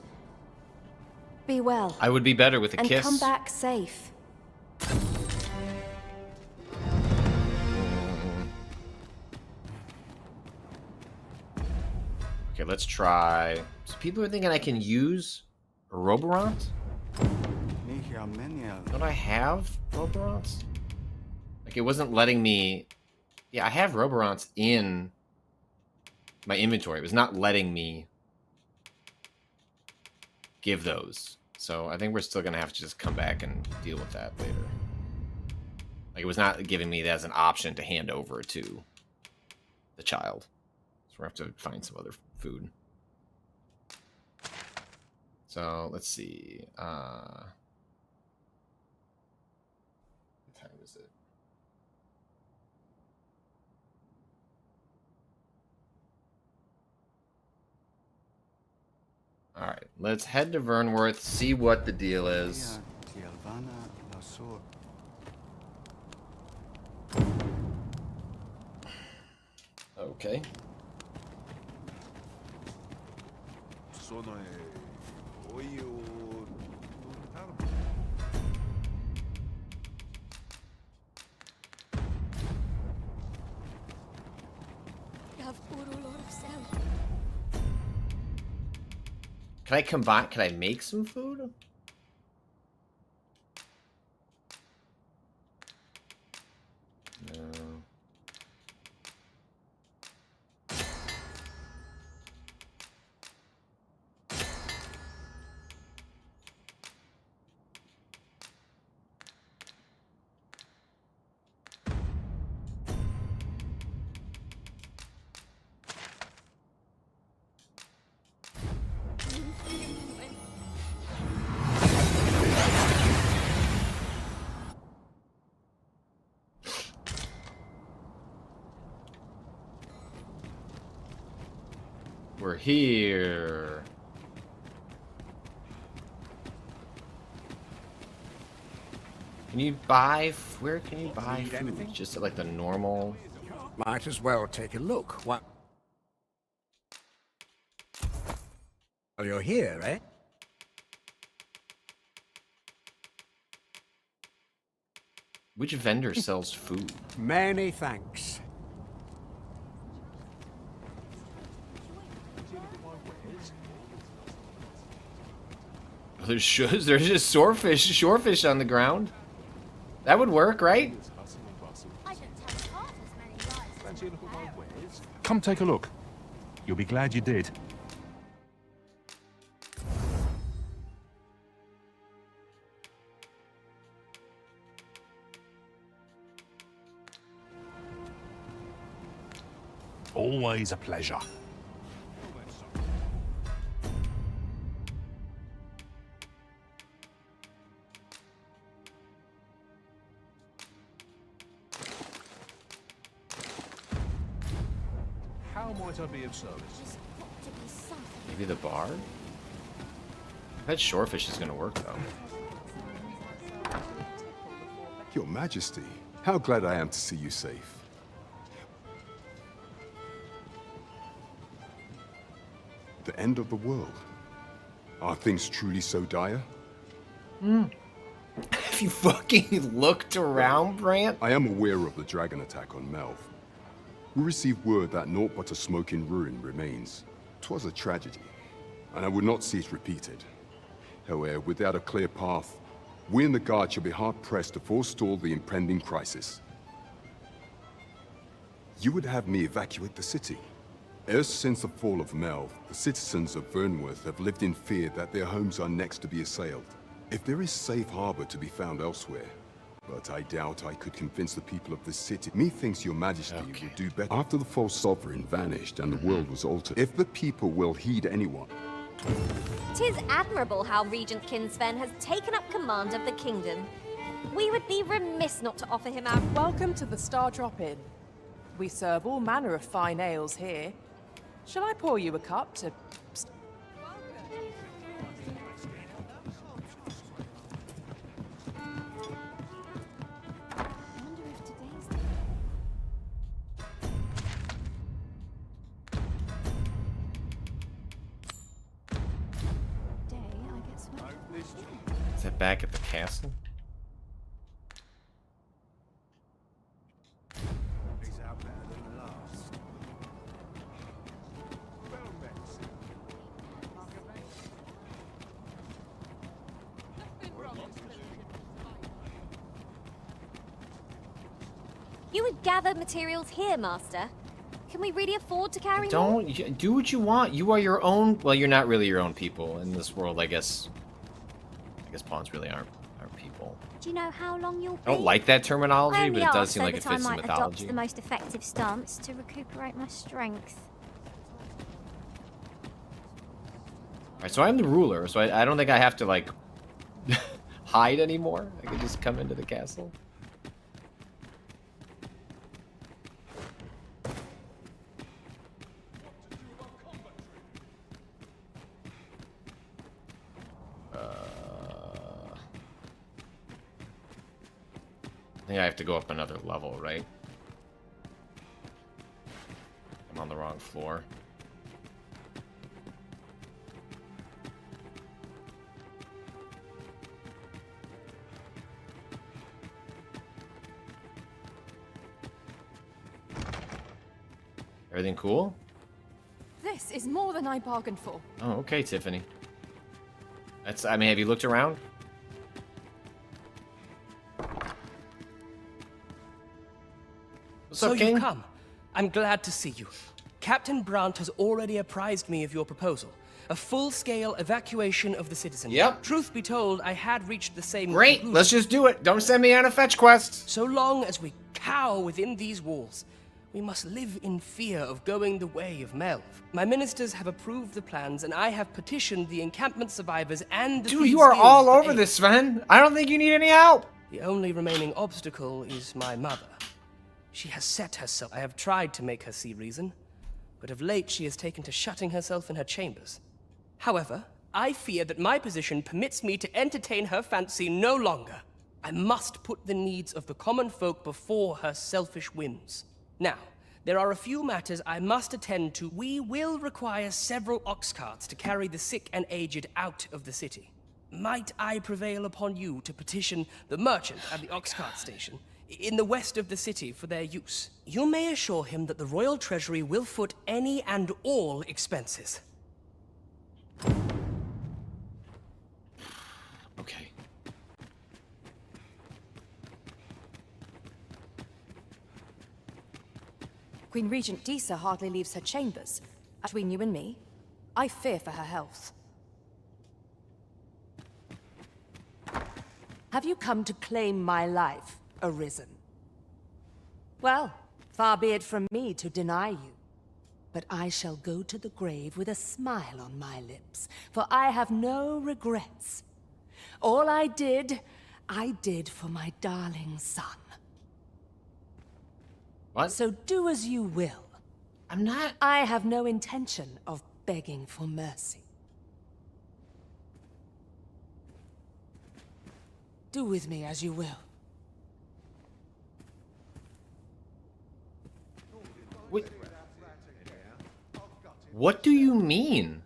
Be well. I would be better with a and kiss. Come back safe. Okay, let's try. So people are thinking I can use Roborant? Don't I have Roborants? Like, it wasn't letting me... Yeah, I have Roborants in my inventory. It was not letting me give those. So I think we're still going to have to just come back and deal with that later. Like, it was not giving me that as an option to hand over to the child. So we're going to have to find some other food. So, let's see. What time is it? Alright, let's head to Vernworth, see what the deal is. Okay. Can I combine? Can I make some food? No. We're here. Can you buy? Where can you buy food? Just at like the normal. Might as well take a look. What? Oh, you're here, eh? Which vendor sells food? Many thanks. There's just shorefish on the ground. That would work, right? Come take a look. You'll be glad you did. Always a pleasure. How might I be of service? Maybe the bar? I bet shorefish is gonna work though. Your Majesty, how glad I am to see you safe. The end of the world. Are things truly so dire? Have you fucking looked around, Brant? I am aware of the dragon attack on Melv. We received word that naught but a smoking ruin remains. 'Twas a tragedy, and I would not see it repeated. However, without a clear path, we in the Guard shall be hard-pressed to forestall the impending crisis. You would have me evacuate the city. Ever since the fall of Melv, the citizens of Vernworth have lived in fear that their homes are next to be assailed. If there is safe harbor to be found elsewhere, but I doubt I could convince the people of this city. Methinks your Majesty would do better. After the false sovereign vanished and the world was altered, if the people will heed anyone. 'Tis admirable how Regent Kinsven has taken up command of the kingdom. We would be remiss not to offer him our... Welcome to the Star Drop Inn. We serve all manner of fine ales here. Shall I pour you a cup to... Is that back at the castle? You would gather materials here, Master. Can we really afford to carry more? Don't do what you want. You are your own. Well, you're not really your own people in this world, I guess. I guess pawns really aren't people. Do you know how long you'll be? I don't like that terminology, I but only it does ask seem so like it that I fits the might adopt mythology. the most effective stance to recuperate my strength. Alright, so I'm the ruler, so I don't think I have to, like, hide anymore. I can just come into the castle. I think I have to go up another level, right? I'm on the wrong floor. Everything cool? This is more than I bargained for. Oh, okay, Tiffany. I mean, have you looked around? What's So up, King? you've come. I'm glad to see you. Captain Brandt has already apprised me of your proposal. A full-scale evacuation of the citizens. Yep. Truth be told, I had reached the same Great, conclusion. let's just do it. Don't send me on a fetch quest. So long as we cower within these walls, we must live in fear of going the way of Melv. My ministers have approved the plans, and I have petitioned the encampment survivors and the Dude, you are all over this, Sven. I don't think you need any help. The only remaining obstacle is my mother. She has set herself. I have tried to make her see reason, but of late she has taken to shutting herself in her chambers. However, I fear that my position permits me to entertain her fancy no longer. I must put the needs of the common folk before her selfish whims. Now, there are a few matters I must attend to. We will require several ox carts to carry the sick and aged out of the city. Might I prevail upon you to petition the merchant at the ox cart station in the west of the city for their use? You may assure him that the royal treasury will foot any and all expenses. Okay. Queen Regent Disa hardly leaves her chambers. Between you and me, I fear for her health. Have you come to claim my life, Arisen? Well, far be it from me to deny you. But I shall go to the grave with a smile on my lips, for I have no regrets. All I did for my darling son. What? So do as you will. I'm not... I have no intention of begging for mercy. Do with me as you will. What do you mean?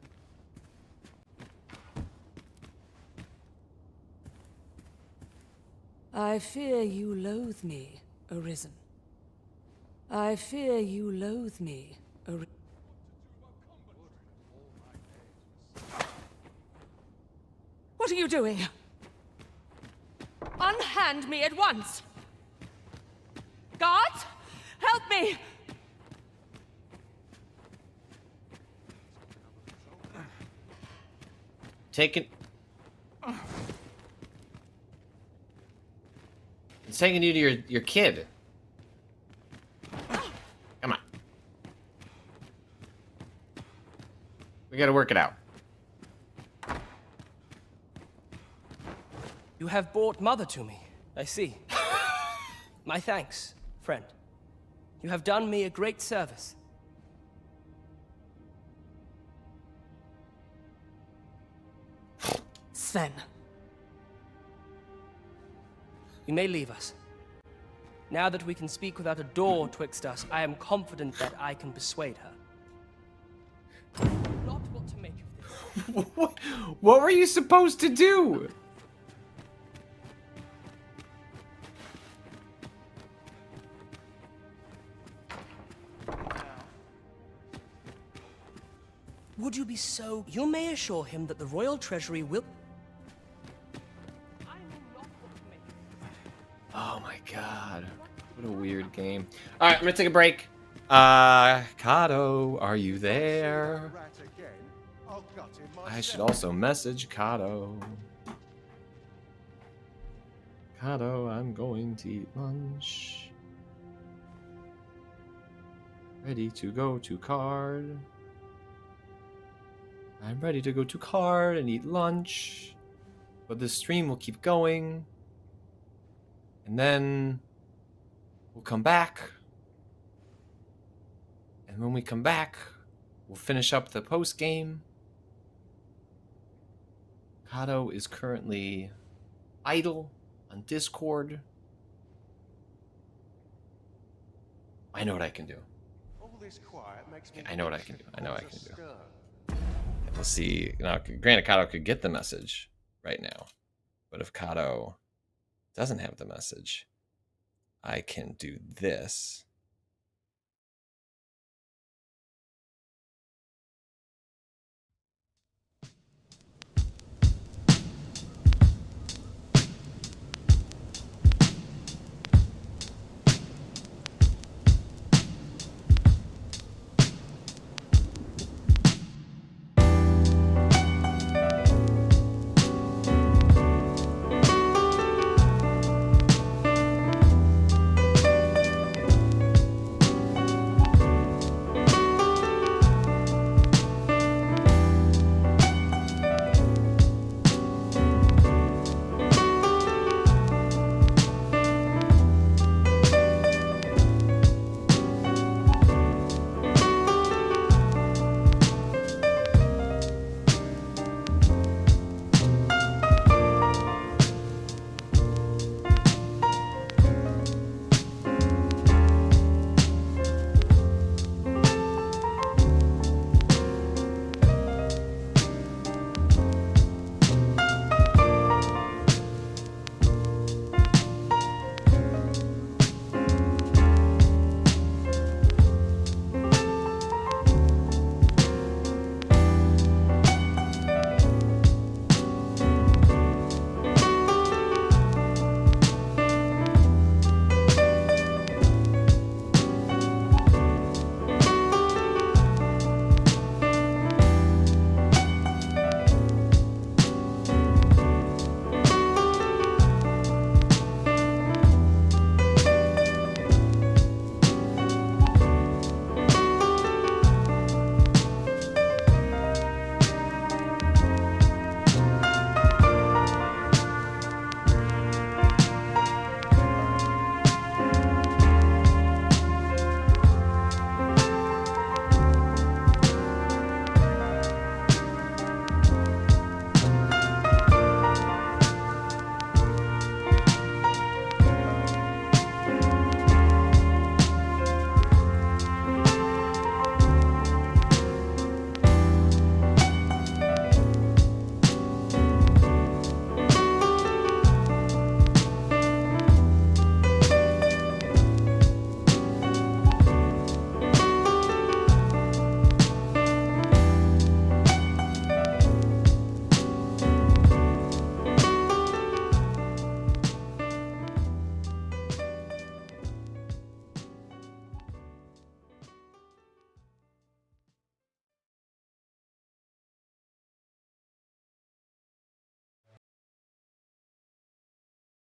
I fear you loathe me, Arisen. I fear you loathe me, Arisen. What are you doing? Unhand me at once! Guards! Help me! Taking... It's taking you to your kid. Come on. We gotta work it out. You have brought Mother to me. I see. My thanks, friend. You have done me a great service. Sven. You may leave us. Now that we can speak without a door twixt us, I am confident that I can persuade her. Not what to make of this. What were you supposed to do? Would you be so... You may assure him that the royal treasury will... Oh my god. What a weird game. Alright, I'm gonna take a break. Kato, are you there? I should also message Kato. Kato, I'm going to eat lunch. Ready to go to card. I'm ready to go to card and eat lunch. But this stream will keep going. And then we'll come back. And when we come back, we'll finish up the post game. Kato is currently idle on Discord. I know what I can do. I know what I can do. I know what I can do. Let's see. Now, granted, Kato could get the message right now. But if Kato doesn't have the message, I can do this.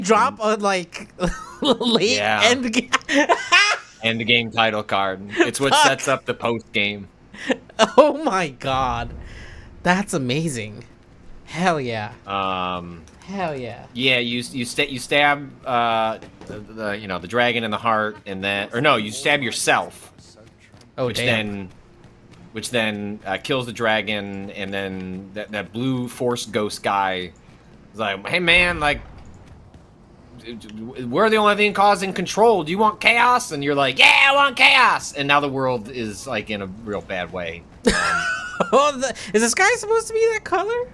Drop a like late end game. End game title card. It's what sets up the post game. Oh my god, that's amazing. Hell yeah. Hell yeah. Yeah, you stab the dragon in the heart, and then you stab yourself. Oh which damn. Which then kills the dragon, and then that blue force ghost guy is like, hey man, like, we're the only thing causing control. Do you want chaos? And you're like, yeah, I want chaos. And now the world is like in a real bad way. Is the sky supposed to be that color?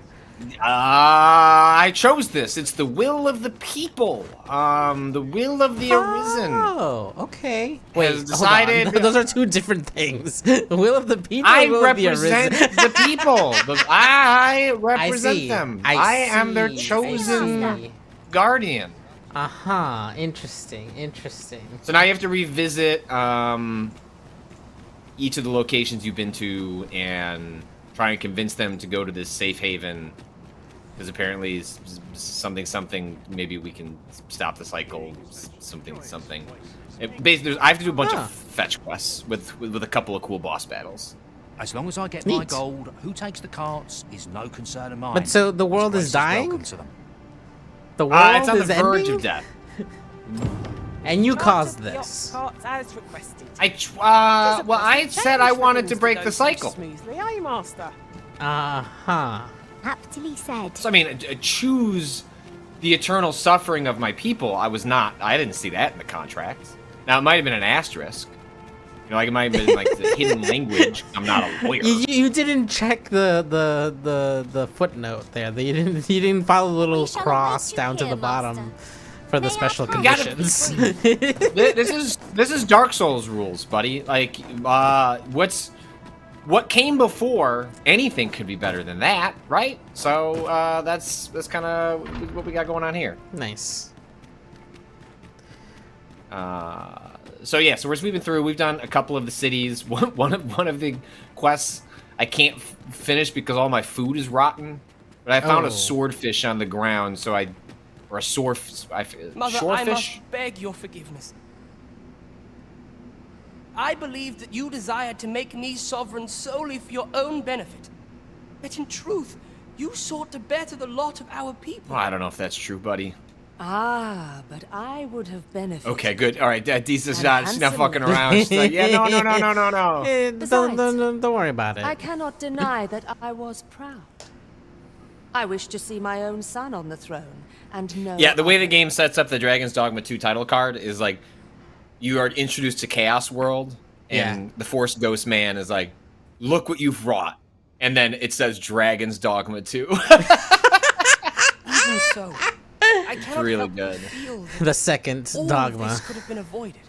I chose this. It's the will of the people. The will of the Arisen. Oh, okay. Wait, has decided. Those are two different things. The will of the people. I will represent of the, the people. I represent see. them. I am their see. chosen guardian. Aha, interesting. So now you have to revisit each of the locations you've been to and try and convince them to go to this safe haven. Because apparently something, maybe we can stop the cycle, something. Basically, I have to do a bunch of fetch quests with a couple of cool boss battles. As long as I get my gold, who takes the carts is no concern of mine. But so the world is dying? The world it's on the is verge ending? of death. And you caused this. As requested. Well, I said I wanted to break the cycle. Smoothly, are you, Master? Aptly said. So I mean, choose the eternal suffering of my people. I didn't see that in the contract. Now it might have been an asterisk. You know, like it might have been like the hidden language. I'm not a lawyer. You didn't check the footnote there. You didn't follow the little cross down to the bottom for the special conditions. This is Dark Souls rules, buddy. Like, what came before anything could be better than that, right? So that's kind of what we got going on here. Nice. So yeah, so we're sweeping through. We've done a couple of the cities. One of the quests I can't finish because all my food is rotten. But I found a swordfish on the ground, so or a Mother, swordfish. I must beg your forgiveness. I believed that you desired to make me sovereign solely for your own benefit. Yet in truth, you sought to better the lot of our people. Well, I don't know if that's true, buddy. Ah, but I would have benefited. Okay, good. All right, Dee's not fucking around. She's like, yeah, no. Don't worry about it. I cannot deny that I was proud. I wish to see my own son on the throne, and know. Yeah, the way the game sets up the Dragon's Dogma 2 title card is like, you are introduced to Chaos World, and the Force Ghost Man is like, look what you've wrought. And then it says Dragon's Dogma 2. Even so, I cannot really help good. Feel that The second all Dogma. This could have been avoided.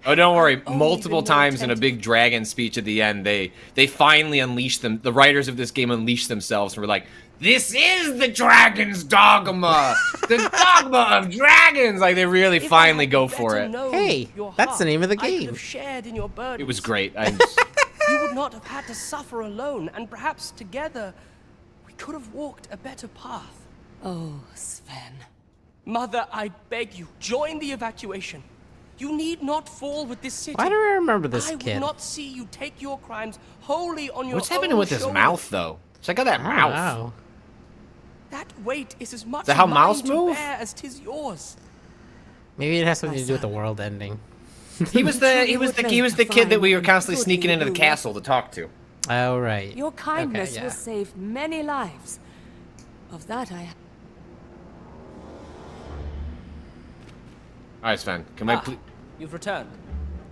Oh, don't worry. Multiple times in a big dragon speech at the end, they finally unleash them. The writers of this game unleashed themselves and were like, this is the Dragon's Dogma! The Dogma of Dragons! Like, they really finally go for it. Hey, that's the name of the game. Shared in your burdens. It was great. You would not have had to suffer alone, and perhaps together we could have walked a better path. Oh, Sven. Mother, I beg you, join the evacuation. You need not fall with this city. Why do I remember this I kid? will not see you take your crimes wholly on your What's happening with his shoulders. mouth, though? Check out that mouth. Wow. That weight is as much Is that how mine mouse to move? bear as 'tis yours. Maybe it has something to do with the world ending. He was the kid that we were constantly sneaking into the castle to talk to. Oh, right. Your kindness Okay, yeah. will save many lives. Of that I. All right, Sven. Can I please? You've returned.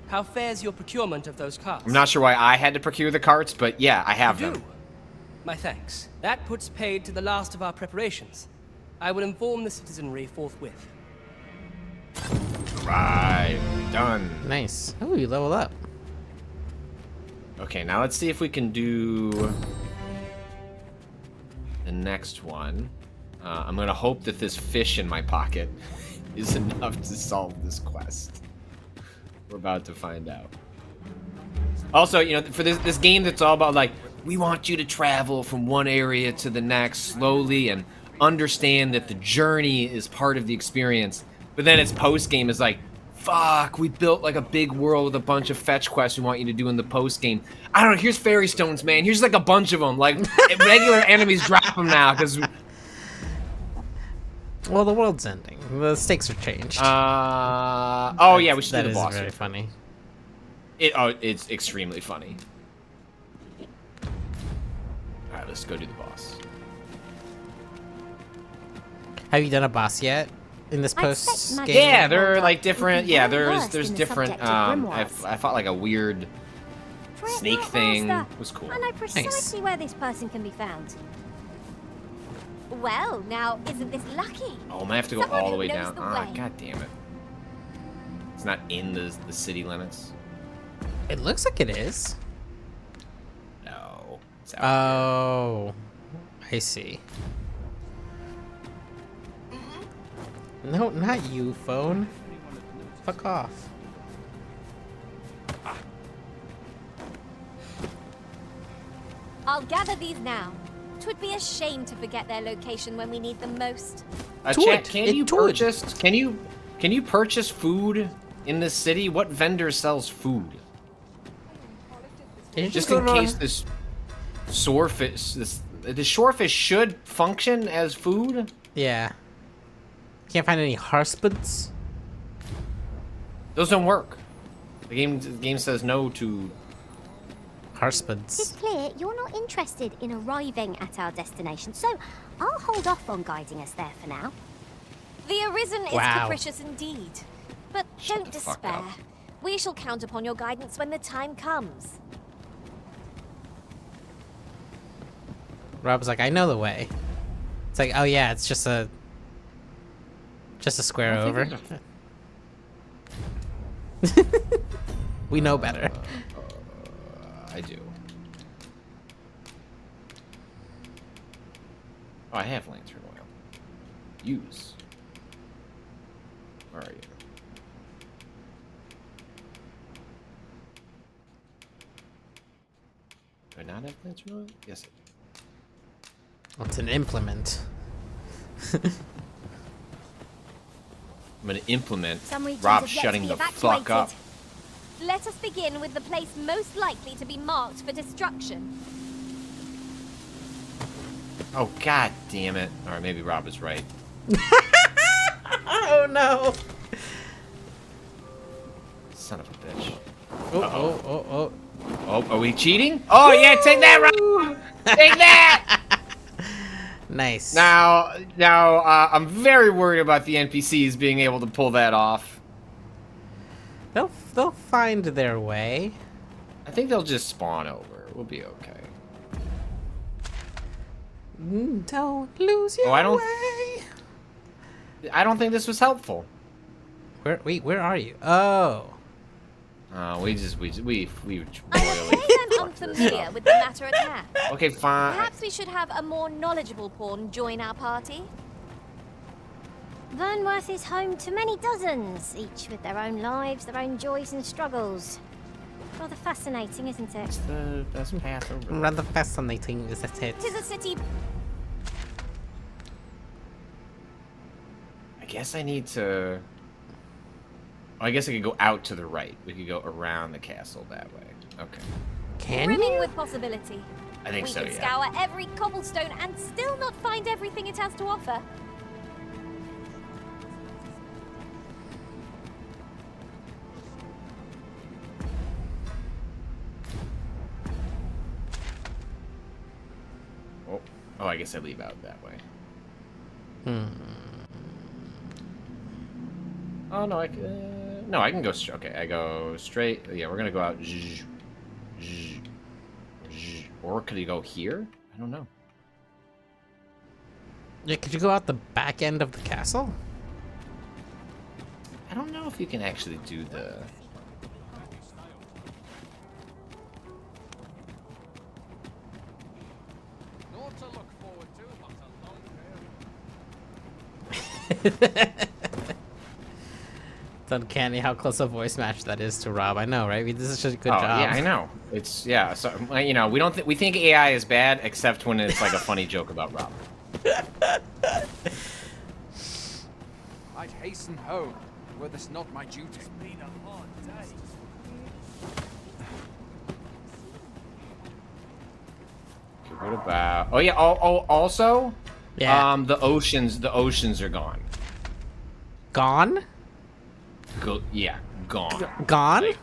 How fares your procurement of those carts? I'm not sure why I had to procure the carts, but yeah, I have You them. do? My thanks. That puts paid to the last of our preparations. I will inform the citizenry forthwith. Right. Done. Nice. Oh, you leveled up. Okay, now let's see if we can do the next one. I'm gonna hope that this fish in my pocket is enough to solve this quest. We're about to find out. Also, you know, for this game that's all about like, we want you to travel from one area to the next slowly and understand that the journey is part of the experience. But then its post-game is like, fuck, we built like a big world with a bunch of fetch quests we want you to do in the post-game. I don't know, here's fairy stones, man. Here's like a bunch of them. Like, regular enemies drop them now, because... Well, the world's ending. The stakes are changed. Oh yeah, we should do the boss. That is very funny. It's extremely funny. Alright, let's go do the boss. Have you done a boss yet? In this post game? Yeah, they're like different. Yeah, there's different. I fought like a weird snake thing. It was cool. I know precisely where this person can be found. Well, now, isn't this lucky? Oh, I'm gonna have to go Someone all the who way knows down. the Ah, way. god damn it. It's not in the city limits. It looks like it is. No. It's out Oh, I see. No, not you, phone. Fuck off. I'll gather these now. 'Twould be a shame to forget their location when we need them most. Chat, can you purchase food in this city? What vendor sells food? Just in case this shorefish, the shorefish should function as food. Yeah. Can't find any husbands. Those don't work. The game says no to husbands. It's clear you're not interested in arriving at our destination, so I'll hold off on guiding us there for now. The Arisen is capricious indeed, but don't despair. We shall count upon your guidance when the time comes. Rob was like, I know the way. It's like, oh yeah, it's just a square over. We know better. I do. Oh, I have lantern oil. Use. Where are you? Do I not have lantern oil? Yes, I do. Oh, it's an implement. I'm gonna implement Some regions Rob have yet to shutting be the evacuated. fuck up. Let us begin with the place most likely to be marked for destruction. Oh, god damn it. Or maybe Rob is right. Oh no. Son of a bitch. Oh. Oh, are we cheating? Oh, yeah, take that, Rob! Take that! Nice. Now, I'm very worried about the NPCs being able to pull that off. They'll find their way. I think they'll just spawn over. We'll be okay. Don't lose your way. I don't think this was helpful. Where are you? Oh. We I'm unfamiliar with the matter at hand. Okay, fine. Perhaps we should have a more knowledgeable pawn join our party. Vernworth is home to many dozens, each with their own lives, their own joys and struggles. Rather fascinating, isn't it? It's the best path over. Rather fascinating, is that it? Tis a city. I guess I need to... Oh, I guess I could go out to the right. We could go around the castle that way. Okay. Brimming with possibility. I think so, We could yeah. scour every cobblestone and still not find everything it has to offer. Oh, I guess I leave out that way. Oh, no, I can go straight. Okay, I go straight. Yeah, we're gonna go out. Or could you go here? I don't know. Yeah, could you go out the back end of the castle? I don't know if you can actually do the... It's uncanny how close a voice match that is to Rob. I know, right? This is just a good Oh, job. yeah, I know. It's, yeah, so, you know, we think AI is bad, except when it's like a funny joke about Rob. I'd hasten home, were this not my duty. It's been a hard day. Okay, what about... Oh, yeah, also... Yeah. The oceans are gone. Gone? Yeah, gone. Gone? Like,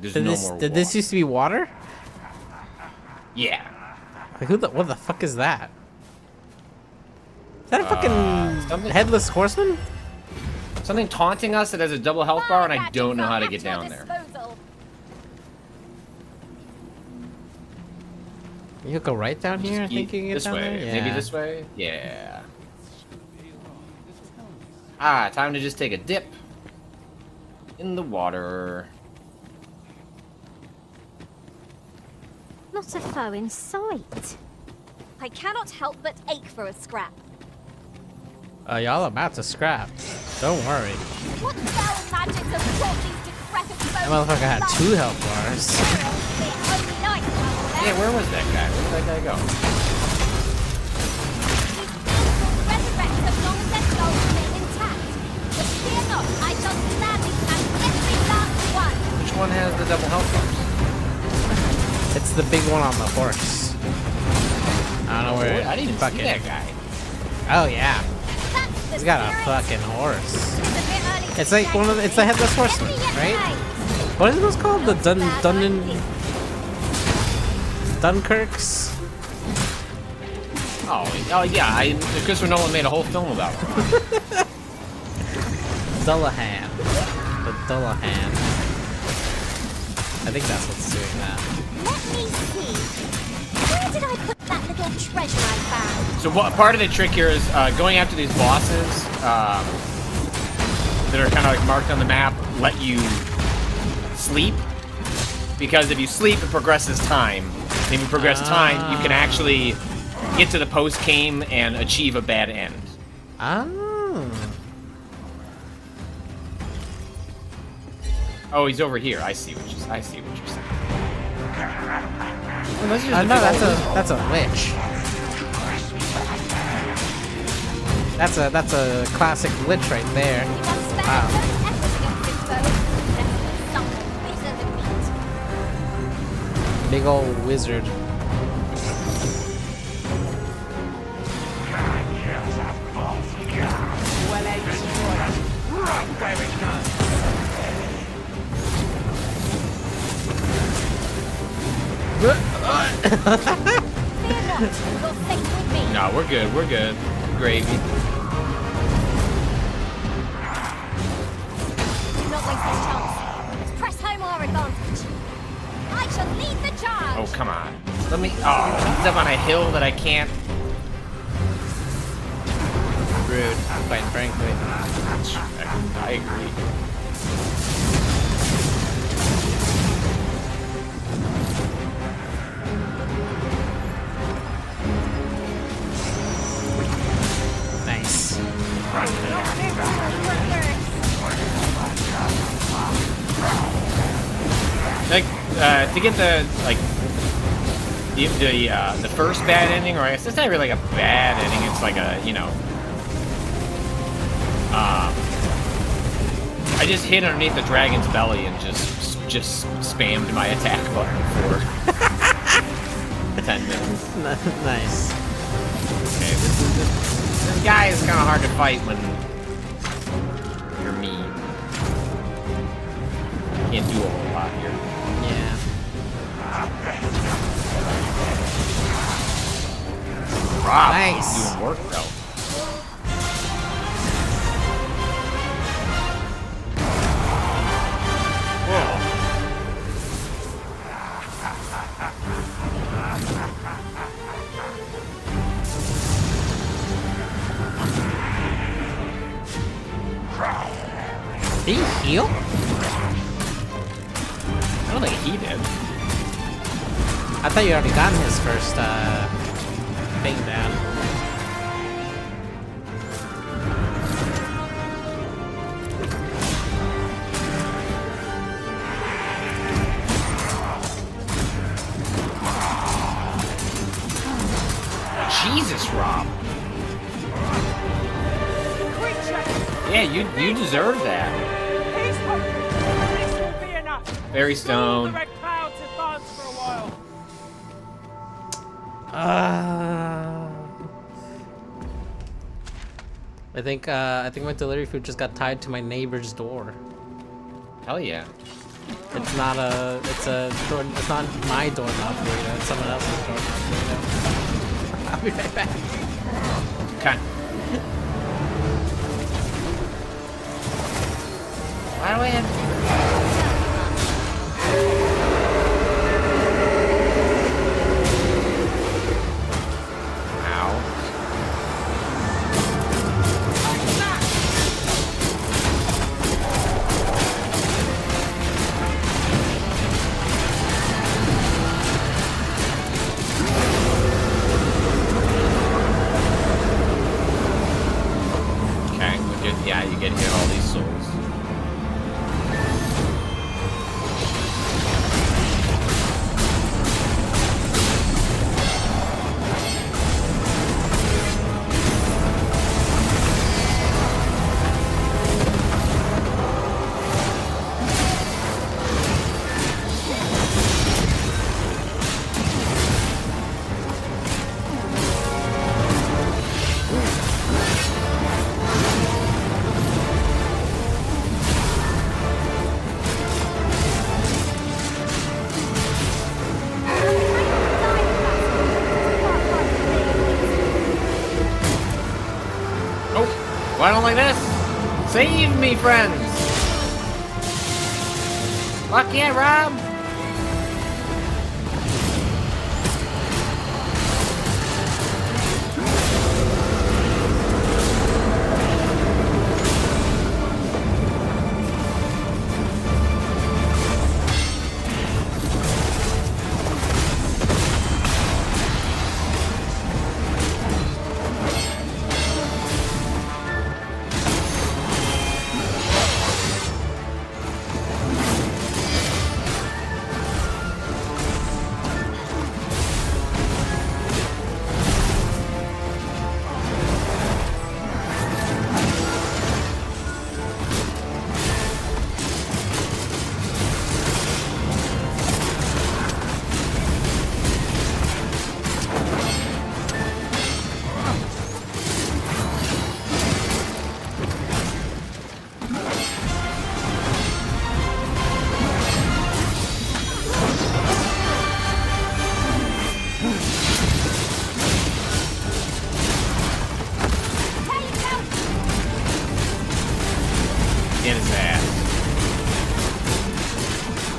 there's Did no this more did this used to be water? Yeah. Like, what the fuck is that? Is that a fucking headless horseman? Something taunting us that has a double health bar, and I don't know how to get down there. You go right down here. I think you can get this down way. there. Yeah. Maybe this way. Yeah. Ah, time to just take a dip in the water. Not a foe in sight. I cannot help but ache for a scrap. Y'all about to scrap. Don't worry. What foul magic has brought these decrepit bones? That motherfucker had 2 health bars. Yeah, where was that guy? Where did that guy go? Resurrect as long as their souls remain intact. But fear not, I shall gladly smash every last one. Which one has the double health bars? It's the big one on the horse. I don't know where. I didn't even see that guy. Oh yeah. He's got a fucking horse. It's like one of the, it's the headless horseman, right? What is this called? The Dunkirks? Oh yeah, Christopher Nolan made a whole film about it. Dullahan. The Dullahan. I think that's what's doing that. Let me see. Where did I put that little treasure I found? So what part of the trick here is going after these bosses that are kind of like marked on the map, let you sleep. Because if you sleep, it progresses time. And if you progress time, you can actually get to the post-game and achieve a bad end. Oh, he's over here. I see what you're saying. Well, no, that's a lich. That's a classic lich right there. Wow. Big old wizard. No, we're good. We're good. Gravy. Do not waste this chance. Let's press home our advantage. I shall lead the charge. Oh, come on. Let me. Oh, he's up on a hill that I can't. Rude, quite frankly. I agree. Nice. Like, to get the the first bad ending, or I guess it's not really like a bad ending. It's like a, you know, I just hid underneath the dragon's belly and just spammed my attack button for 10 minutes. Nice. Okay, this guy is kind of hard to fight when you're me. Can't do a whole lot here. Yeah. Rob, nice. Doing work though. Did he heal? I don't think he did. I thought you already got his first thing down. Jesus, Rob. Yeah, you deserve that. He's hoping this will be enough. Fairy stone. The red clouds advance for a while. I think my delivery food just got tied to my neighbor's door. Hell yeah. It's not it's not my doorknob burrito, it's someone else's doorknob burrito. I'll be right back. Okay. Why do I have... Yeah, you get here all these souls. Well, I don't like this. Save me, friends. Fuck yeah, Rob. Get his ass.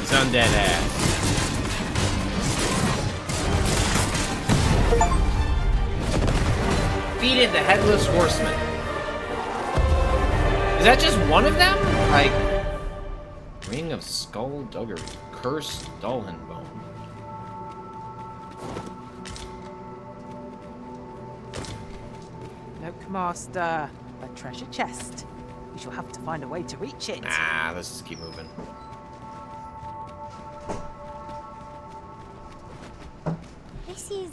His undead ass. Defeated the Headless Horseman. Is that just one of them? Like, Ring of Skullduggery. Cursed Dolhenbone. Look, Master. A treasure chest. We shall have to find a way to reach it. Nah, let's just keep moving. This is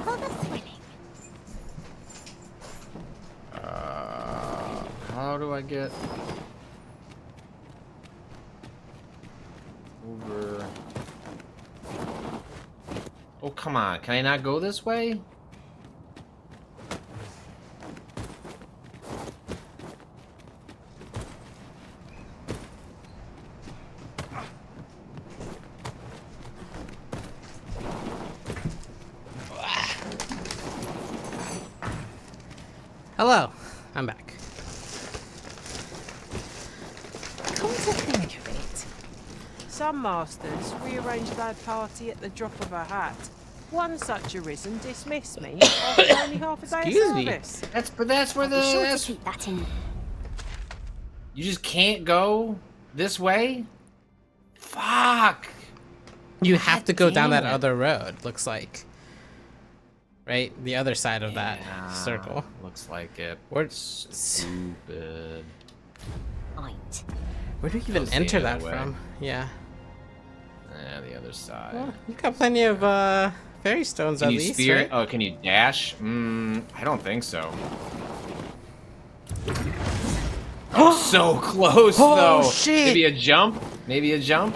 rather thrilling. How do I get over? Oh, come on. Can I not go this way? Hello, I'm back. Come to think of it, some masters rearrange their party at the drop of a hat. One such arisen dismissed me after only half a day Excuse of me. service. That's where the. Sure to That's, keep that in. you just can't go this way. Fuck. You have to go down that damn it. other road, looks like. Right? The other side of that circle. Looks like it. Where's stupid? Right. Where do you even Goes the enter other that way. from? Yeah. Yeah, the other side. Well, you've got plenty of fairy stones Can at you least, spear? right? Oh, can you dash? I don't think so. Oh, so close Oh, though. shit. Maybe a jump. Maybe a jump.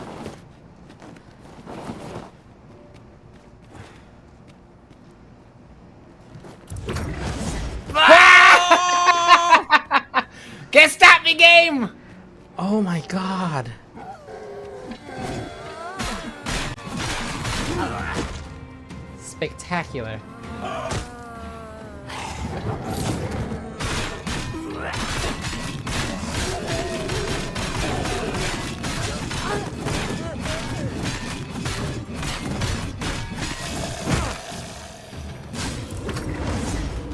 Can't stop me, game! Oh my god. Spectacular.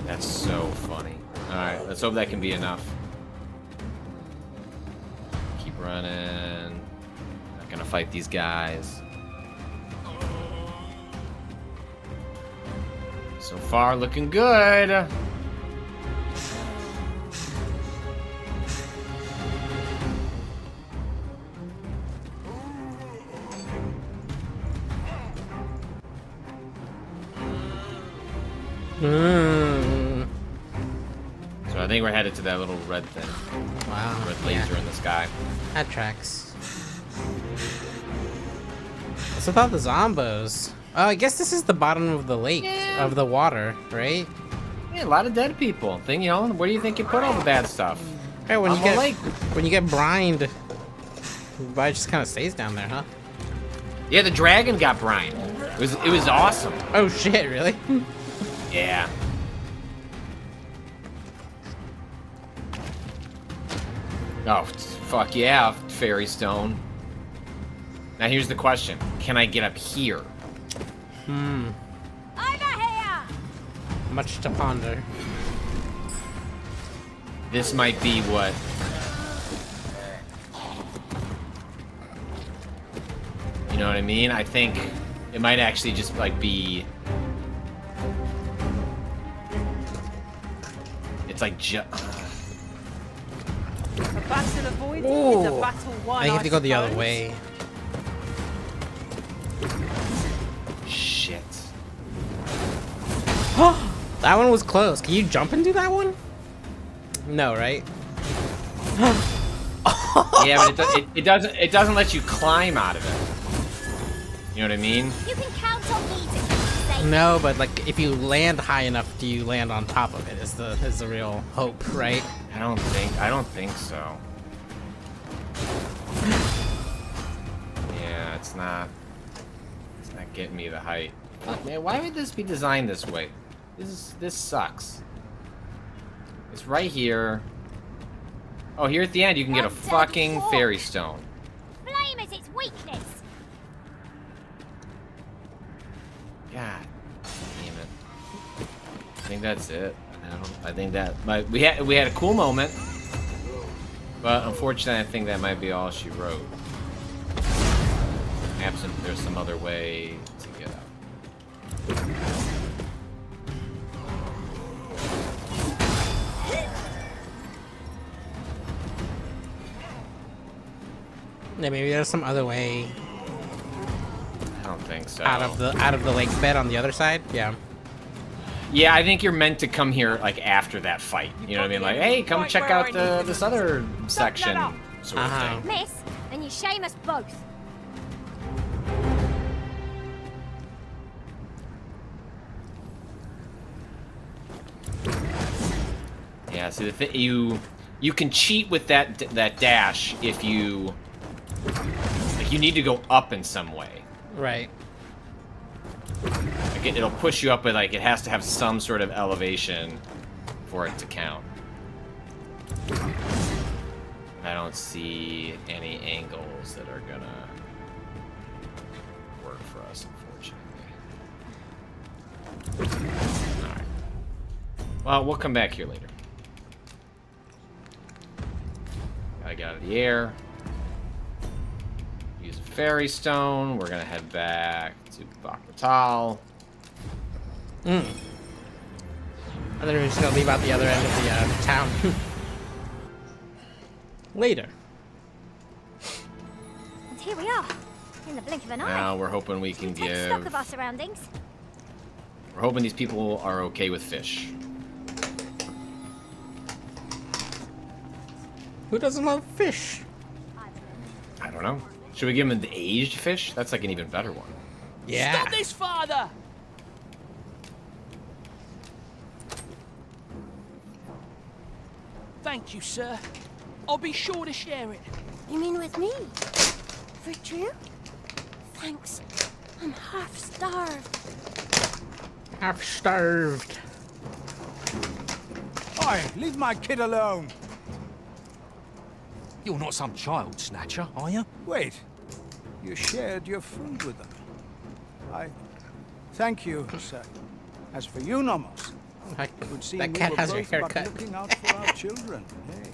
That's so funny. Alright, let's hope that can be enough. Keep running. Not gonna fight these guys. So far, looking good. So I think we're headed to that little red thing. Wow. Red laser in the sky. That tracks. So about the zombos. Oh, I guess this is the bottom of the lake, of the water, right? Yeah, a lot of dead people. Thing, you know, where do you think you put all the bad stuff? Hey, when On the lake. when you get brined, it just kind of stays down there, huh? Yeah, the dragon got brined. It was awesome. Oh shit, really? Yeah. Oh, fuck yeah, fairy stone. Now here's the question. Can I get up here? Over here! Much to ponder. This might be what... You know what I mean? I think it might actually just, like, be... It's like A battle avoided is a battle won. I have to go the other way. Shit. That one was close. Can you jump and do that one? No, right? Yeah, but it doesn't let you climb out of it. You know what I mean? You can count on me to keep you safe. No, but like if you land high enough, do you land on top of it? Is the real hope, right? I don't think so. Yeah, it's not getting me the height. Fuck, man, why would this be designed this way? This sucks. It's right here. Oh, here at the end you can get a fucking fairy stone. Flame is its weakness. God damn it. I think that's it. I think that we had a cool moment, but unfortunately I think that might be all she wrote. Absent there's some other way to get out. Yeah, maybe there's some other way. I don't think so. Out of the lake bed on the other side. Yeah. Yeah, I think you're meant to come here like after that fight. You know what I mean? Like, hey, come check out this other section, sort of thing. Miss, and you shame us both. Yeah, see you can cheat with that dash if you like you need to go up in some way. Right. Like it'll push you up, but like it has to have some sort of elevation for it to count. I don't see any angles that are gonna work for us, unfortunately. Alright. Well, we'll come back here later. Gotta get out of the air. Use a fairy stone. We're gonna head back to Bakwatal. I think we're just gonna leave out the other end of the town. Later. And here we are, in the blink of an eye. Now we're hoping we can Take stock of our surroundings. We're hoping these people are okay with fish. Who doesn't love fish? I don't know. Should we give them the aged fish? That's like an even better one. Yeah. Stop this, father! Thank you, sir. I'll be sure to share it. You mean with me? For true? Thanks. I'm half starved. Half starved. Oi, leave my kid alone. You're not some child snatcher, are you? Wait. You shared your food with them. I thank you, sir. As for you, Nomos, it would seem That we cat were has your both about haircut. looking out for our children. Hey.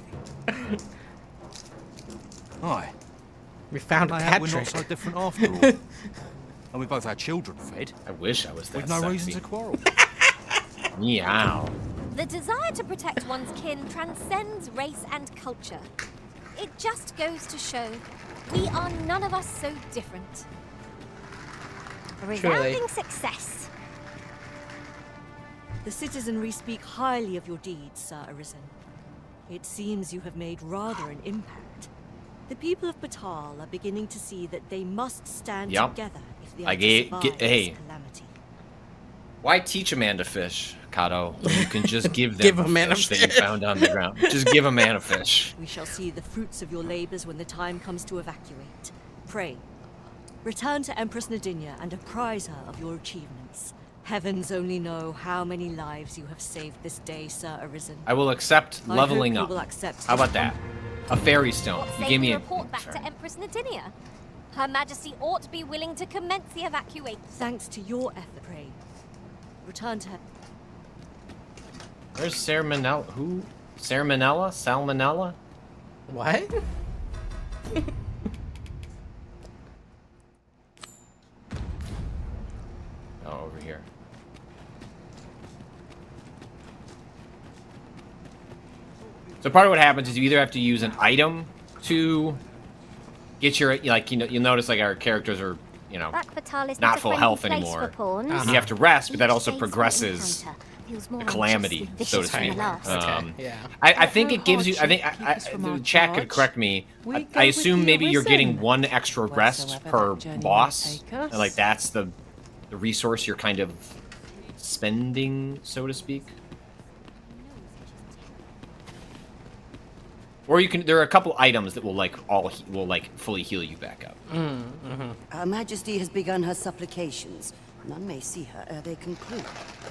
Aye. We found I a hope cat we're trick. not so different after all. And we both had children fed. I wish I was that With no sexy. reason to quarrel. Meow. The desire to protect one's kin transcends race and culture. It just goes to show we are none of us so different. A resounding success. The citizenry speak highly of your deeds, Sir Arisen. It seems you have made rather an impact. The people of Batal are beginning to see that they must stand together if they are to survive this calamity. Why teach a man to fish, Kato, when you can just give them a man fish that you found on the ground? Just give a man a fish. We shall see the fruits of your labors when the time comes to evacuate. Pray, return to Empress Nadinia and apprise her of your achievements. Heavens only know how many lives you have saved this day, Sir Arisen. I will accept leveling I up. hope you will accept How about that? A fairy stone. You gave me a report back to Empress Nadinia. Her Majesty ought to be willing to commence the evacuation. Thanks to your effort, pray. Return to her. Where's Salmonella? Who? Salmonella? Salmonella? What? Oh, over here. So part of what happens is you either have to use an item to get your, like, you know, you'll notice like our characters are, you know, not full health anymore. You have to rest, but that also progresses the calamity, so to speak. I think it gives you, I think, the chat could correct me, I assume maybe you're getting one extra rest per boss, and like that's the resource you're kind of spending, so to speak. Or you can, there are a couple items that will fully heal you back up. Her Majesty has begun her supplications. None may see her ere they conclude.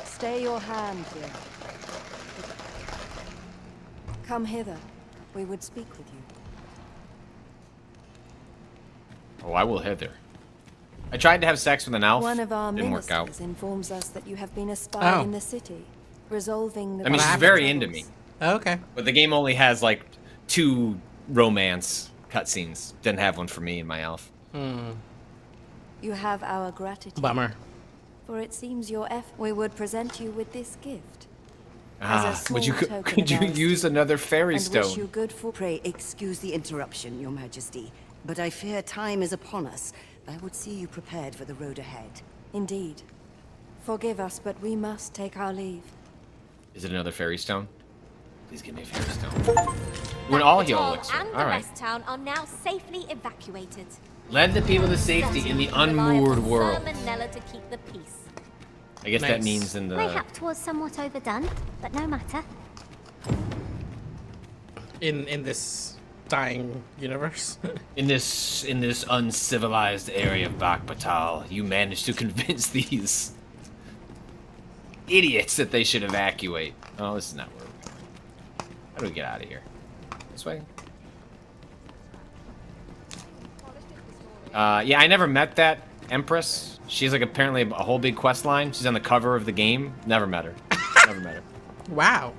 Stay your hand here. Come hither. We would speak with you. Oh, I will hither. I tried to have sex with an elf. One of our didn't work out. ministers informs us that you have been a spy in the city, resolving the. I mean, she's very into me. Okay. But the game only has like 2 romance cutscenes. Didn't have one for me and my elf. You have our gratitude. Bummer. For it seems your we would present you with this gift. Could you use another fairy stone? Wish you good for. Pray excuse the interruption, Your Majesty, but I fear time is upon us. I would see you prepared for the road ahead. Indeed. Forgive us, but we must take our leave. Is it another fairy stone? Please give me a fairy stone. When all heal elixir. And the All right. rest town are now safely evacuated. Led the people to safety in the unmoored world. Salmonella to keep the peace. I guess that means in the. Mayhap 'twas somewhat overdone, but no matter. In this dying universe. in this uncivilized area of Batal, you managed to convince these idiots that they should evacuate. Oh, this is not where we're going. How do we get out of here? This way? Yeah, I never met that Empress. She's like apparently a whole big quest line. She's on the cover of the game. Never met her. Never met her. Wow.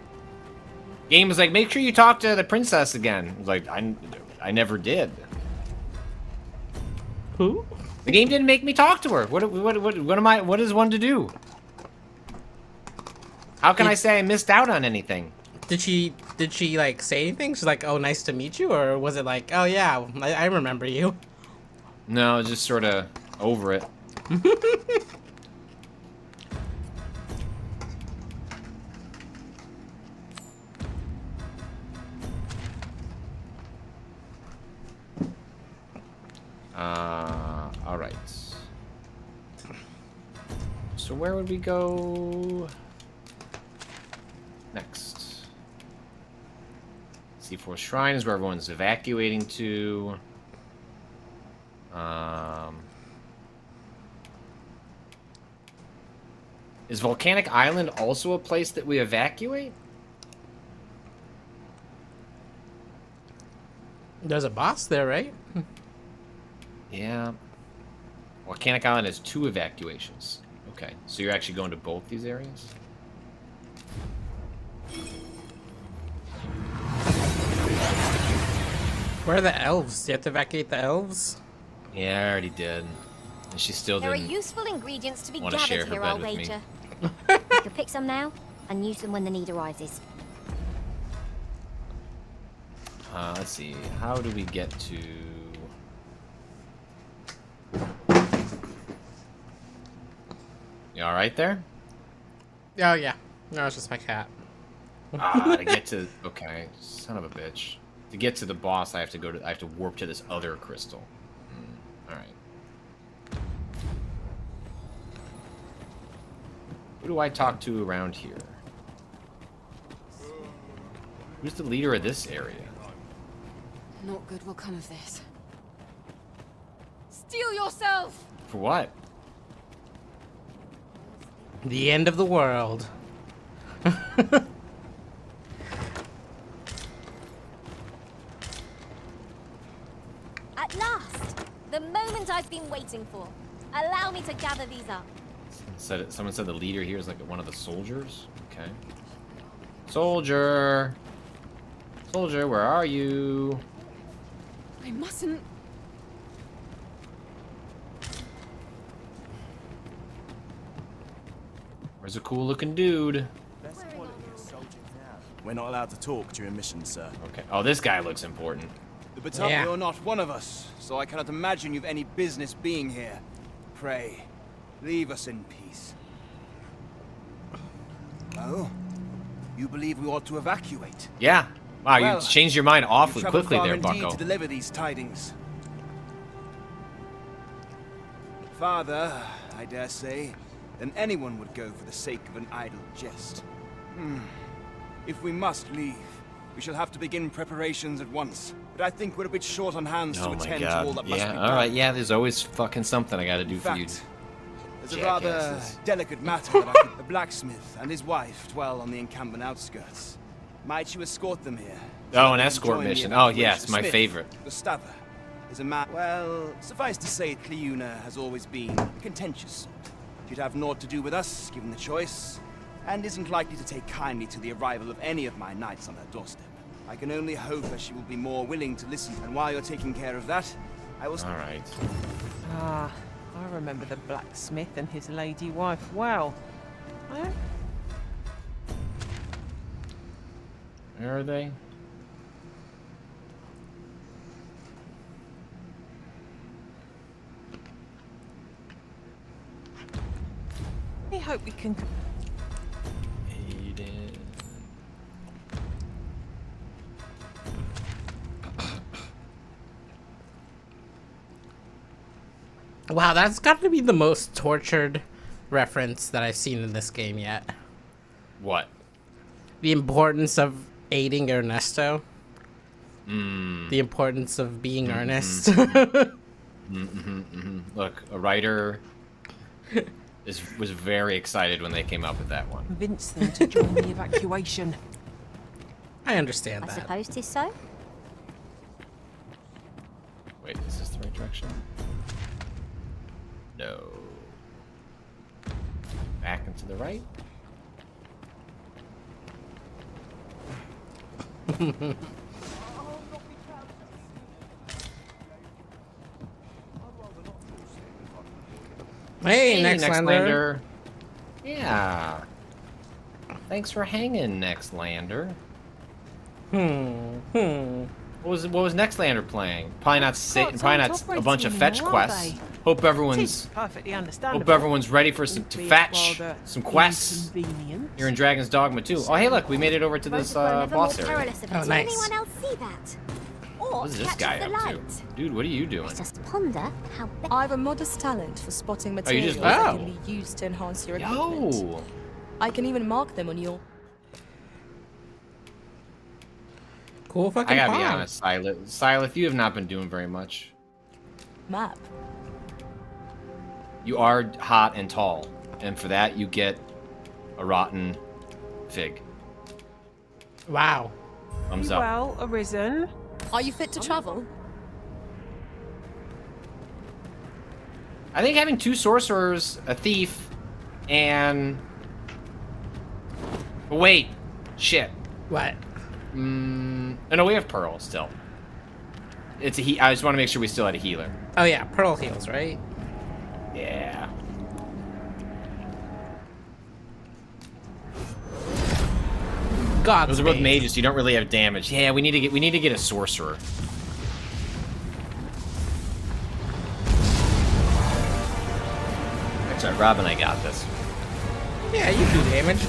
Game was like, make sure you talk to the princess again. I was like, I never did. Who? The game didn't make me talk to her. What is one to do? How can I say I missed out on anything? Did she like say anything? She's like, oh, nice to meet you, or was it like, oh yeah, I remember you? No, just sort of over it. All right. So where would we go next? C4 Shrine is where everyone's evacuating to. Is Volcanic Island also a place that we evacuate? There's a boss there, right? Yeah. Volcanic Island has 2 evacuations. Okay, so you're actually going to both these areas? Where are the elves? Do you have to evacuate the elves? Yeah, I already did. And she still There are didn't useful ingredients to be wanna share gathered her here, bed I'll with me. wager. You can pick some now and use them when the need arises. Let's see. How do we get to... You alright there? Oh, yeah. No, it's just my cat. To get to okay, son of a bitch. To get to the boss, I have to warp to this other crystal. All right. Who do I talk to around here? Who's the leader of this area? Not good will come of this. Steel yourself! For what? The end of the world. At last! The moment I've been waiting for. Allow me to gather these up. Someone said the leader here is like one of the soldiers? Okay. Soldier! Soldier, where are you? I mustn't. Where's a cool looking dude? We're not allowed to talk during missions, sir. Okay. Oh, this guy looks important. But you're not one of us, so I cannot imagine you've any business being here. Pray, leave us in peace. Oh? You believe we ought to evacuate? Yeah. Wow, Well, you changed your mind awfully you've traveled quickly far there, indeed bucko. to deliver these tidings. Farther, I dare say, than anyone would go for the sake of an idle jest. If we must leave, we shall have to begin preparations at once. But I think we're a bit short on hands to Oh my attend to all god. that must be Yeah, done. alright, yeah, there's always fucking something I gotta do for you. There's a rather jackasses. delicate matter that I could... The blacksmith and his wife dwell on the encampment outskirts. Might you escort them here? Oh, an They can escort join the mission. Oh, yes, evacuation. my Smith, favorite. Gustava is a man... Well, suffice to say, Cleuna has always been a contentious sort. She'd have naught to do with us, given the choice, and isn't likely to take kindly to the arrival of any of my knights on her doorstep. I can only hope that she will be more willing to listen, and while you're taking care of that, I will... Alright. Ah, I remember the blacksmith and his lady wife well. Where are they? I hope we can... Wow, that's got to be the most tortured reference that I've seen in this game yet. What? The importance of aiding Ernesto. Mm. The importance of being earnest. Look, a writer was very excited when they came up with that one. Convince them to join the evacuation. I understand I that. suppose 'tis so. Wait, is this the right direction? No. Back and to the right? Hey, Nextlander. Yeah. Thanks for hanging, Nextlander. What was Nextlander playing? Probably not a bunch of fetch quests. Hope everyone's Perfectly understandable. Hope everyone's ready for to fetch some quests. You're in Dragon's Dogma too. Oh hey, look, we made it over to this boss area. Oh, nice. Did anyone else see that? Or What is this catch guy the up light? to? Dude, what are you doing? Just ponder how. I've a modest talent for spotting Oh, you materials just- that oh. can be used to enhance your equipment. Yo! I can even mark them on your... Cool fucking I gotta be pawn. honest, Silith, you have not been doing very much. map. You are hot and tall, and for that you get a rotten fig. Wow. Thumbs up. Well, Arisen. Are you fit to travel? I think having two sorcerers, a thief, and... Wait. Shit. What? Oh, no, we have Pearl still. It's a I just want to make sure we still had a healer. Oh yeah, Pearl heals, right? Yeah. God. Those are both mages, so you don't really have damage. Yeah, we need to get a sorcerer. That's right, Rob and I got this. Yeah, you do damage.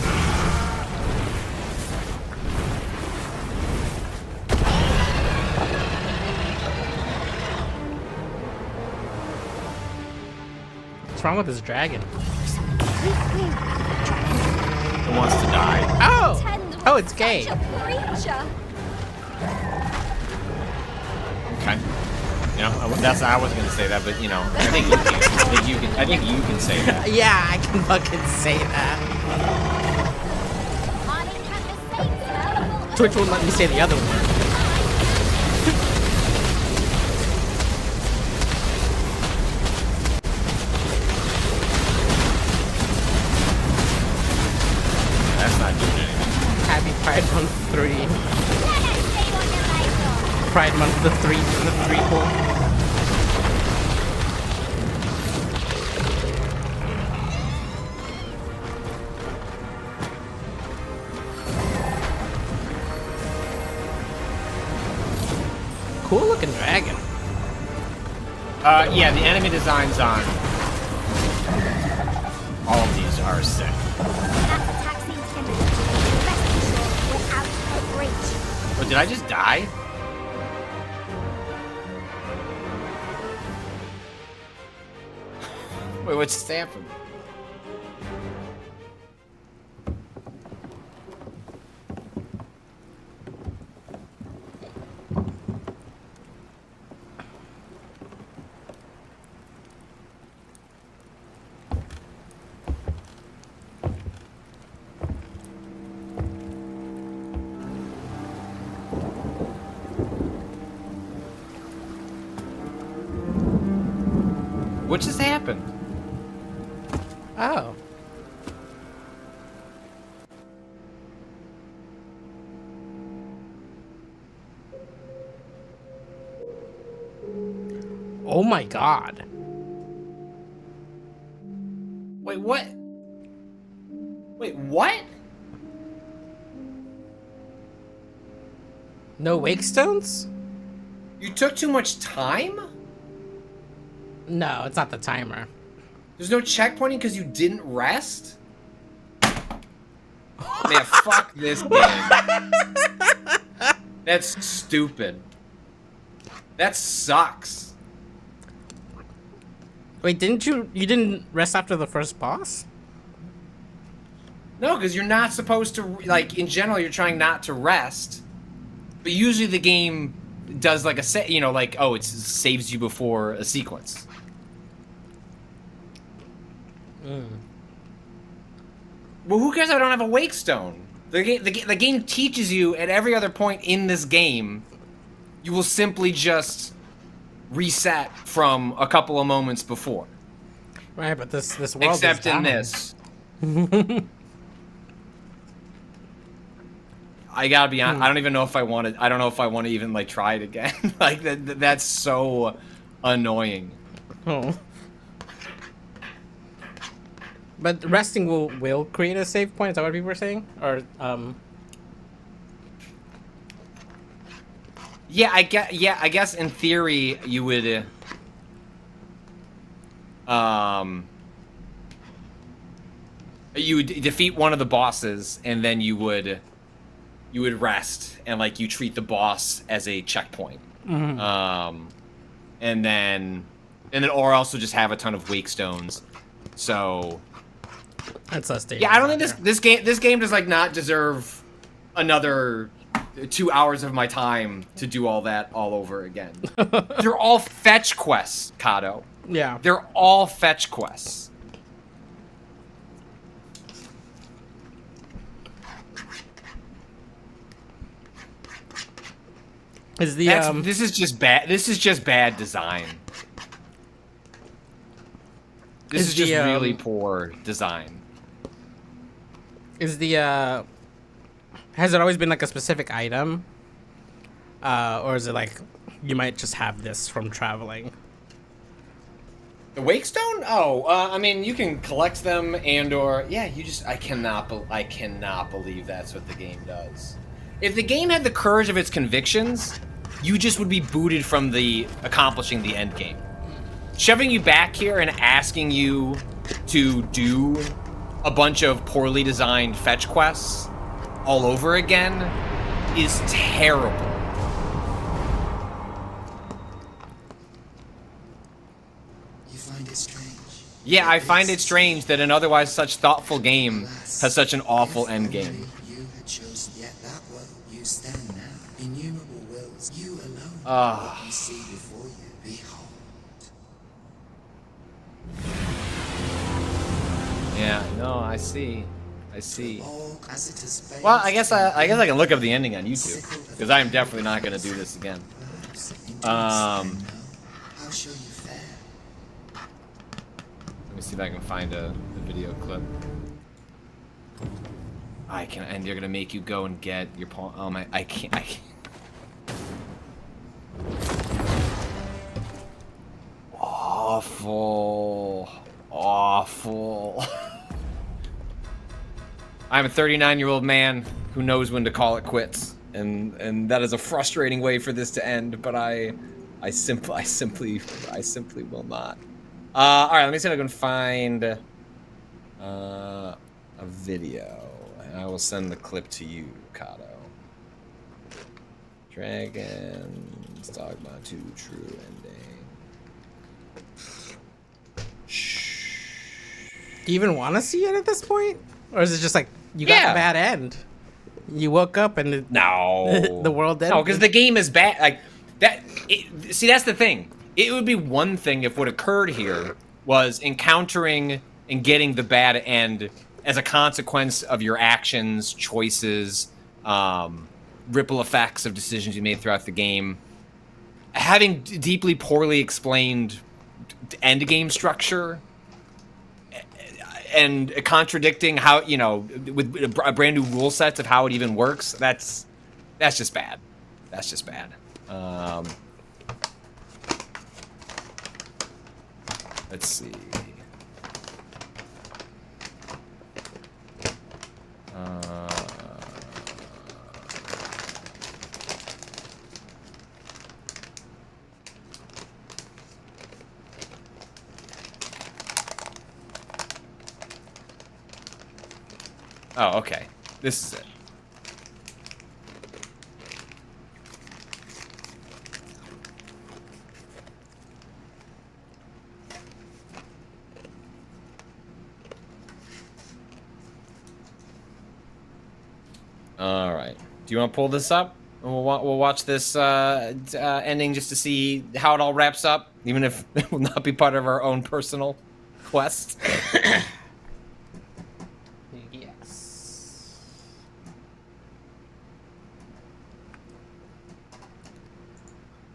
What's wrong with this dragon? It wants to die. Oh! Oh, it's gay. Okay. You know, that's I wasn't gonna say that, but you know, I think you can. I think you can say that. Yeah, I can fucking say that. Twitch won't let me say the other one. That's not doing anything. Happy Pride Month 3. Pride Month the 3-4. Cool looking dragon. Yeah, the enemy designs on all of these are sick. Oh, did I just die? Wait, what's just happened? What just happened? Oh. Oh my god. Wait, what? Wait, what? No wake stones? You took too much time? No, it's not the timer. There's no checkpointing because you didn't rest? Man, fuck this game. That's stupid. That sucks. Wait, you didn't rest after the first boss? No, because you're not supposed to, like, in general, you're trying not to rest. But usually the game does, like, you know, like, oh, it saves you before a sequence. Well, who cares if I don't have a wake stone? The game teaches you at every other point in this game, you will simply just reset from a couple of moments before. Right, but this world except is in down. this. I gotta be honest. I don't even know if I want to. I don't know if I want to even like try it again. Like that's so annoying. Oh. But resting will create a save point. Is that what people were saying? Or Yeah, I guess in theory you would. You would defeat one of the bosses, and then you would rest, and like you treat the boss as a checkpoint. Mhm. And then or also just have a ton of wake stones. So. That's less dangerous. Yeah, I don't think this game does like not deserve another 2 hours of my time to do all that all over again. They're all fetch quests, Kato. Yeah. They're all fetch quests. Is the this is just bad. This is just bad design. This is just really poor design. Is the has it always been like a specific item, or is it like you might just have this from traveling? The wake stone? Oh, I mean, you can collect them and/or yeah. I cannot believe that's what the game does. If the game had the courage of its convictions, you just would be booted from accomplishing the end game. Shoving you back here and asking you to do a bunch of poorly designed fetch quests all over again is terrible. You find it strange? Yeah, I find it strange that an otherwise such thoughtful game has such an awful endgame. Yeah, no, I see. I see. Well, I guess I can look up the ending on YouTube, because I am definitely not going to do this again. Let me see if I can find a video clip. And they're gonna make you go and get your pawn. Oh my! I can't. Awful. Awful. I'm a 39-year-old man who knows when to call it quits, and that is a frustrating way for this to end. But I simply will not. All right, let me see if I can find a video. I will send the clip to you, Kato. Dragons, Dogma 2, true ending. Do you even want to see it at this point? Or is it just like, you got a bad end? You woke up and the world ended? No, because the game is bad. Like, see, that's the thing. It would be one thing if what occurred here was encountering and getting the bad end as a consequence of your actions, choices, ripple effects of decisions you made throughout the game. Having deeply poorly explained endgame structure and contradicting how, you know, with a brand new rule set of how it even works, that's just bad. That's just bad. Let's see. Oh, okay. This is it. All right. Do you want to pull this up? We'll watch this ending just to see how it all wraps up, even if it will not be part of our own personal quest. Yes.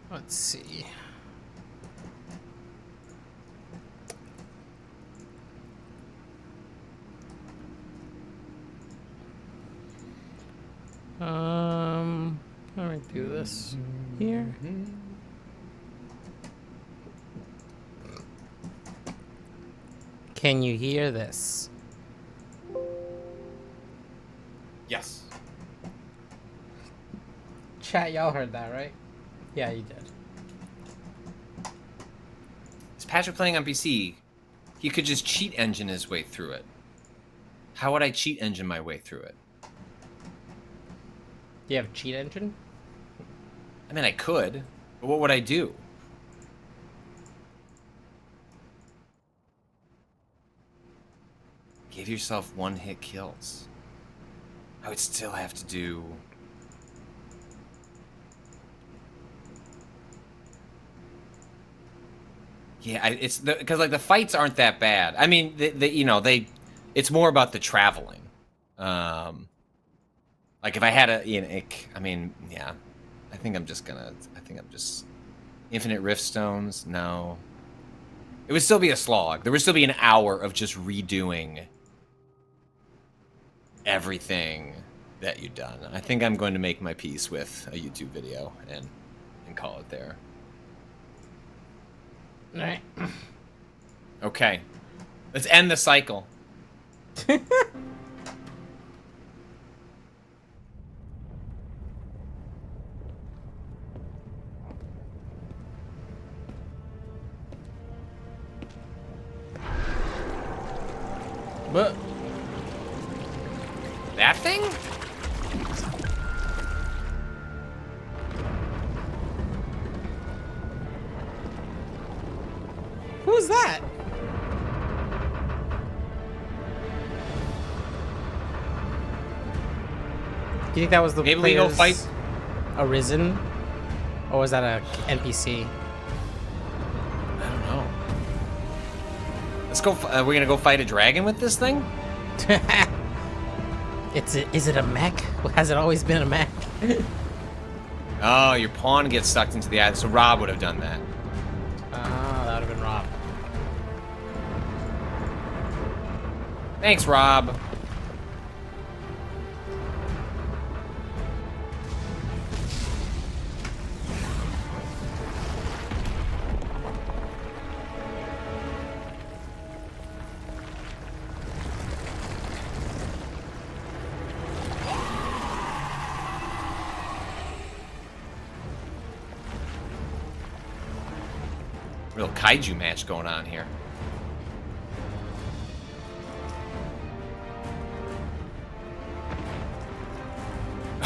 Let's see. Let me do this here. Can you hear this? Yes. Chat, y'all heard that, right? Yeah, you did. Is Patrick playing on PC? He could just cheat engine his way through it. How would I cheat engine my way through it? Do you have a cheat engine? I mean, I could, but what would I do? Give yourself one-hit kills. I would still have to do... Yeah, it's because like the fights aren't that bad. I mean, it's more about the traveling. Like if I had a, I mean, yeah, I think I'm just Infinite Rift Stones. No, it would still be a slog. There would still be an hour of just redoing everything that you've done. I think I'm going to make my peace with a YouTube video and call it there. All right. Okay. Let's end the cycle. But that thing? Who's that? Do you think that was the Maybe we go fight Arisen? Or was that a NPC? I don't know. Let's go. We're gonna go fight a dragon with this thing? Is it a mech? Has it always been a mech? Oh, your pawn gets sucked into the eye. So Rob would have done that. Ah, that would have been Rob. Thanks, Rob. Real kaiju match going on here.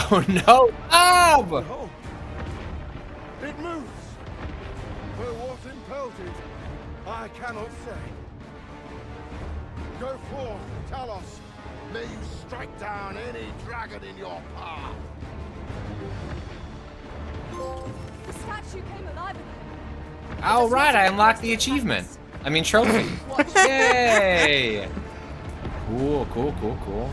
Oh no, Bob! No. It moves. But what impelled it, I cannot say. Go forth, Talos. May you strike down any dragon in your path. The statue came alive again. All right, I unlocked the achievement. I mean trophy. Yay! Cool, cool, cool, cool.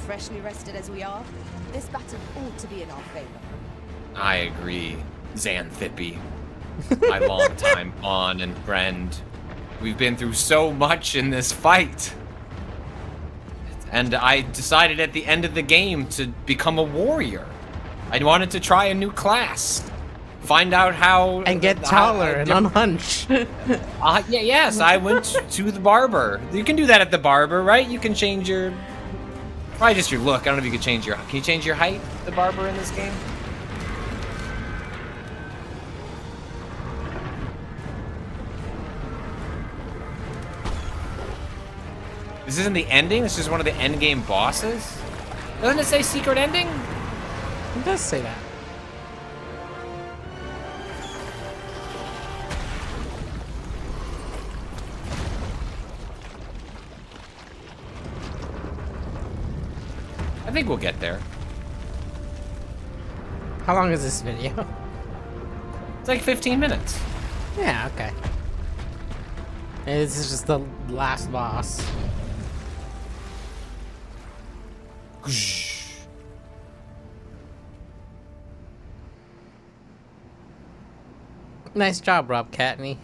Freshly rested as we are, this battle ought to be in our favor. I agree, Xanthippe. My longtime pawn and friend. We've been through so much in this fight. And I decided at the end of the game to become a warrior. I wanted to try a new class. Find out how... And get taller and unhunch. Yes, I went to the barber. You can do that at the barber, right? You can change your... Probably just your look. I don't know if you can change your... Can you change your height, the barber, in this game? This isn't the ending? This is one of the endgame bosses? Doesn't it say secret ending? It does say that. I think we'll get there. How long is this video? It's like 15 minutes. Yeah, okay. And this is just the last boss. Nice job, Rob Catny.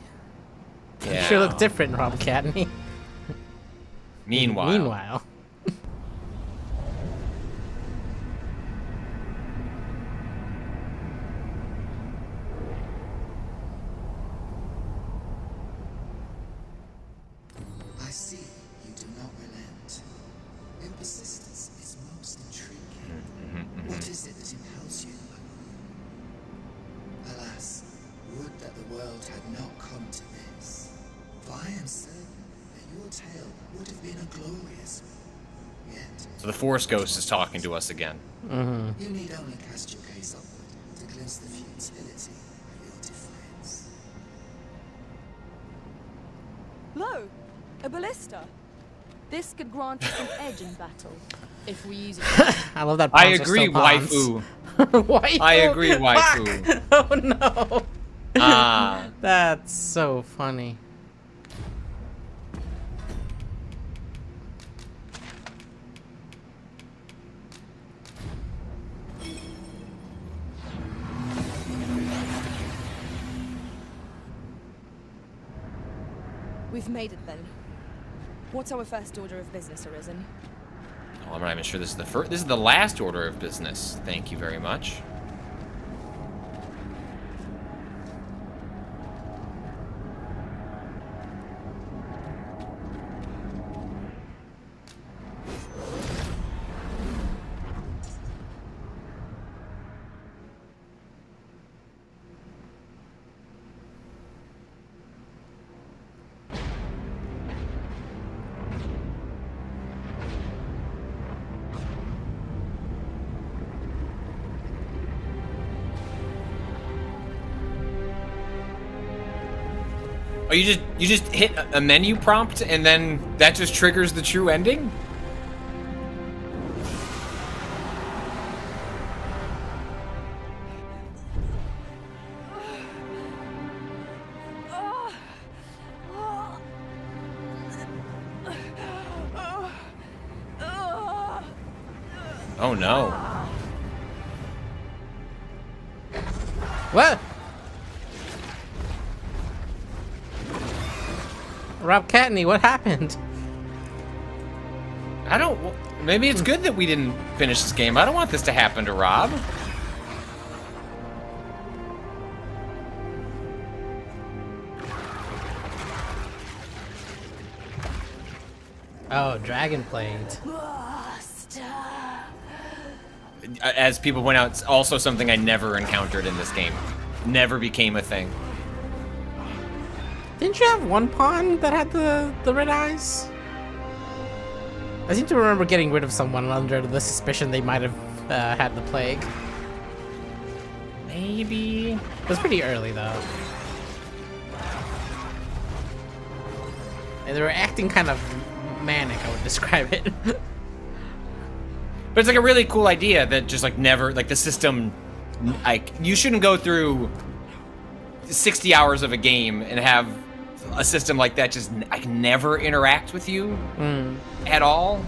Yeah. You sure look different, Rob Catny. Meanwhile. I see you do not relent. Your persistence is most intriguing. What is it that impels you? Alas, would that the world had not come to this. For I am certain that your tale would have been a glorious one. Yet, So the Force Ghost is talking to us again. you need only cast your gaze upward to glimpse the futility of your defiance. Lo, a ballista. This could grant us an edge in battle if we use it. I love that. I pawns are agree, still pawns. waifu. Waifu. I agree, waifu. Oh no. Ah. That's so funny. We've made it then. What's our first order of business, Arisen? Oh, I'm not even sure this is the first. This is the last order of business. Thank you very much. Oh, you just hit a menu prompt and then that just triggers the true ending? Oh no. What? Rob Catny, what happened? I don't... Maybe it's good that we didn't finish this game. I don't want this to happen to Rob. Oh, Dragon Blade. As people point out, it's also something I never encountered in this game. Never became a thing. Didn't you have one pawn that had the red eyes? I seem to remember getting rid of someone under the suspicion they might have had the plague. Maybe. It was pretty early though. And they were acting kind of manic, I would describe it. But it's like a really cool idea that just like never, like the system, like you shouldn't go through 60 hours of a game and have a system like that just like never interact with you at all.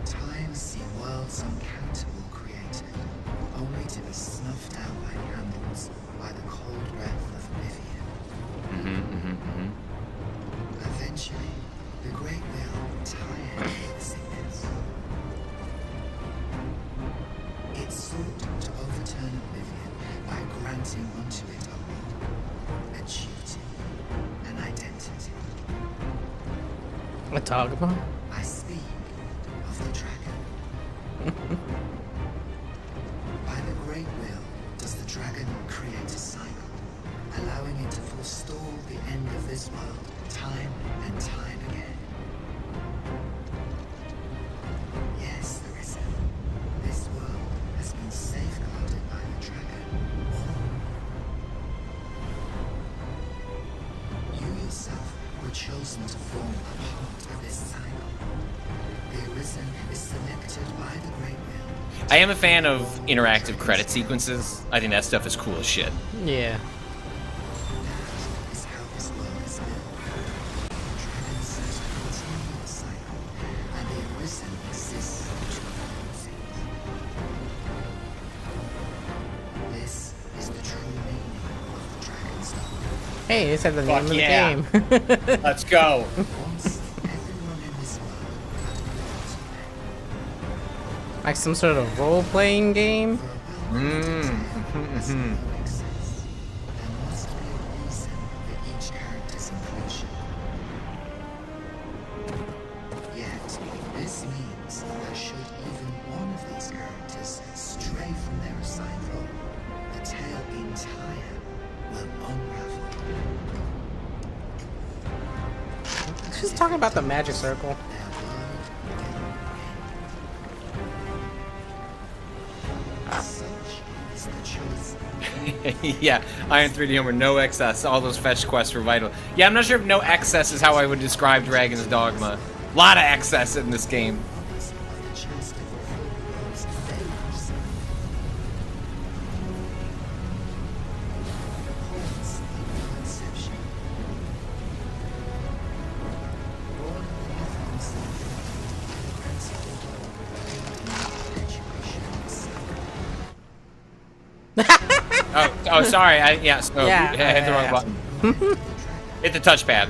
Times see worlds uncountable created, only to be snuffed out like candles by the cold breath of oblivion. Eventually, the great wheel, tired of sickness, it sought to overturn oblivion by granting unto it a duty, an identity. A Dogma? I speak of the dragon. By the great will does the dragon create a cycle, allowing it to forestall the end of this world time and time again. Yes, Larissa, this world has been safeguarded by the dragon. You yourself were chosen to form a part of this cycle. The Arisen is selected by the great will. I am a fan of interactive credit sequences. I think that stuff is cool as shit. Yeah. Is how this world is built. The dragon seeks to continue the cycle, and the Arisen exists to oppose it. This is the true meaning of the dragon's dogma. Hey, they said the Fuck name of the game. Let's go. Once everyone in this world had a will to play. Like some sort of role-playing game? There must be a reason for each character's inclusion. Yet, this means that should even one of these characters stray from their assigned role, the tale entire will unravel. She's talking about the magic circle. Such is the choice. Yeah, Iron 3D Homer, no excess. All those fetch quests were vital. Yeah, I'm not sure if no excess is how I would describe Dragon's Dogma. A lot of excess in this game. Oh, sorry. Yeah, so Yeah, I hit the wrong button. Hit the touchpad.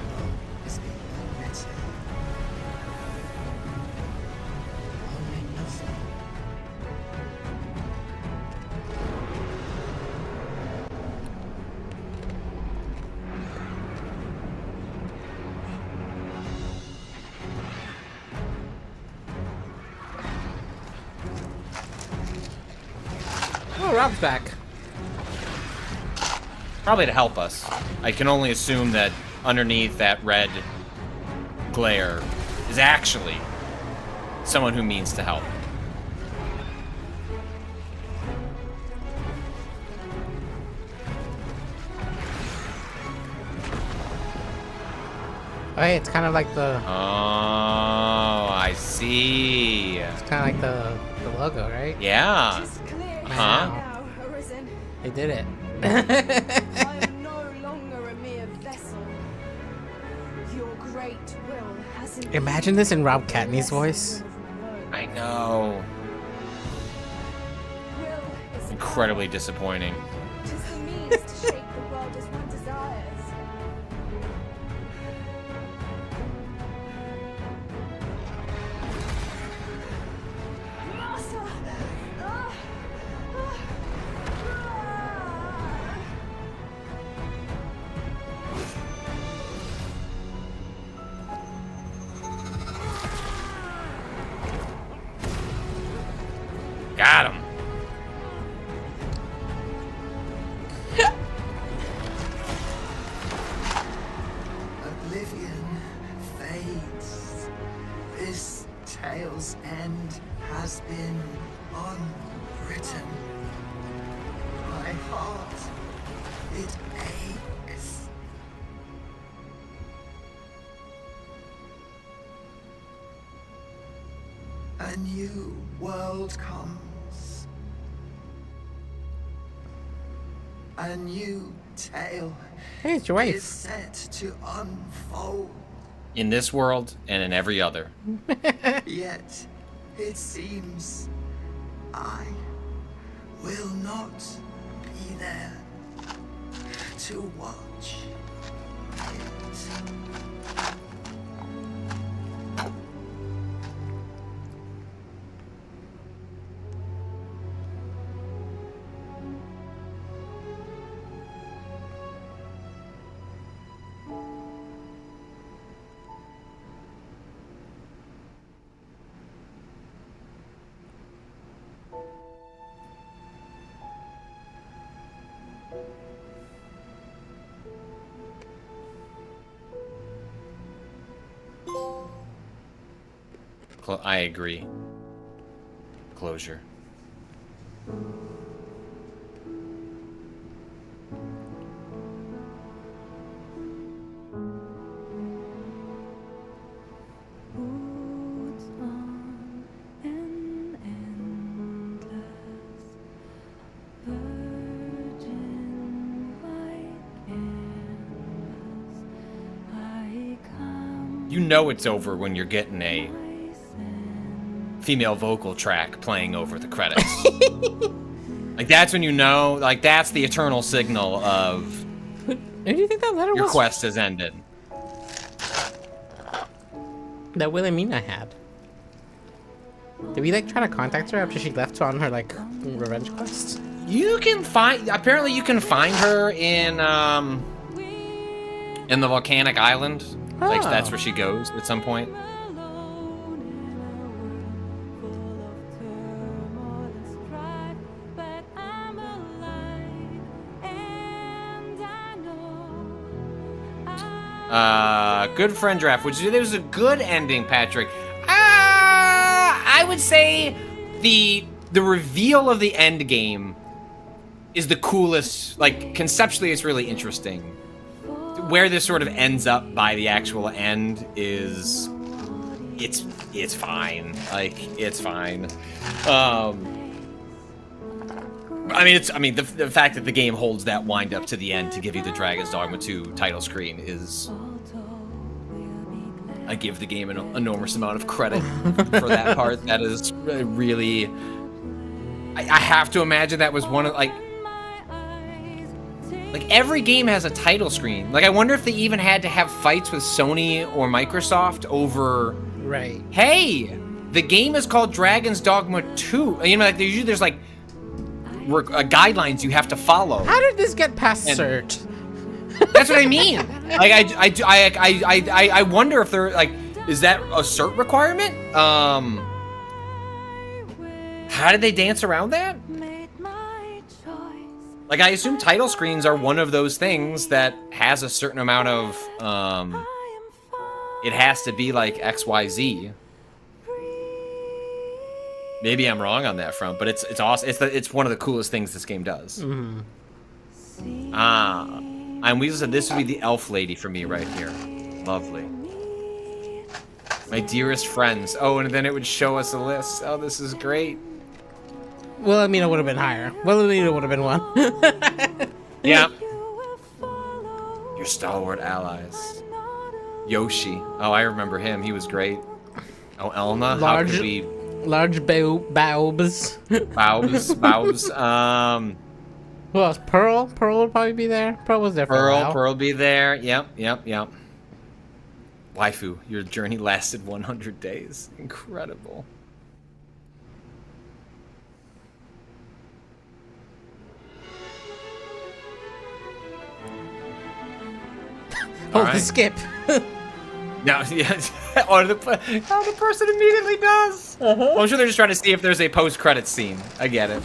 Oh, Rob's back. Probably to help us. I can only assume that underneath that red glare is actually someone who means to help. Oh, hey, it's kind of like the. Oh, I see. It's kind of like the logo, right? Yeah. Huh? Now, Arisen. They did it. I am no longer a mere vessel. Your great will has Imagine this in Rob Catney's voice. I know. Incredibly disappointing. Tis the means to shape the world as one desires. Got him. Oblivion fades. This tale's end has been unwritten. My heart, it aches. A new world comes. A new tale Hey, it's your wife. is set to unfold. In this world and in every other. Yet, it seems I will not be there to watch it. I agree. Closure. You know it's over when you're getting a female vocal track playing over the credits. Like, that's when you know, like, that's the eternal signal of Do you think that letter your was quest has ended. that Wilhelmina had? Did we like try to contact her after she left on her like revenge quest? You can find, apparently you can find her in the volcanic island. Like, that's where she goes at some point. Good friend draft, which there was a good ending, Patrick. I would say the reveal of the end game is the coolest. Like, conceptually, it's really interesting. Where this sort of ends up by the actual end is, it's fine. Like, it's fine. The fact that the game holds that wind up to the end to give you the Dragon's Dogma 2 title screen is, I give the game an enormous amount of credit for that part. That is really, I have to imagine that was one of, like every game has a title screen. Like, I wonder if they even had to have fights with Sony or Microsoft over, right? Hey, the game is called Dragon's Dogma 2. You know, like there's like guidelines you have to follow. How did this get past cert? That's what I mean. Like, I wonder if they're like, is that a cert requirement? How did they dance around that? Like, I assume title screens are one of those things that has a certain amount of, it has to be like XYZ. Maybe I'm wrong on that front, but it's awesome. It's one of the coolest things this game does. Mm-hmm. And we said this would be the elf lady for me right here. Lovely. My dearest friends. Oh, and then it would show us a list. Oh, this is great. Wilhelmina would have been higher. Wilhelmina would have been one. Yeah. Your stalwart allies. Yoshi. Oh, I remember him. He was great. Oh, Elna. Large, how could we... large baobs. Baobs. Who else? Pearl. Pearl would probably be there. Pearl was there for a while. Pearl be there. Yep. Waifu, your journey lasted 100 days. Incredible. The skip. No, yeah. the person immediately does. Well, I'm sure they're just trying to see if there's a post-credit scene. I get it.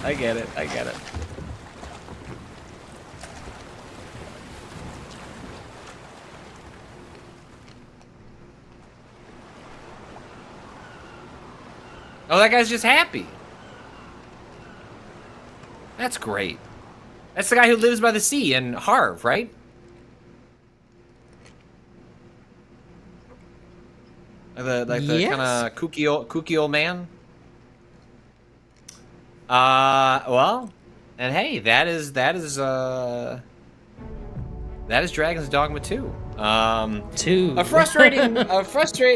Oh, that guy's just happy. That's great. That's the guy who lives by the sea in Harv, right? The kind of kooky old man. Well, and hey, that is Dragon's Dogma 2. A frustrating,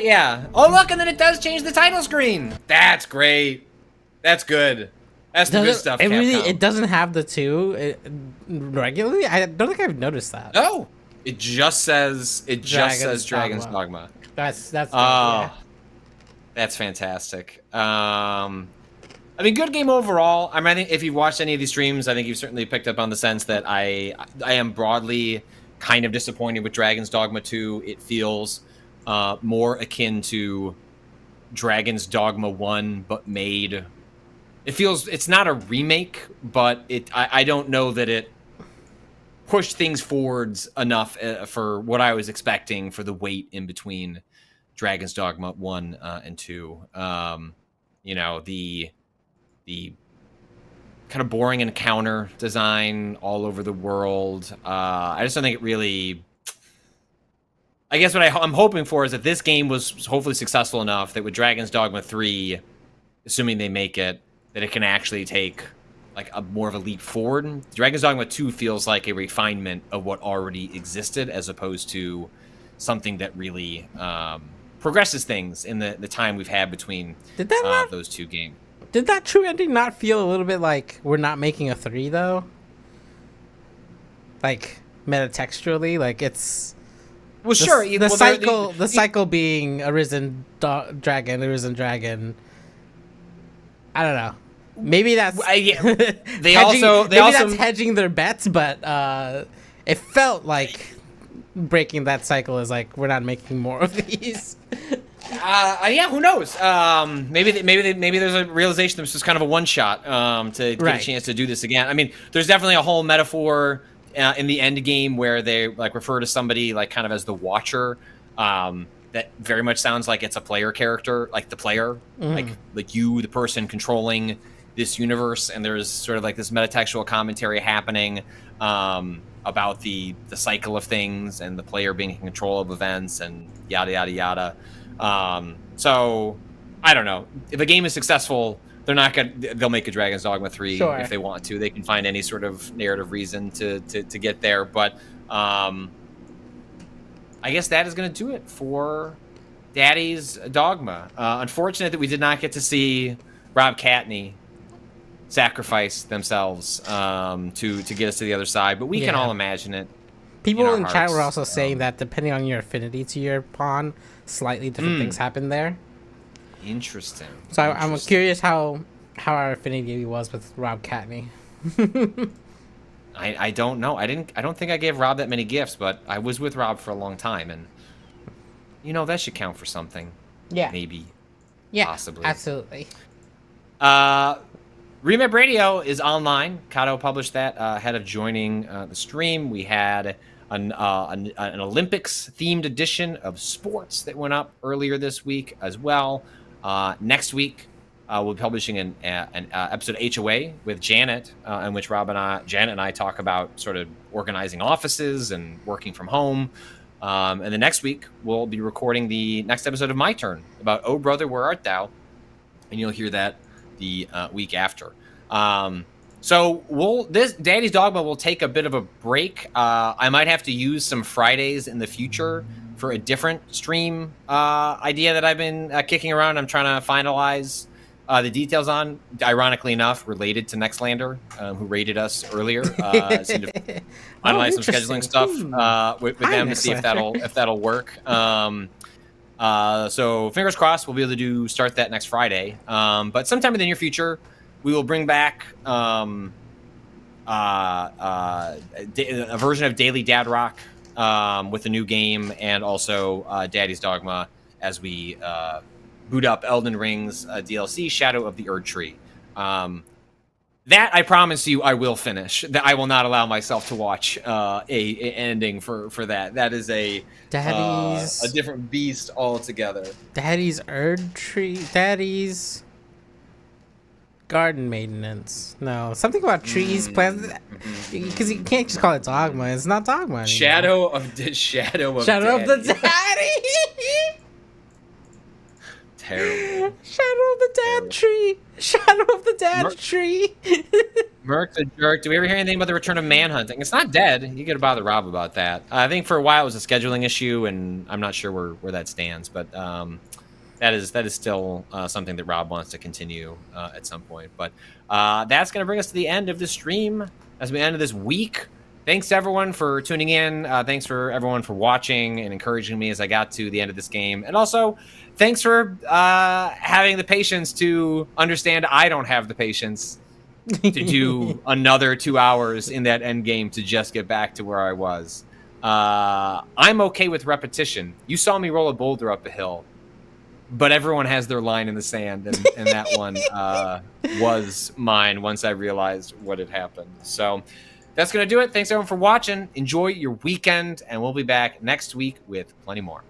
yeah. Oh look, and then it does change the title screen. That's great. That's good. That's the good stuff. It doesn't have the 2 regularly. I don't think I've noticed that. No, it just says Dragon's Dogma. That's yeah. That's fantastic. I mean, good game overall. I mean, I think if you've watched any of these streams, I think you've certainly picked up on the sense that I am broadly kind of disappointed with Dragon's Dogma 2. It feels more akin to Dragon's Dogma 1, but made. It's not a remake, but I don't know that it pushed things forwards enough for what I was expecting for the wait in between Dragon's Dogma 1 and 2. You know, the kind of boring encounter design all over the world. I just don't think it really... I guess what I'm hoping for is that this game was hopefully successful enough that with Dragon's Dogma 3, assuming they make it, that it can actually take like a more of a leap forward. Dragon's Dogma 2 feels like a refinement of what already existed as opposed to something that really progresses things in the time we've had between those two games. Did that true ending not feel a little bit like we're not making a 3 though? Like metatextually, like it's well, sure. The cycle being arisen dragon. I don't know. Maybe that's that's hedging their bets, but it felt like breaking that cycle is like we're not making more of these. Yeah, who knows? Maybe there's a realization that this was kind of a one shot to get a chance to do this again. I mean, there's definitely a whole metaphor in the end game where they like refer to somebody like kind of as the Watcher. That very much sounds like it's a player character, like the player, like you, the person controlling this universe, and there's sort of like this metatextual commentary happening about the cycle of things and the player being in control of events and yada yada yada. So I don't know if a game is successful, they'll make a Dragon's Dogma 3 if they want to. They can find any sort of narrative reason to get there, but I guess that is going to do it for Daddy's Dogma. Unfortunate that we did not get to see Rob Catny sacrifice themselves to get us to the other side, but we can all imagine it. People in chat were also saying that depending on your affinity to your pawn, slightly different things happen there. Interesting. So I'm curious how our affinity was with Rob Catny. I don't know. I don't think I gave Rob that many gifts, but I was with Rob for a long time, and that should count for something. Yeah. Maybe. Yeah. Possibly. Absolutely. Remap Radio is online. Kato published that ahead of joining the stream. We had an Olympics-themed edition of sports that went up earlier this week as well. Next week, we'll be publishing an episode of HOA with Janet, in which Janet and I talk about sort of organizing offices and working from home. And the next week, we'll be recording the next episode of My Turn about Oh Brother, Where Art Thou? And you'll hear that the week after. So Daddy's Dogma will take a bit of a break. I might have to use some Fridays in the future for a different stream idea that I've been kicking around. I'm trying to finalize the details on, ironically enough, related to Nextlander, who raided us earlier. Seem to finalize some scheduling stuff with them to see if that'll work. So fingers crossed we'll be able to start that next Friday. But sometime in the near future, we will bring back a version of Daily Dad Rock with a new game, and also Daddy's Dogma as we boot up Elden Ring's DLC, Shadow of the Erd Tree. That I promise you I will finish. That I will not allow myself to watch a ending for that. That is a different beast altogether. Daddy's Erd Tree. Daddy's garden maintenance. No, something about trees, plants. Because you can't just call it Dogma. It's not Dogma anymore. Shadow of the Daddy. Terrible. Shadow of the Dad Tree. Shadow of the Dad Tree. Merc the Jerk. Do we ever hear anything about the return of Manhunting? It's not dead. You got to bother Rob about that. I think for a while it was a scheduling issue, and I'm not sure where that stands. But that is still something that Rob wants to continue at some point. But that's going to bring us to the end of the stream as we end of this week. Thanks to everyone for tuning in. Thanks for everyone for watching and encouraging me as I got to the end of this game. And also, thanks for having the patience to understand I don't have the patience to do another 2 hours in that end game to just get back to where I was. I'm okay with repetition. You saw me roll a boulder up a hill, but everyone has their line in the sand, and that one was mine once I realized what had happened. So that's going to do it. Thanks, everyone, for watching. Enjoy your weekend, and we'll be back next week with plenty more.